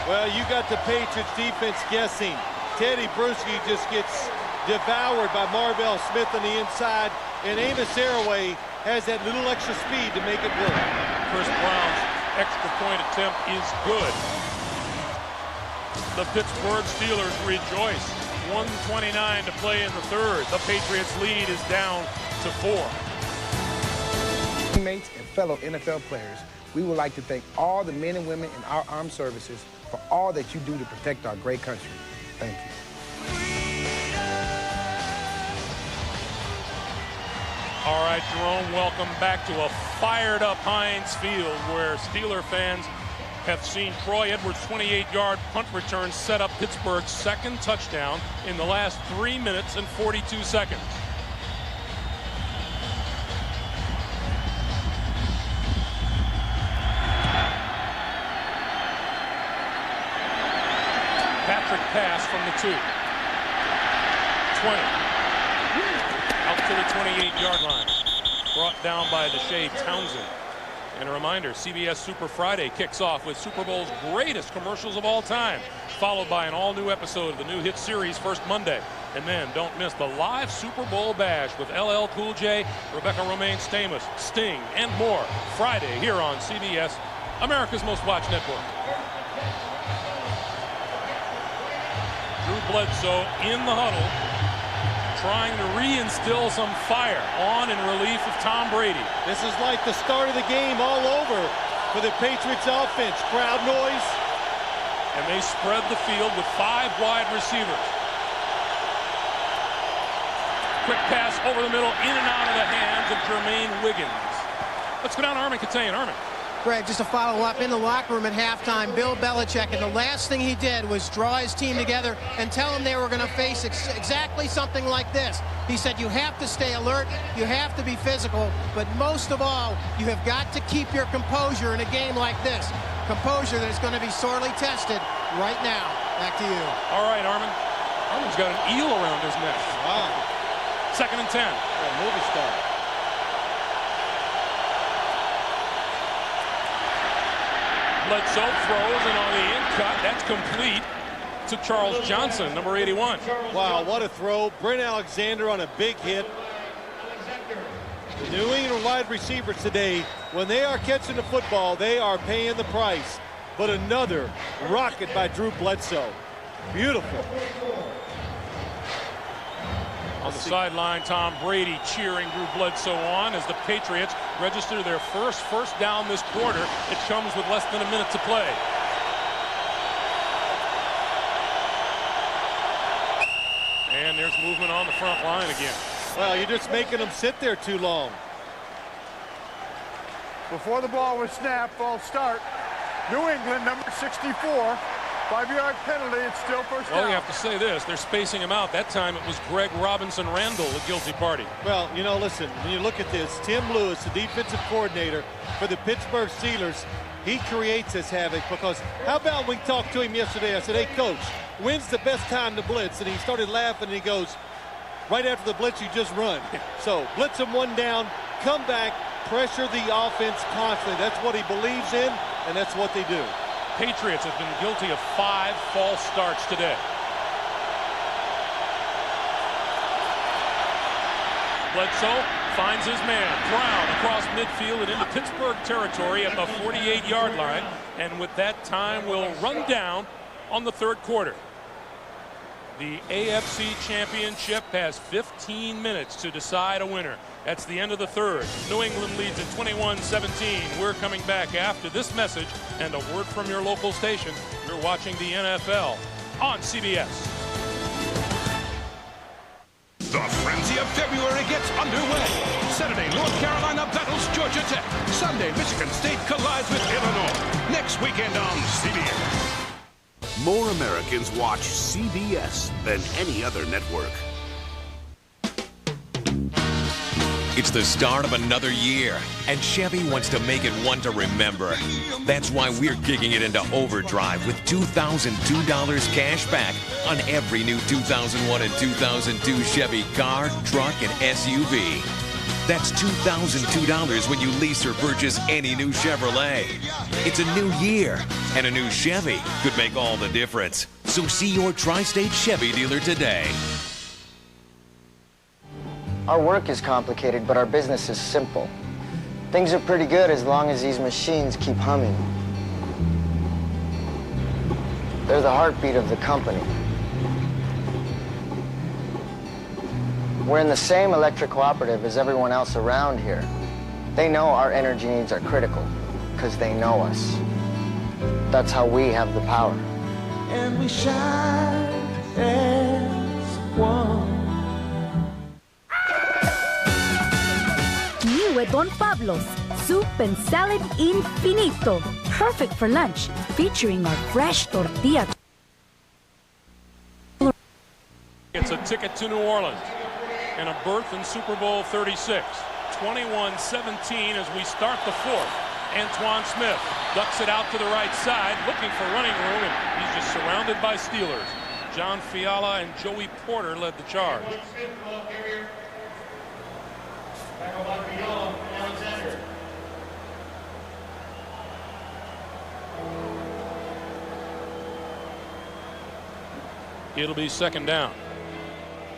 Well, you got the Patriots defense guessing. Teddy Bruschi just gets devoured by Marvell Smith on the inside, and Amos Arroway has that little extra speed to make it work. Chris Brown's extra point attempt is good. The Pittsburgh Steelers rejoice. 1:29 to play in the third. The Patriots lead is down to 4. Teammates and fellow NFL players, we would like to thank all the men and women in our armed services for all that you do to protect our great country. Thank you. All right, Jerome, welcome back to a fired-up Heinz Field where Steeler fans have seen Troy Edwards' 28-yard punt return set up Pittsburgh's second touchdown in the last 3 minutes and 42 seconds. Patrick pass from the 2. 20. Out to the 28-yard line. Brought down by Deshae Townsend. And a reminder, CBS Super Friday kicks off with Super Bowl's greatest commercials of all time, followed by an all-new episode of the new hit series first Monday. And then don't miss the live Super Bowl bash with LL Cool J, Rebecca Romaine Stamos, Sting, and more Friday here on CBS, America's Most Watched Network. Drew Bledsoe in the huddle, trying to reinstill some fire on in relief of Tom Brady. This is like the start of the game all over for the Patriots offense. Crowd noise. And they spread the field with 5 wide receivers. Quick pass over the middle, in and out of the hands of Jermaine Wiggins. Let's go down to Armin Katayan. Armin. Greg, just to follow up, in the locker room at halftime, Bill Belichick, and the last thing he did was draw his team together and tell them they were going to face exactly something like this. He said, you have to stay alert, you have to be physical, but most of all, you have got to keep your composure in a game like this. Composure that is going to be sorely tested right now. Back to you. All right, Armin. Armin's got an eel around his neck. Wow. 2nd and 10. Movie star. Bledsoe throws, and on the in-cut, that's complete to Charles Johnson, number 81. Wow, what a throw. Brent Alexander on a big hit. The New England wide receivers today, when they are catching the football, they are paying the price. But another rocket by Drew Bledsoe. Beautiful. On the sideline, Tom Brady cheering Drew Bledsoe on as the Patriots register their first down this quarter. It comes with less than a minute to play. And there's movement on the front line again. Well, you're just making them sit there too long. Before the ball was snapped, ball start. New England, number 64. 5-yard penalty, it's still first down. Well, you have to say this. They're spacing him out. That time it was Greg Robinson Randall, the guilty party. Well, you know, listen, when you look at this, Tim Lewis, the defensive coordinator for the Pittsburgh Steelers, he creates this havoc because how about we talked to him yesterday? I said, hey, Coach, when's the best time to blitz? And he started laughing, and he goes, right after the blitz, you just run. So blitz him one down, come back, pressure the offense constantly. That's what he believes in, and that's what they do. Patriots have been guilty of 5 false starts today. Bledsoe finds his man. Brown across midfield and into Pittsburgh territory at the 48-yard line. And with that, time will run down on the third quarter. The AFC Championship has 15 minutes to decide a winner. That's the end of the third. New England leads at 21-17. We're coming back after this message and a word from your local station. You're watching the NFL on CBS. The frenzy of February gets underway. Saturday, North Carolina battles Georgia Tech. Sunday, Michigan State collides with Illinois. Next weekend on CBS. More Americans watch CBS than any other network. It's the start of another year, and Chevy wants to make it one to remember. That's why we're kicking it into overdrive with $2,002 cash back on every new 2001 and 2002 Chevy car, truck, and SUV. That's $2,002 when you lease or purchase any new Chevrolet. It's a new year, and a new Chevy could make all the difference. So see your Tri-State Chevy dealer today. Our work is complicated, but our business is simple. Things are pretty good as long as these machines keep humming. They're the heartbeat of the company. We're in the same electric cooperative as everyone else around here. They know our energy needs are critical, because they know us. That's how we have the power. And we shine as one. New at Don Pablo's, soup and salad infinito. Perfect for lunch, featuring our fresh tortilla. It's a ticket to New Orleans and a berth in Super Bowl 36. 21-17 as we start the fourth. Antoine Smith ducks it out to the right side, looking for running room, and he's just surrounded by Steelers. John Fiala and Joey Porter led the charge. It'll be second down.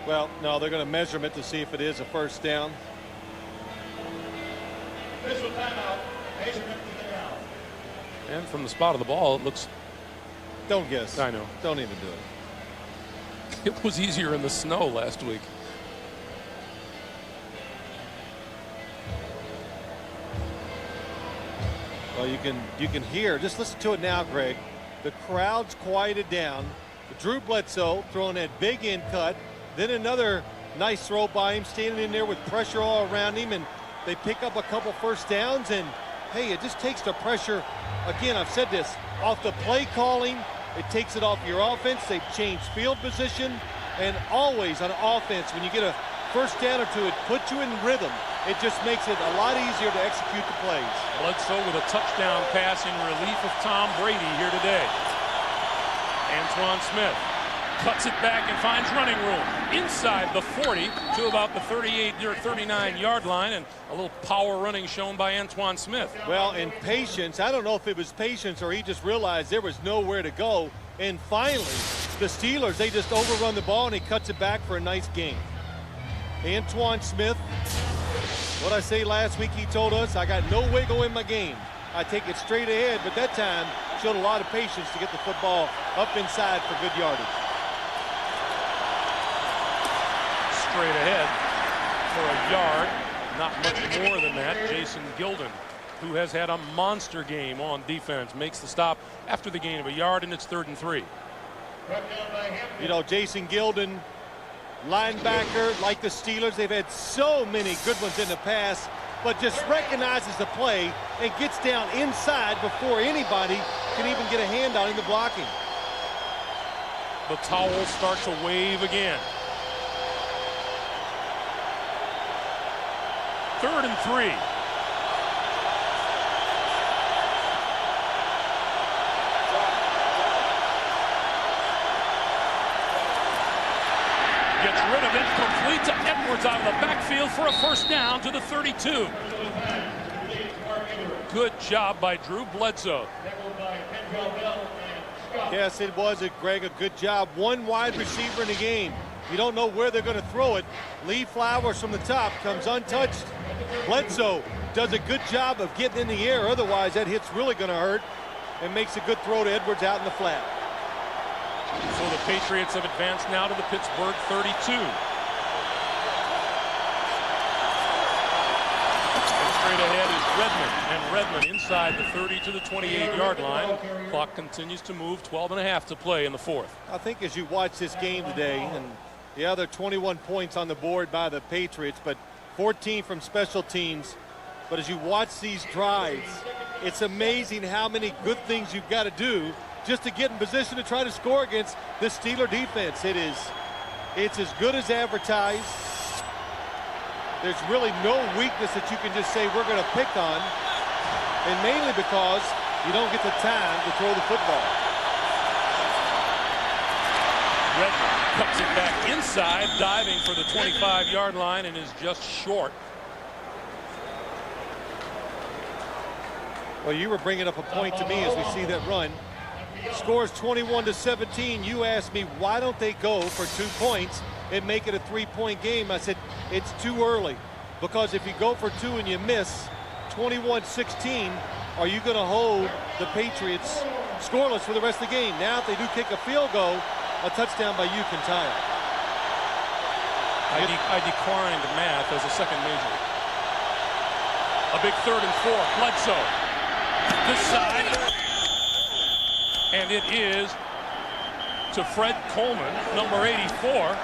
Well, no, they're going to measure it to see if it is a first down. And from the spot of the ball, it looks... Don't guess. I know. Don't even do it. It was easier in the snow last week. Well, you can hear, just listen to it now, Greg. The crowd's quieted down. Drew Bledsoe throwing that big in cut. Then another nice throw by him, standing in there with pressure all around him, and they pick up a couple first downs, and hey, it just takes the pressure. Again, I've said this, off the play calling, it takes it off your offense. They've changed field position, and always on offense, when you get a first down or two, it puts you in rhythm. It just makes it a lot easier to execute the plays. Bledsoe with a touchdown pass in relief of Tom Brady here today. Antoine Smith cuts it back and finds running room inside the 40 to about the 38 or 39 yard line, and a little power running shown by Antoine Smith. Well, in patience, I don't know if it was patience or he just realized there was nowhere to go, and finally the Steelers, they just overrun the ball and he cuts it back for a nice gain. Antoine Smith, what I say last week, he told us, I got no wiggle in my game. I take it straight ahead, but that time showed a lot of patience to get the football up inside for good yardage. Straight ahead for a yard, not much more than that. Jason Gilden, who has had a monster game on defense, makes the stop after the gain of a yard, and it's 3rd and 3. You know, Jason Gilden, linebacker like the Steelers, they've had so many good ones in the past, but just recognizes the play and gets down inside before anybody can even get a hand on him to block him. The towels start to wave again. 3rd and 3. Gets rid of it, complete to Edwards out of the backfield for a first down to the 32. Good job by Drew Bledsoe. Yes, it was, Greg, a good job. One wide receiver in the game. You don't know where they're going to throw it. Lee Flowers from the top comes untouched. Bledsoe does a good job of getting in the air. Otherwise, that hit's really going to hurt, and makes a good throw to Edwards out in the flat. So the Patriots have advanced now to the Pittsburgh 32. And straight ahead is Redmond, and Redmond inside the 30 to the 28-yard line. Clock continues to move, 12.5 to play in the fourth. I think as you watch this game today, and the other 21 points on the board by the Patriots, but 14 from special teams. But as you watch these drives, it's amazing how many good things you've got to do just to get in position to try to score against this Steeler defense. It's as good as advertised. There's really no weakness that you can just say we're going to pick on, and mainly because you don't get the time to throw the football. Redmond cuts it back inside, diving for the 25-yard line, and is just short. Well, you were bringing up a point to me as we see that run. Scores 21-17. You asked me, why don't they go for 2 points and make it a 3-point game? I said, it's too early. Because if you go for 2 and you miss, 21-16, are you going to hold the Patriots scoreless for the rest of the game? Now, if they do kick a field goal, a touchdown by you can tie it. I declined math as a second major. A big 3rd and 4. Bledsoe. This side. And it is to Fred Coleman, number 84.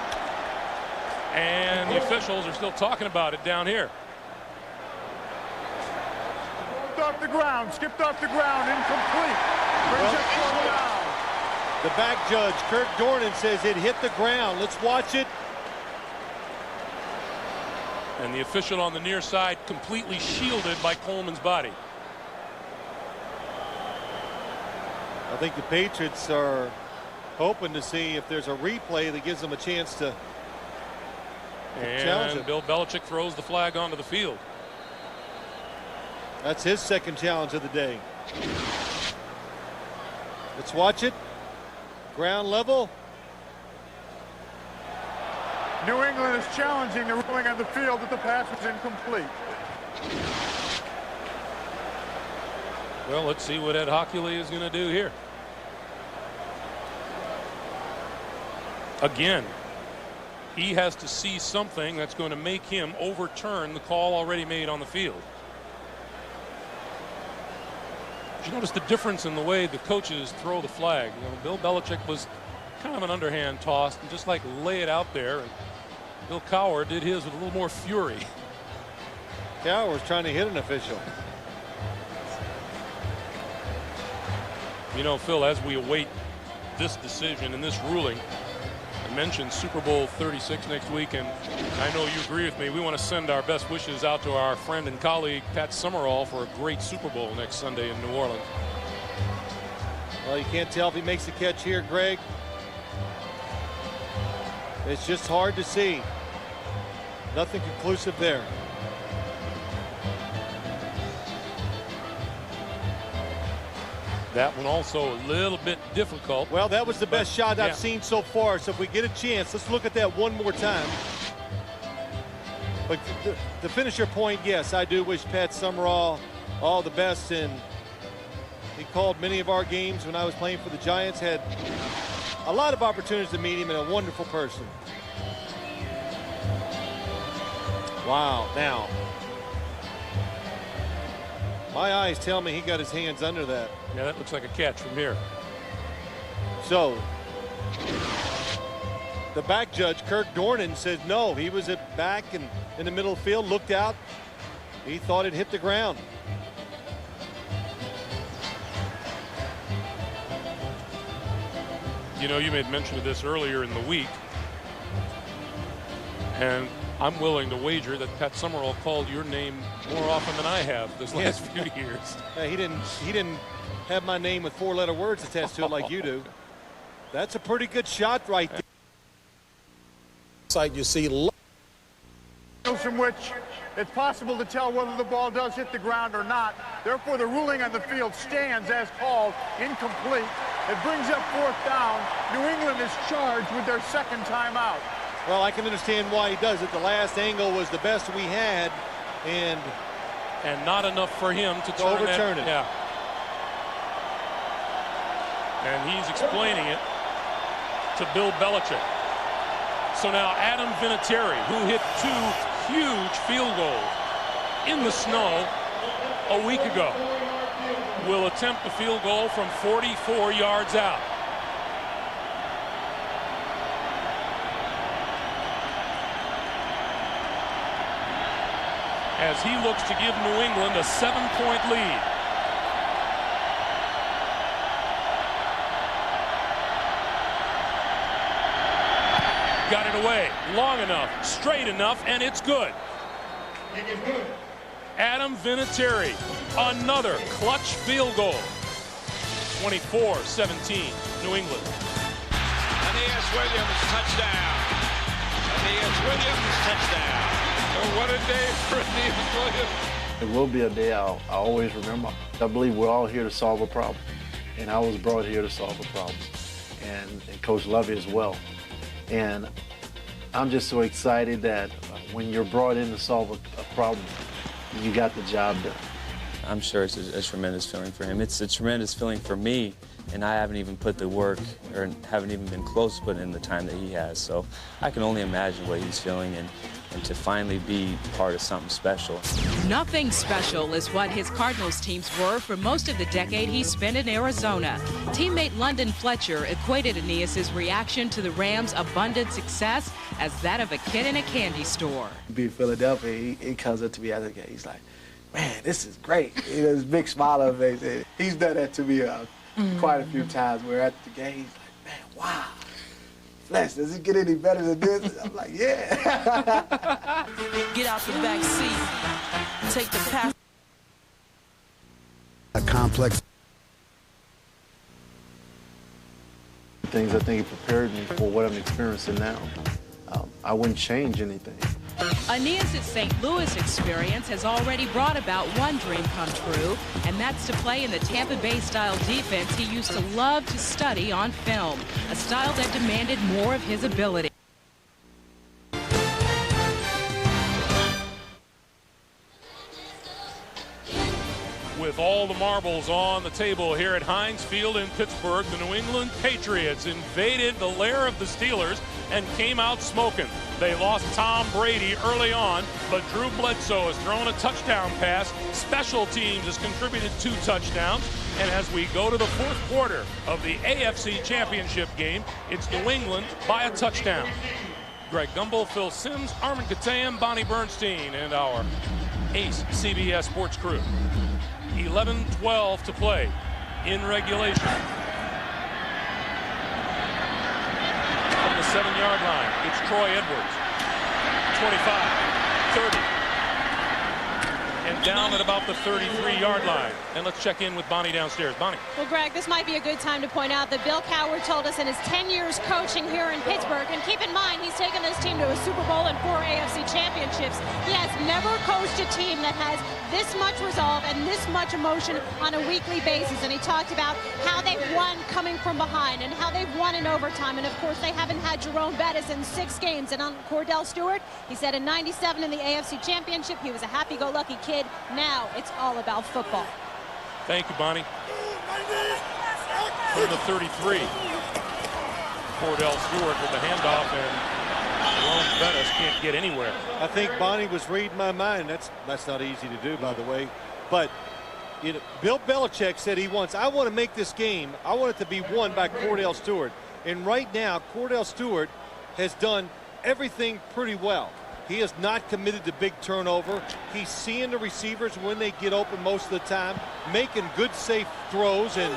And the officials are still talking about it down here. Off the ground, skipped off the ground, incomplete. Brings it fourth down. The back judge, Kirk Dornan, says it hit the ground. Let's watch it. And the official on the near side completely shielded by Coleman's body. I think the Patriots are hoping to see if there's a replay that gives them a chance to challenge it. Bill Belichick throws the flag onto the field. That's his second challenge of the day. Let's watch it. Ground level. New England is challenging the ruling on the field that the pass was incomplete. Well, let's see what Ed Hockley is going to do here. Again, he has to see something that's going to make him overturn the call already made on the field. Did you notice the difference in the way the coaches throw the flag? You know, Bill Belichick was kind of an underhand toss and just like lay it out there. And Bill Cowher did his with a little more fury. Cowher was trying to hit an official. You know, Phil, as we await this decision and this ruling, I mentioned Super Bowl 36 next week, and I know you agree with me. We want to send our best wishes out to our friend and colleague Pat Summerall for a great Super Bowl next Sunday in New Orleans. Well, you can't tell if he makes a catch here, Greg. It's just hard to see. Nothing conclusive there. That one also a little bit difficult. Well, that was the best shot I've seen so far. So if we get a chance, let's look at that one more time. But to finish your point, yes, I do wish Pat Summerall all the best. And he called many of our games when I was playing for the Giants. Had a lot of opportunities to meet him, and a wonderful person. Wow. Now, my eyes tell me he got his hands under that. Yeah, that looks like a catch from here. So the back judge, Kirk Dornan, said no. He was at back and in the middle of the field, looked out. He thought it hit the ground. You know, you made mention of this earlier in the week, and I'm willing to wager that Pat Summerall called your name more often than I have this last few years. He didn't have my name with 4-letter words attached to it like you do. That's a pretty good shot right there. Like you see From which it's possible to tell whether the ball does hit the ground or not. Therefore, the ruling on the field stands as called, incomplete. It brings up fourth down. New England is charged with their second timeout. Well, I can understand why he does it. The last angle was the best we had, and not enough for him to overturn it. Yeah. And he's explaining it to Bill Belichick. So now Adam Vinatieri, who hit 2 huge field goals in the snow a week ago, will attempt a field goal from 44 yards out. As he looks to give New England a 7-point lead. Got it away long enough, straight enough, and it's good. Adam Vinatieri, another clutch field goal. 24-17, New England. Aeneas Williams, touchdown. Aeneas Williams, touchdown. Oh, what a day for Aeneas Williams. It will be a day I'll always remember. I believe we're all here to solve a problem, and I was brought here to solve a problem, and Coach Lovey as well. And I'm just so excited that when you're brought in to solve a problem, you got the job done. I'm sure it's a tremendous feeling for him. It's a tremendous feeling for me, and I haven't even put the work or haven't even been close to putting in the time that he has. So I can only imagine what he's feeling, and to finally be part of something special. Nothing special is what his Cardinals teams were for most of the decade he spent in Arizona. Teammate London Fletcher equated Aeneas's reaction to the Rams' abundant success as that of a kid in a candy store. Be Philadelphia, he comes up to me after the game. He's like, man, this is great. He has this big smile on his face. He's done that to me quite a few times where at the game, he's like, man, wow. Flex, does it get any better than this? I'm like, yeah. Get out the back seat. Take the pass. A complex. Things I think it prepared me for what I'm experiencing now. I wouldn't change anything. Aeneas' St. Louis experience has already brought about one dream come true, and that's to play in the Tampa Bay-style defense he used to love to study on film, a style that demanded more of his ability. With all the marbles on the table here at Heinz Field in Pittsburgh, the New England Patriots invaded the lair of the Steelers and came out smoking. They lost Tom Brady early on, but Drew Bledsoe has thrown a touchdown pass. Special teams has contributed 2 touchdowns. And as we go to the 4th quarter of the AFC Championship game, it's New England by a touchdown. Greg Gumbel, Phil Simms, Armin Katayan, Bonnie Bernstein, and our ace CBS Sports crew. 11-12 to play in regulation. From the 7-yard line, it's Troy Edwards. 25, 30. And down at about the 33-yard line. And let's check in with Bonnie downstairs. Bonnie. Well, Greg, this might be a good time to point out that Bill Cowher told us in his 10 years coaching here in Pittsburgh, and keep in mind, he's taken this team to a Super Bowl and 4 AFC championships. He has never coached a team that has this much resolve and this much emotion on a weekly basis. And he talked about how they've won coming from behind and how they've won in overtime. And, of course, they haven't had Jerome Bettis in 6 games. And on Cordell Stewart, he said in '97 in the AFC championship, he was a happy-go-lucky kid. Now it's all about football. Thank you, Bonnie. From the 33, Cordell Stewart with the handoff, and Jerome Bettis can't get anywhere. I think Bonnie was reading my mind. That's not easy to do, by the way. But you know, Bill Belichick said I want to make this game, I want it to be won by Cordell Stewart. And right now, Cordell Stewart has done everything pretty well. He is not committed to big turnover. He's seeing the receivers when they get open most of the time, making good, safe throws, and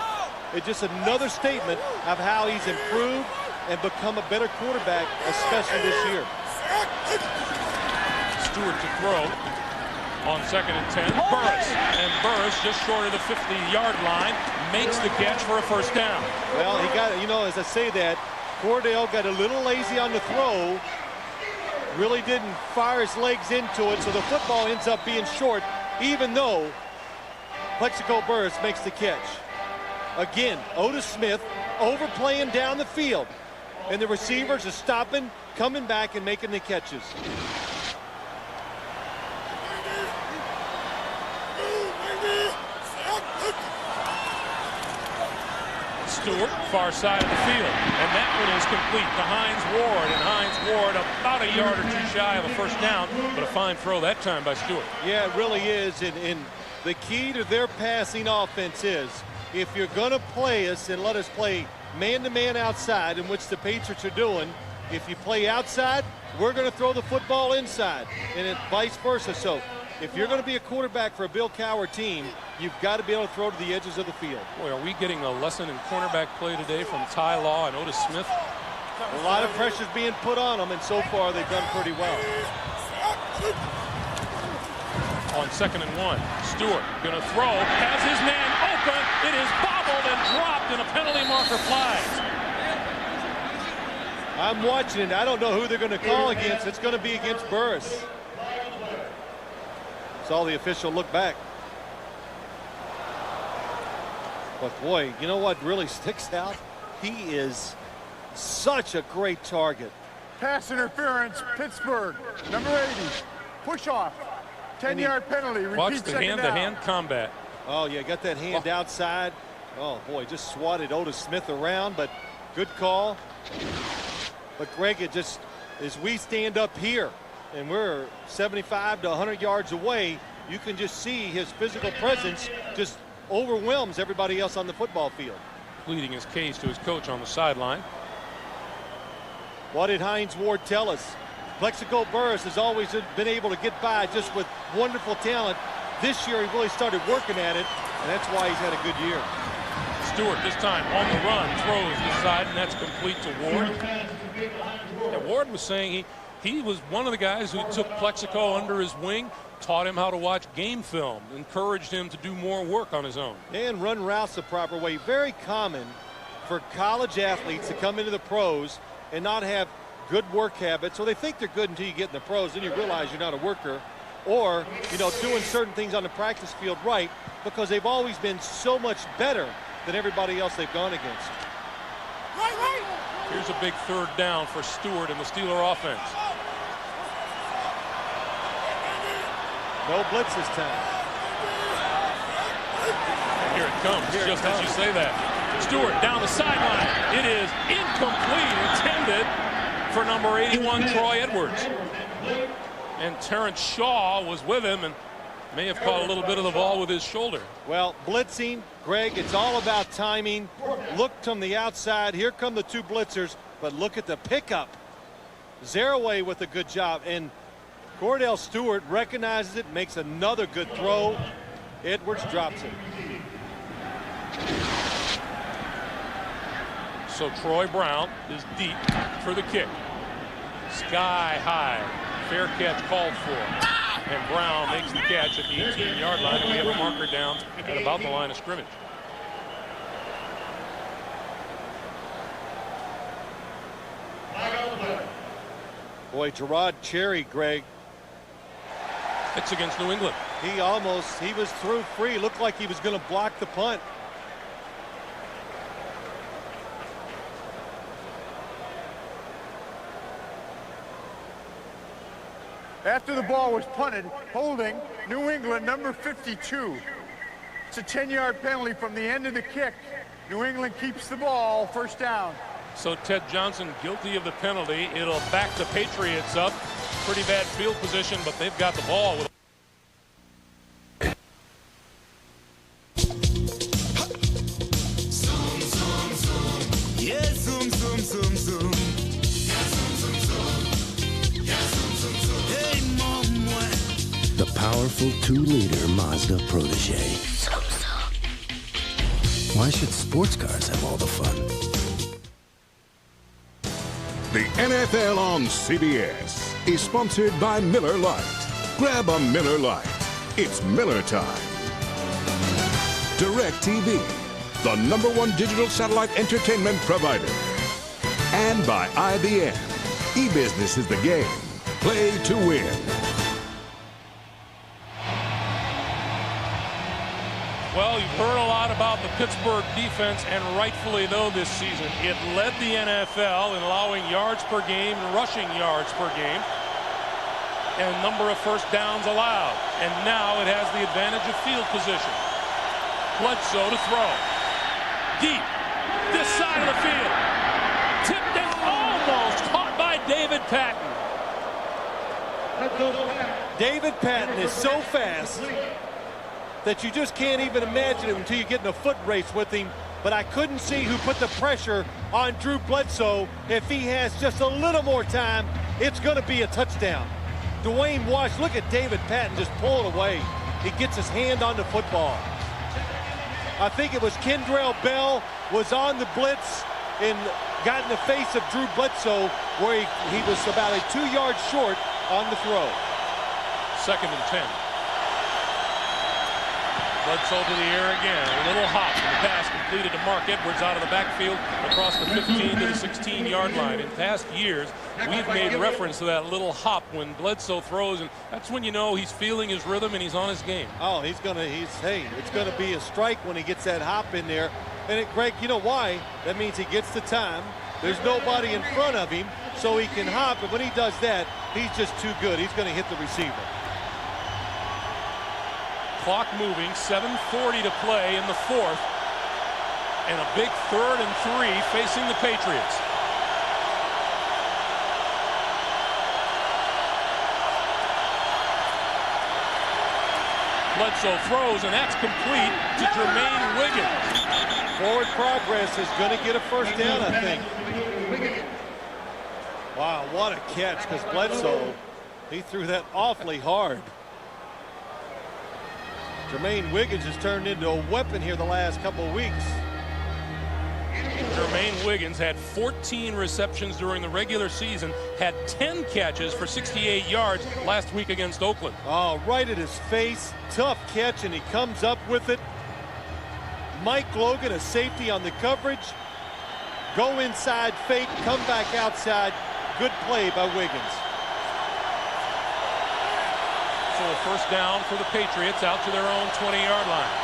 it's just another statement of how he's improved and become a better quarterback, especially this year. Stewart to throw on 2nd and 10. Burris, and Burris just short of the 50-yard line makes the catch for a first down. Well, he got, you know, as I say that, Cordell got a little lazy on the throw. Really didn't fire his legs into it, so the football ends up being short, even though Plexico Burris makes the catch. Again, Otis Smith overplaying down the field, and the receivers are stopping, coming back, and making the catches. Stewart, far side of the field, and that one is complete to Hines Ward, and Hines Ward about a yard or 2 shy of a first down, but a fine throw that time by Stewart. Yeah, it really is, and the key to their passing offense is if you're going to play us and let us play man-to-man outside, in which the Patriots are doing, if you play outside, we're going to throw the football inside, and it vice versa. So if you're going to be a quarterback for a Bill Cowher team, you've got to be able to throw to the edges of the field. Boy, are we getting a lesson in cornerback play today from Ty Law and Otis Smith? A lot of pressure's being put on them, and so far they've done pretty well. On 2nd and 1, Stewart going to throw, has his man open, it is bobbled and dropped, and a penalty marker flies. I'm watching it. I don't know who they're going to call against. It's going to be against Burris. Saw the official look back. But boy, you know what really sticks out? He is such a great target. Pass interference, Pittsburgh. Number 80. Push off. 10-yard penalty. Repeat. Watch the hand-to-hand combat. Oh, yeah, got that hand outside. Oh, boy, just swatted Otis Smith around, but good call. But, Greg, it just, as we stand up here, and we're 75 to 100 yards away, you can just see his physical presence just overwhelms everybody else on the football field. Pleading his case to his coach on the sideline. What did Hines Ward tell us? Plexico Burris has always been able to get by just with wonderful talent. This year he really started working at it, and that's why he's had a good year. Stewart this time on the run, throws this side, and that's complete to Ward. Yeah, Ward was saying he was one of the guys who took Plexico under his wing, taught him how to watch game film, encouraged him to do more work on his own. And run routes the proper way. Very common for college athletes to come into the pros and not have good work habits. So they think they're good until you get in the pros, then you realize you're not a worker, or, you know, doing certain things on the practice field right, because they've always been so much better than everybody else they've gone against. Here's a big third down for Stewart and the Steeler offense. No blitz this time. And here it comes, just as you say that. Stewart down the sideline. It is incomplete, intended for number 81, Troy Edwards. And Terrence Shaw was with him and may have caught a little bit of the ball with his shoulder. Well, blitzing, Greg, it's all about timing. Look from the outside. Here come the two blitzers, but look at the pickup. Zaraway with a good job, and Cordell Stewart recognizes it, makes another good throw. Edwards drops it. So Troy Brown is deep for the kick. Sky high. Fair catch called for. And Brown makes the catch at the 18-yard line, and we have a marker down at about the line of scrimmage. Boy, Gerard Cherry, Greg. It's against New England. He was through free. Looked like he was going to block the punt. After the ball was punted, holding New England, number 52. It's a 10-yard penalty from the end of the kick. New England keeps the ball, first down. So Ted Johnson guilty of the penalty. It'll back the Patriots up. Pretty bad field position, but they've got the ball. Yeah, zoom, zoom, zoom, zoom. The powerful 2-liter Mazda Protege. Why should sports cars have all the fun? The NFL on CBS is sponsored by Miller Lite. Grab a Miller Lite. It's Miller time. DirecTV, the #1 digital satellite entertainment provider. And by IBM. E-business is the game. Play to win. Well, you've heard a lot about the Pittsburgh defense, and rightfully though this season. It led the NFL in allowing yards per game and rushing yards per game, and number of first downs allowed. And now it has the advantage of field position. Bledsoe to throw. Deep. This side of the field. Tipped and almost caught by David Patton. David Patton is so fast that you just can't even imagine him until you get in a foot race with him. But I couldn't see who put the pressure on Drew Bledsoe. If he has just a little more time, it's going to be a touchdown. Dwayne Wash, look at David Patton just pull it away. He gets his hand on the football. I think it was Kendrell Bell was on the blitz and got in the face of Drew Bledsoe, where he was about a 2 yards short on the throw. 2nd and 10. Bledsoe to the air again. A little hop. The pass completed to Mark Edwards out of the backfield across the 15 to the 16-yard line. In past years, we've made reference to that little hop when Bledsoe throws, and that's when you know he's feeling his rhythm and he's on his game. Oh, it's going to be a strike when he gets that hop in there. And Greg, you know why? That means he gets the time, There's nobody in front of him, so he can hop. And when he does that, he's just too good. He's going to hit the receiver. Clock moving, 7:40 to play in the fourth. And a big 3rd and 3 facing the Patriots. Bledsoe throws, and that's complete to Jermaine Wiggins. Forward progress is going to get a first down, I think. Wow, what a catch, because Bledsoe, he threw that awfully hard. Jermaine Wiggins has turned into a weapon here the last couple of weeks. Jermaine Wiggins had 14 receptions during the regular season, had 10 catches for 68 yards last week against Oakland. Oh, right at his face. Tough catch, and he comes up with it. Mike Logan, a safety on the coverage. Go inside, fake, come back outside. Good play by Wiggins. So a first down for the Patriots out to their own 20-yard line.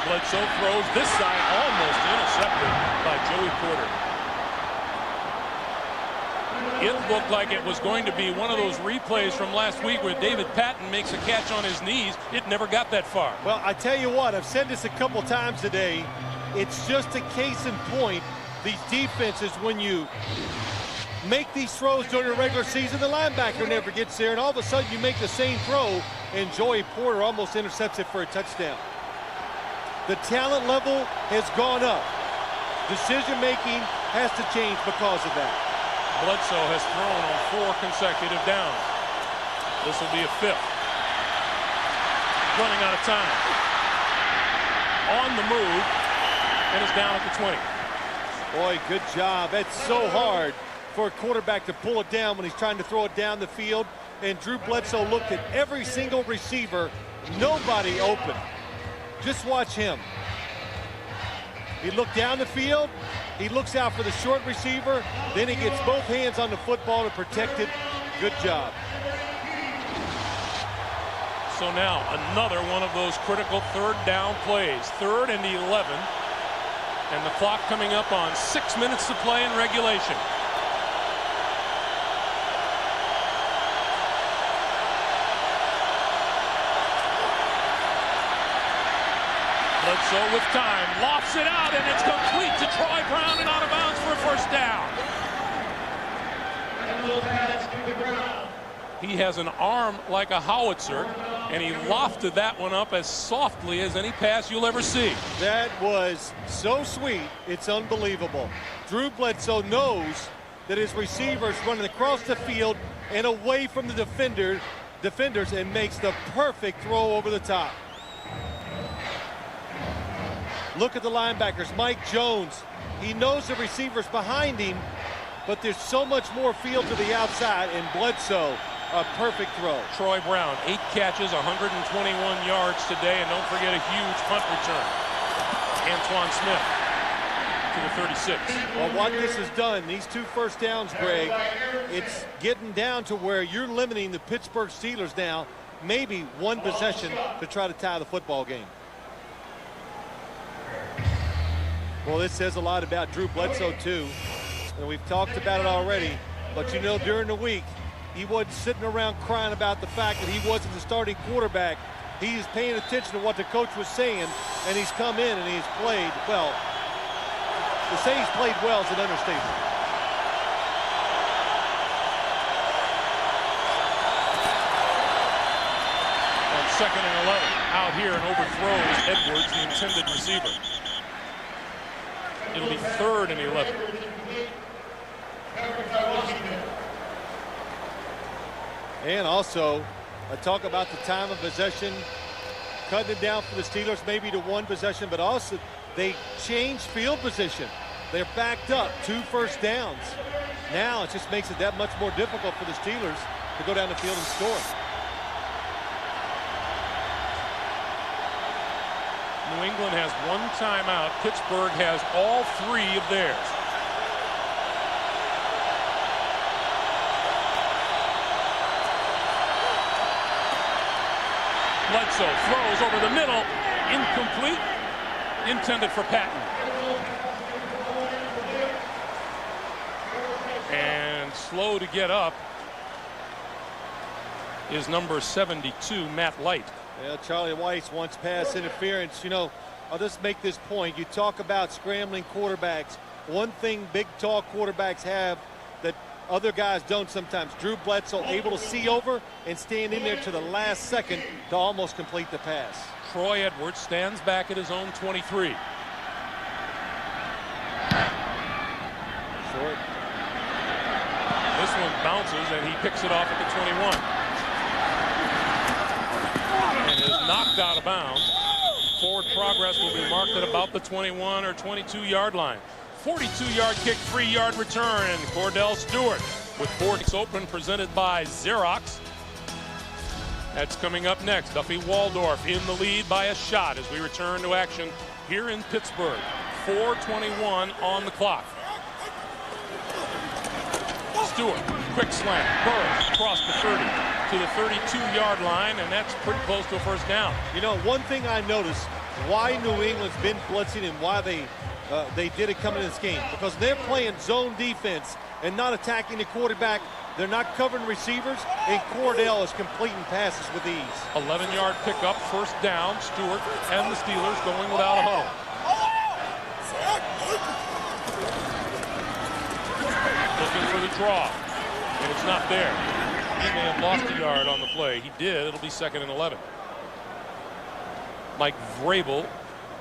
Bledsoe throws this side, almost intercepted by Joey Porter. It looked like it was going to be one of those replays from last week where David Patton makes a catch on his knees. It never got that far. Well, I tell you what, I've said this a couple times today. It's just a case in point. These defenses, when you make these throws during the regular season, the linebacker never gets there, and all of a sudden you make the same throw, and Joey Porter almost intercepts it for a touchdown. The talent level has gone up. Decision-making has to change because of that. Bledsoe has thrown on 4 consecutive downs. This will be a 5th. Running out of time. On the move, and is down at the 20. Boy, good job. That's so hard for a quarterback to pull it down when he's trying to throw it down the field. And Drew Bledsoe looked at every single receiver. Nobody open. Just watch him. He looked down the field. He looks out for the short receiver. Then he gets both hands on the football to protect it. Good job. So now another one of those critical 3rd down plays. 3rd and 11. And the clock coming up on 6 minutes to play in regulation. Bledsoe with time, lofts it out, and it's complete to Troy Brown and out of bounds for a first down. He has an arm like a howitzer, and he lofted that one up as softly as any pass you'll ever see. That was so sweet, it's unbelievable. Drew Bledsoe knows that his receiver's running across the field and away from the defenders and makes the perfect throw over the top. Look at the linebackers. Mike Jones, he knows the receiver's behind him, but there's so much more field to the outside, and Bledsoe, a perfect throw. Troy Brown, 8 catches, 121 yards today, and don't forget a huge punt return. Antoine Smith to the 36. Well, what this has done, these 2 first downs, Greg, it's getting down to where you're limiting the Pittsburgh Steelers now, maybe 1 possession to try to tie the football game. Well, this says a lot about Drew Bledsoe, too. And we've talked about it already. But, you know, during the week, he wasn't sitting around crying about the fact that he wasn't the starting quarterback. He's paying attention to what the coach was saying, and he's come in and he's played well. To say he's played well is an understatement. On 2nd and 11, out here and overthrows Edwards, the intended receiver. It'll be 3rd and 11. And also, I talk about the time of possession, cutting it down for the Steelers maybe to 1 possession, but also they changed field position. They're backed up, 2 first downs. Now it just makes it that much more difficult for the Steelers to go down the field and score. New England has 1 timeout. Pittsburgh has all 3 of theirs. Bledsoe throws over the middle, incomplete. intended for Patton. And slow to get up is number 72, Matt Light. Yeah, Charlie Weiss wants pass interference. You know, I'll just make this point. You talk about scrambling quarterbacks. One thing big, tall quarterbacks have that other guys don't sometimes. Drew Bledsoe able to see over and stand in there to the last second to almost complete the pass. Troy Edwards stands back at his own 23. Short. This one bounces and he picks it off at the 21. And is knocked out of bounds. Forward progress will be marked at about the 21 or 22-yard line. 42-yard kick, 3-yard return, and Cordell Stewart with 4 kicks open, presented by Xerox. That's coming up next. Duffy Waldorf in the lead by a shot as we return to action here in Pittsburgh. 4:21 on the clock. Stewart, quick slant, Burris across the 30 to the 32-yard line, and that's pretty close to a first down. You know, one thing I noticed, why New England's been blitzing and why they did it coming in this game, because they're playing zone defense and not attacking the quarterback. They're not covering receivers, and Cordell is completing passes with ease. 11-yard pickup, first down. Stewart and the Steelers going without a huddle. Looking for the draw, and it's not there. He may have lost a yard on the play. He did. It'll be 2nd and 11. Mike Vrabel,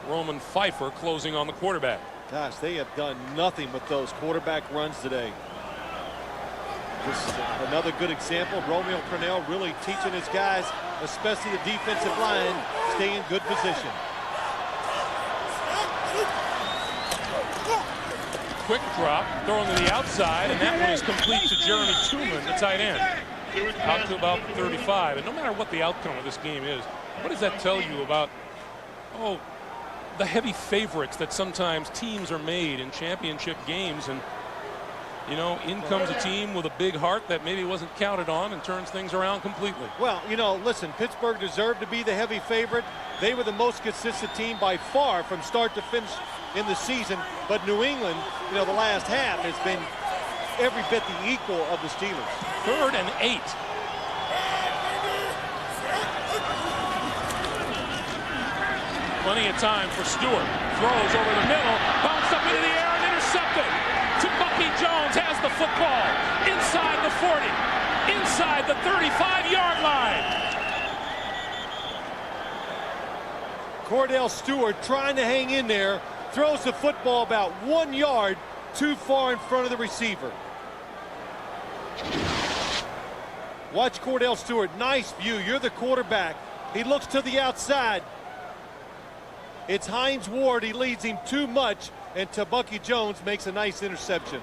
Roman Pfeiffer closing on the quarterback. Gosh, they have done nothing with those quarterback runs today. Just another good example. Romeo Crennel really teaching his guys, especially the defensive line, stay in good position. Quick drop, thrown to the outside, and that one is complete to Jeremy Truman, the tight end. Out to about 35. And no matter what the outcome of this game is, what does that tell you about, the heavy favorites that sometimes teams are made in championship games? And, you know, in comes a team with a big heart that maybe wasn't counted on and turns things around completely. Well, you know, listen, Pittsburgh deserved to be the heavy favorite. They were the most consistent team by far from start to finish in the season. But New England, you know, the last half has been every bit the equal of the Steelers. 3rd and 8. Plenty of time for Stewart. Throws over the middle, bounced up into the air and intercepted. To Bucky Jones, has the football inside the 40, inside the 35-yard line. Cordell Stewart trying to hang in there, throws the football about 1 yard too far in front of the receiver. Watch Cordell Stewart, nice view. You're the quarterback. He looks to the outside. It's Hines Ward. He leads him too much, and Bucky Jones makes a nice interception.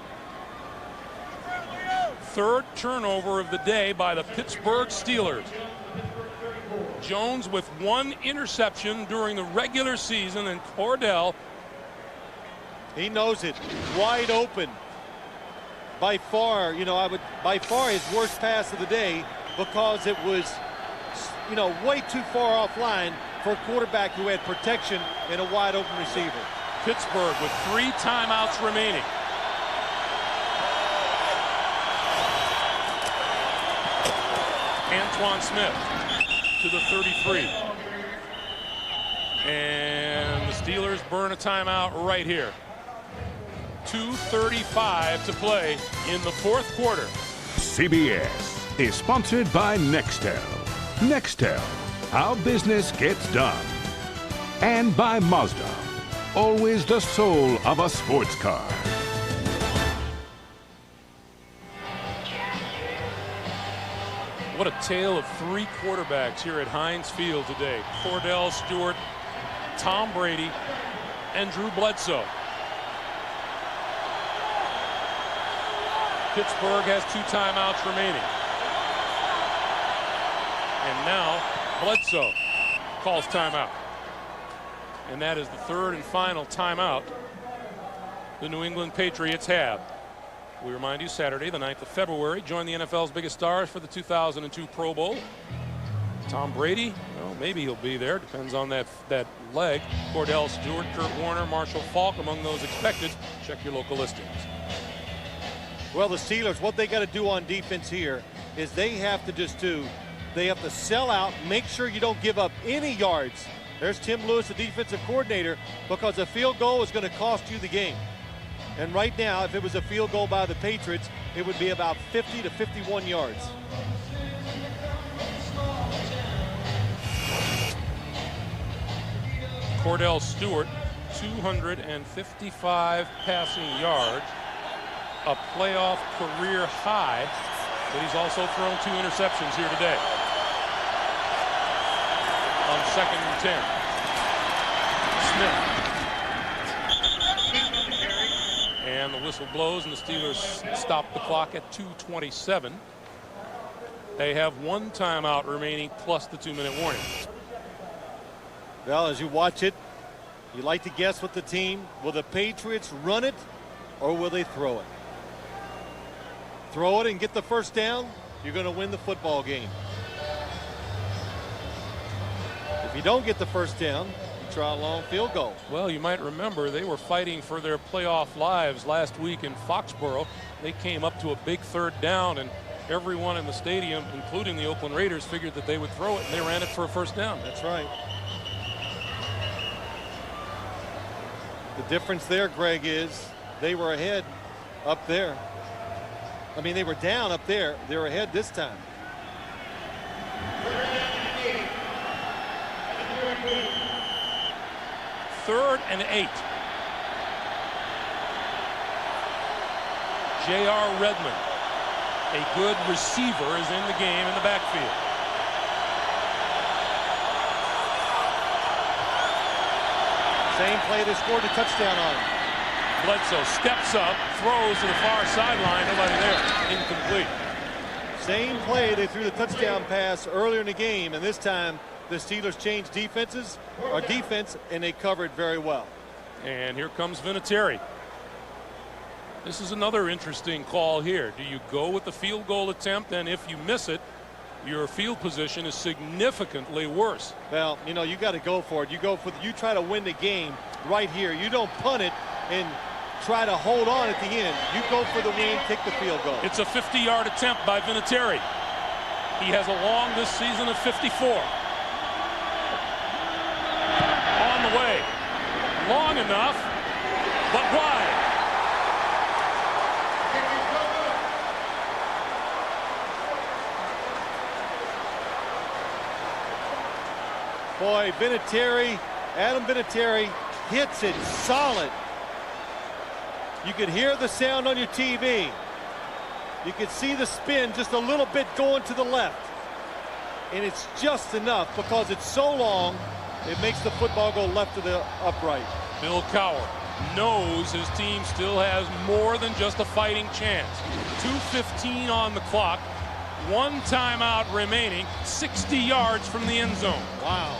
3rd turnover of the day by the Pittsburgh Steelers. Jones with 1 interception during the regular season, and Cordell, he knows it. Wide open. By far, you know, by far his worst pass of the day, because it was, you know, way too far offline for a quarterback who had protection and a wide open receiver. Pittsburgh with 3 timeouts remaining. Antoine Smith to the 33. And the Steelers burn a timeout right here. 2:35 to play in the 4th quarter. CBS is sponsored by Nextel. Nextel, how business gets done. And by Mazda, always the soul of a sports car. What a tale of 3 quarterbacks here at Heinz Field today. Cordell Stewart, Tom Brady, and Drew Bledsoe. Pittsburgh has 2 timeouts remaining. And now Bledsoe calls timeout. And that is the 3rd and final timeout the New England Patriots have. We remind you, Saturday, the 9th of February, join the NFL's biggest stars for the 2002 Pro Bowl. Tom Brady, well, maybe he'll be there. Depends on that leg. Cordell Stewart, Kurt Warner, Marshall Faulk among those expected. Check your local listings. Well, the Steelers, what they got to do on defense here is they have to sell out, make sure you don't give up any yards. There's Tim Lewis, the defensive coordinator, because a field goal is going to cost you the game. And right now, if it was a field goal by the Patriots, it would be about 50 to 51 yards. Cordell Stewart, 255 passing yards, a playoff career high, but he's also thrown 2 interceptions here today. On 2nd and 10. Smith. And the whistle blows, and the Steelers stop the clock at 2:27. They have 1 timeout remaining plus the 2-minute warning. Well, as you watch it, you like to guess with the team. Will the Patriots run it or will they throw it? Throw it and get the first down, you're going to win the football game. If you don't get the first down, you try a long field goal. Well, you might remember they were fighting for their playoff lives last week in Foxborough. They came up to a big 3rd down, and everyone in the stadium, including the Oakland Raiders, figured that they would throw it, and they ran it for a first down. That's right. The difference there, Greg, is they were ahead up there. I mean, they were down up there. They're ahead this time. Third and 8. J.R. Redmond, a good receiver, is in the game in the backfield. Same play they scored a touchdown on. Bledsoe steps up, throws to the far sideline, nobody there, incomplete. Same play, they threw the touchdown pass earlier in the game, and this time the Steelers changed defense, and they covered very well. And here comes Vinatieri. This is another interesting call here. Do you go with the field goal attempt, and if you miss it, your field position is significantly worse? Well, you know, you got to go for it. You try to win the game right here. You don't punt it and try to hold on at the end. You go for the win, kick the field goal. It's a 50-yard attempt by Vinatieri. He has a long this season of 54. On the way. Long enough, but wide. Boy, Adam Vinatieri hits it solid. You could hear the sound on your TV. You could see the spin just a little bit going to the left. And it's just enough because it's so long, it makes the football go left to the upright. Bill Cowher knows his team still has more than just a fighting chance. 2:15 on the clock. 1 timeout remaining, 60 yards from the end zone. Wow.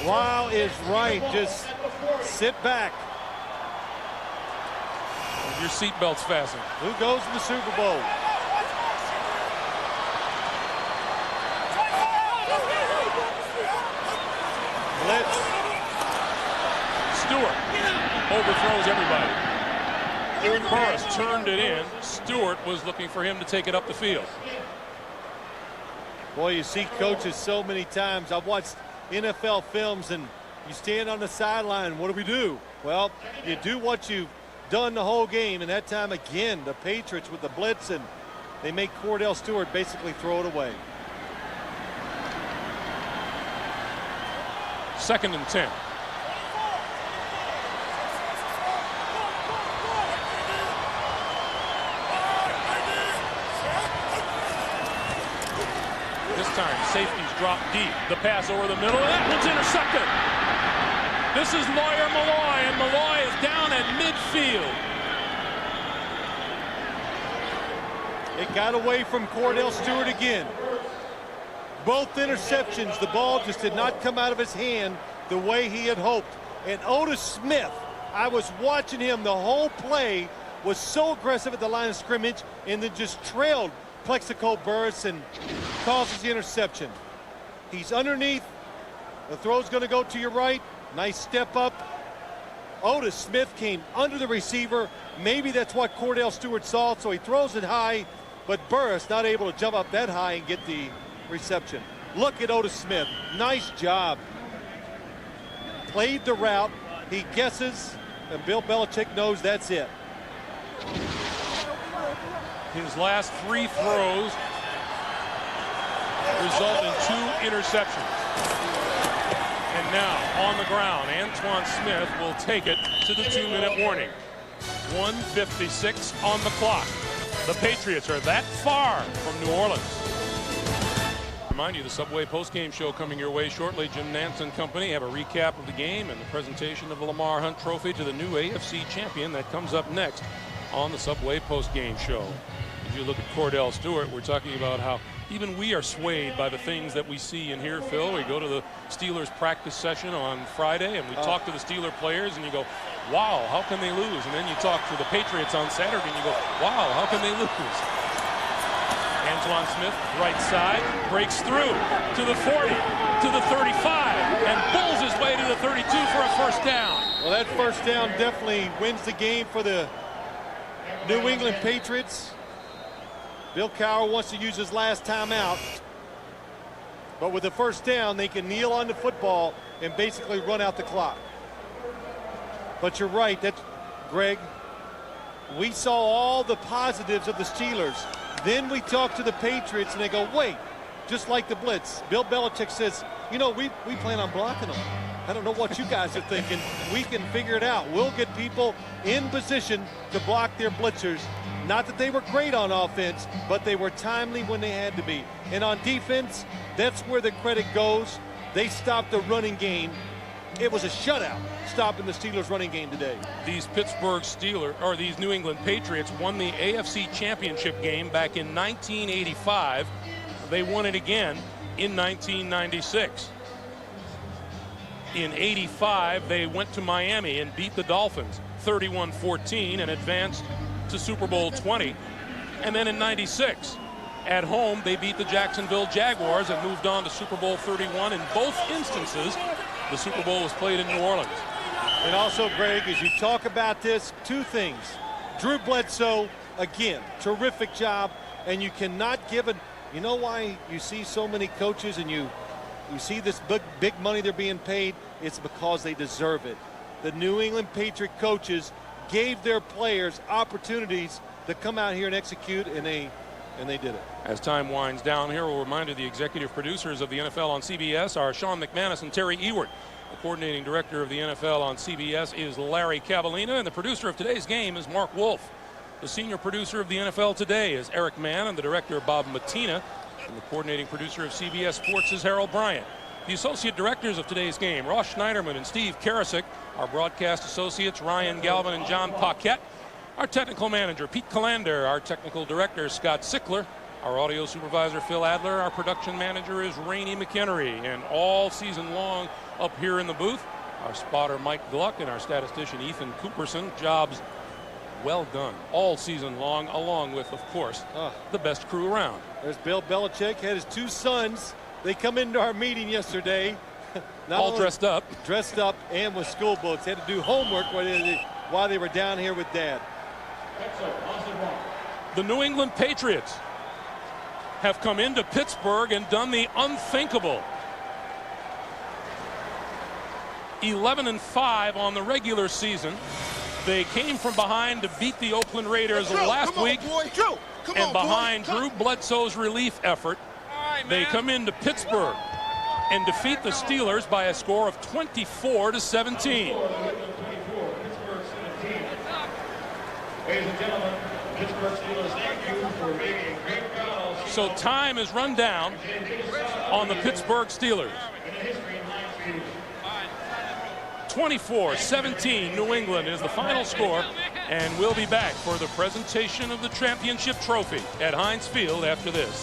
Wow is right. Just sit back. With your seatbelts fastened. Who goes to the Super Bowl? Blitz. Stewart overthrows everybody. Burris turned it in. Stewart was looking for him to take it up the field. Boy, you see coaches so many times. I've watched NFL films, and you stand on the sideline. What do we do? Well, you do what you've done the whole game, and that time again, the Patriots with the blitz, and they make Cordell Stewart basically throw it away. 2nd and 10. This time, safeties drop deep. The pass over the middle, and that one's intercepted. This is Lawyer Malloy, and Malloy is down at midfield. It got away from Cordell Stewart again. Both interceptions, the ball just did not come out of his hand the way he had hoped. And Otis Smith, I was watching him the whole play, was so aggressive at the line of scrimmage and then just trailed Plexico burst and causes the interception. He's underneath. The throw's going to go to your right. Nice step up. Otis Smith came under the receiver. Maybe that's what Cordell Stewart saw, so he throws it high, but Burris not able to jump up that high and get the reception. Look at Otis Smith. Nice job. Played the route. He guesses, and Bill Belichick knows that's it. His last 3 throws result in 2 interceptions. And now on the ground, Antoine Smith will take it to the 2-minute warning. 1:56 on the clock. The Patriots are that far from New Orleans. Remind you, the Subway postgame show coming your way shortly. Jim Nantz and company have a recap of the game and the presentation of the Lamar Hunt Trophy to the new AFC champion. That comes up next on the Subway postgame show. As you look at Cordell Stewart, we're talking about how even we are swayed by the things that we see and hear, Phil. We go to the Steelers practice session on Friday and we talk to the Steeler players and you go, wow, how can they lose? And then you talk to the Patriots on Saturday and you go, wow, how can they lose? Antoine Smith, right side, breaks through to the 40, to the 35, and pulls his way to the 32 for a first down. Well, that first down definitely wins the game for the New England Patriots. Bill Cowher wants to use his last timeout. But with the first down, they can kneel on the football and basically run out the clock. But you're right, that's Greg. We saw all the positives of the Steelers. Then we talk to the Patriots and they go, wait, just like the blitz. Bill Belichick says, you know, we plan on blocking them. I don't know what you guys are thinking. We can figure it out. We'll get people in position to block their blitzers. Not that they were great on offense, but they were timely when they had to be. And on defense, that's where the credit goes. They stopped the running game. It was a shutout stopping the Steelers running game today. These Pittsburgh Steelers, or these New England Patriots, won the AFC Championship game back in 1985. They won it again in 1996. In 85, they went to Miami and beat the Dolphins 31-14 and advanced to Super Bowl 20. And then in 96, at home, they beat the Jacksonville Jaguars and moved on to Super Bowl 31. In both instances, the Super Bowl was played in New Orleans. And also, Greg, as you talk about this, 2 things. Drew Bledsoe, again, terrific job. And you cannot give it. You know why you see so many coaches and you see this big money they're being paid? It's because they deserve it. The New England Patriot coaches gave their players opportunities to come out here and execute, and they did it. As time winds down here, we'll remind you the executive producers of the NFL on CBS are Sean McManus and Terry Ewert. The coordinating director of the NFL on CBS is Larry Cavallina, and the producer of today's game is Mark Wolf. The senior producer of the NFL today is Eric Mann, and the director Bob Matina. And the coordinating producer of CBS Sports is Harold Bryant. The associate directors of today's game, Ross Schneiderman and Steve Karasik. Our broadcast associates, Ryan Galvin and John Paquette. Our technical manager, Pete Callander. Our technical director, Scott Sickler. Our audio supervisor, Phil Adler. Our production manager is Rainey McHenry. And all season long up here in the booth, our spotter, Mike Gluck, and our statistician, Ethan Cooperson. Jobs well done all season long, along with, of course, the best crew around. There's Bill Belichick, had his 2 sons. They come into our meeting yesterday. All dressed up. Dressed up and with school books. They had to do homework while they were down here with Dad. The New England Patriots have come into Pittsburgh and done the unthinkable. 11-5 on the regular season. They came from behind to beat the Oakland Raiders last week. And behind Drew Bledsoe's relief effort, they come into Pittsburgh and defeat the Steelers by a score of 24-17. Ladies and gentlemen, Pittsburgh Steelers, thank you for making a great crowd. So time is run down on the Pittsburgh Steelers. 24-17 New England is the final score, and we'll be back for the presentation of the championship trophy at Heinz Field after this.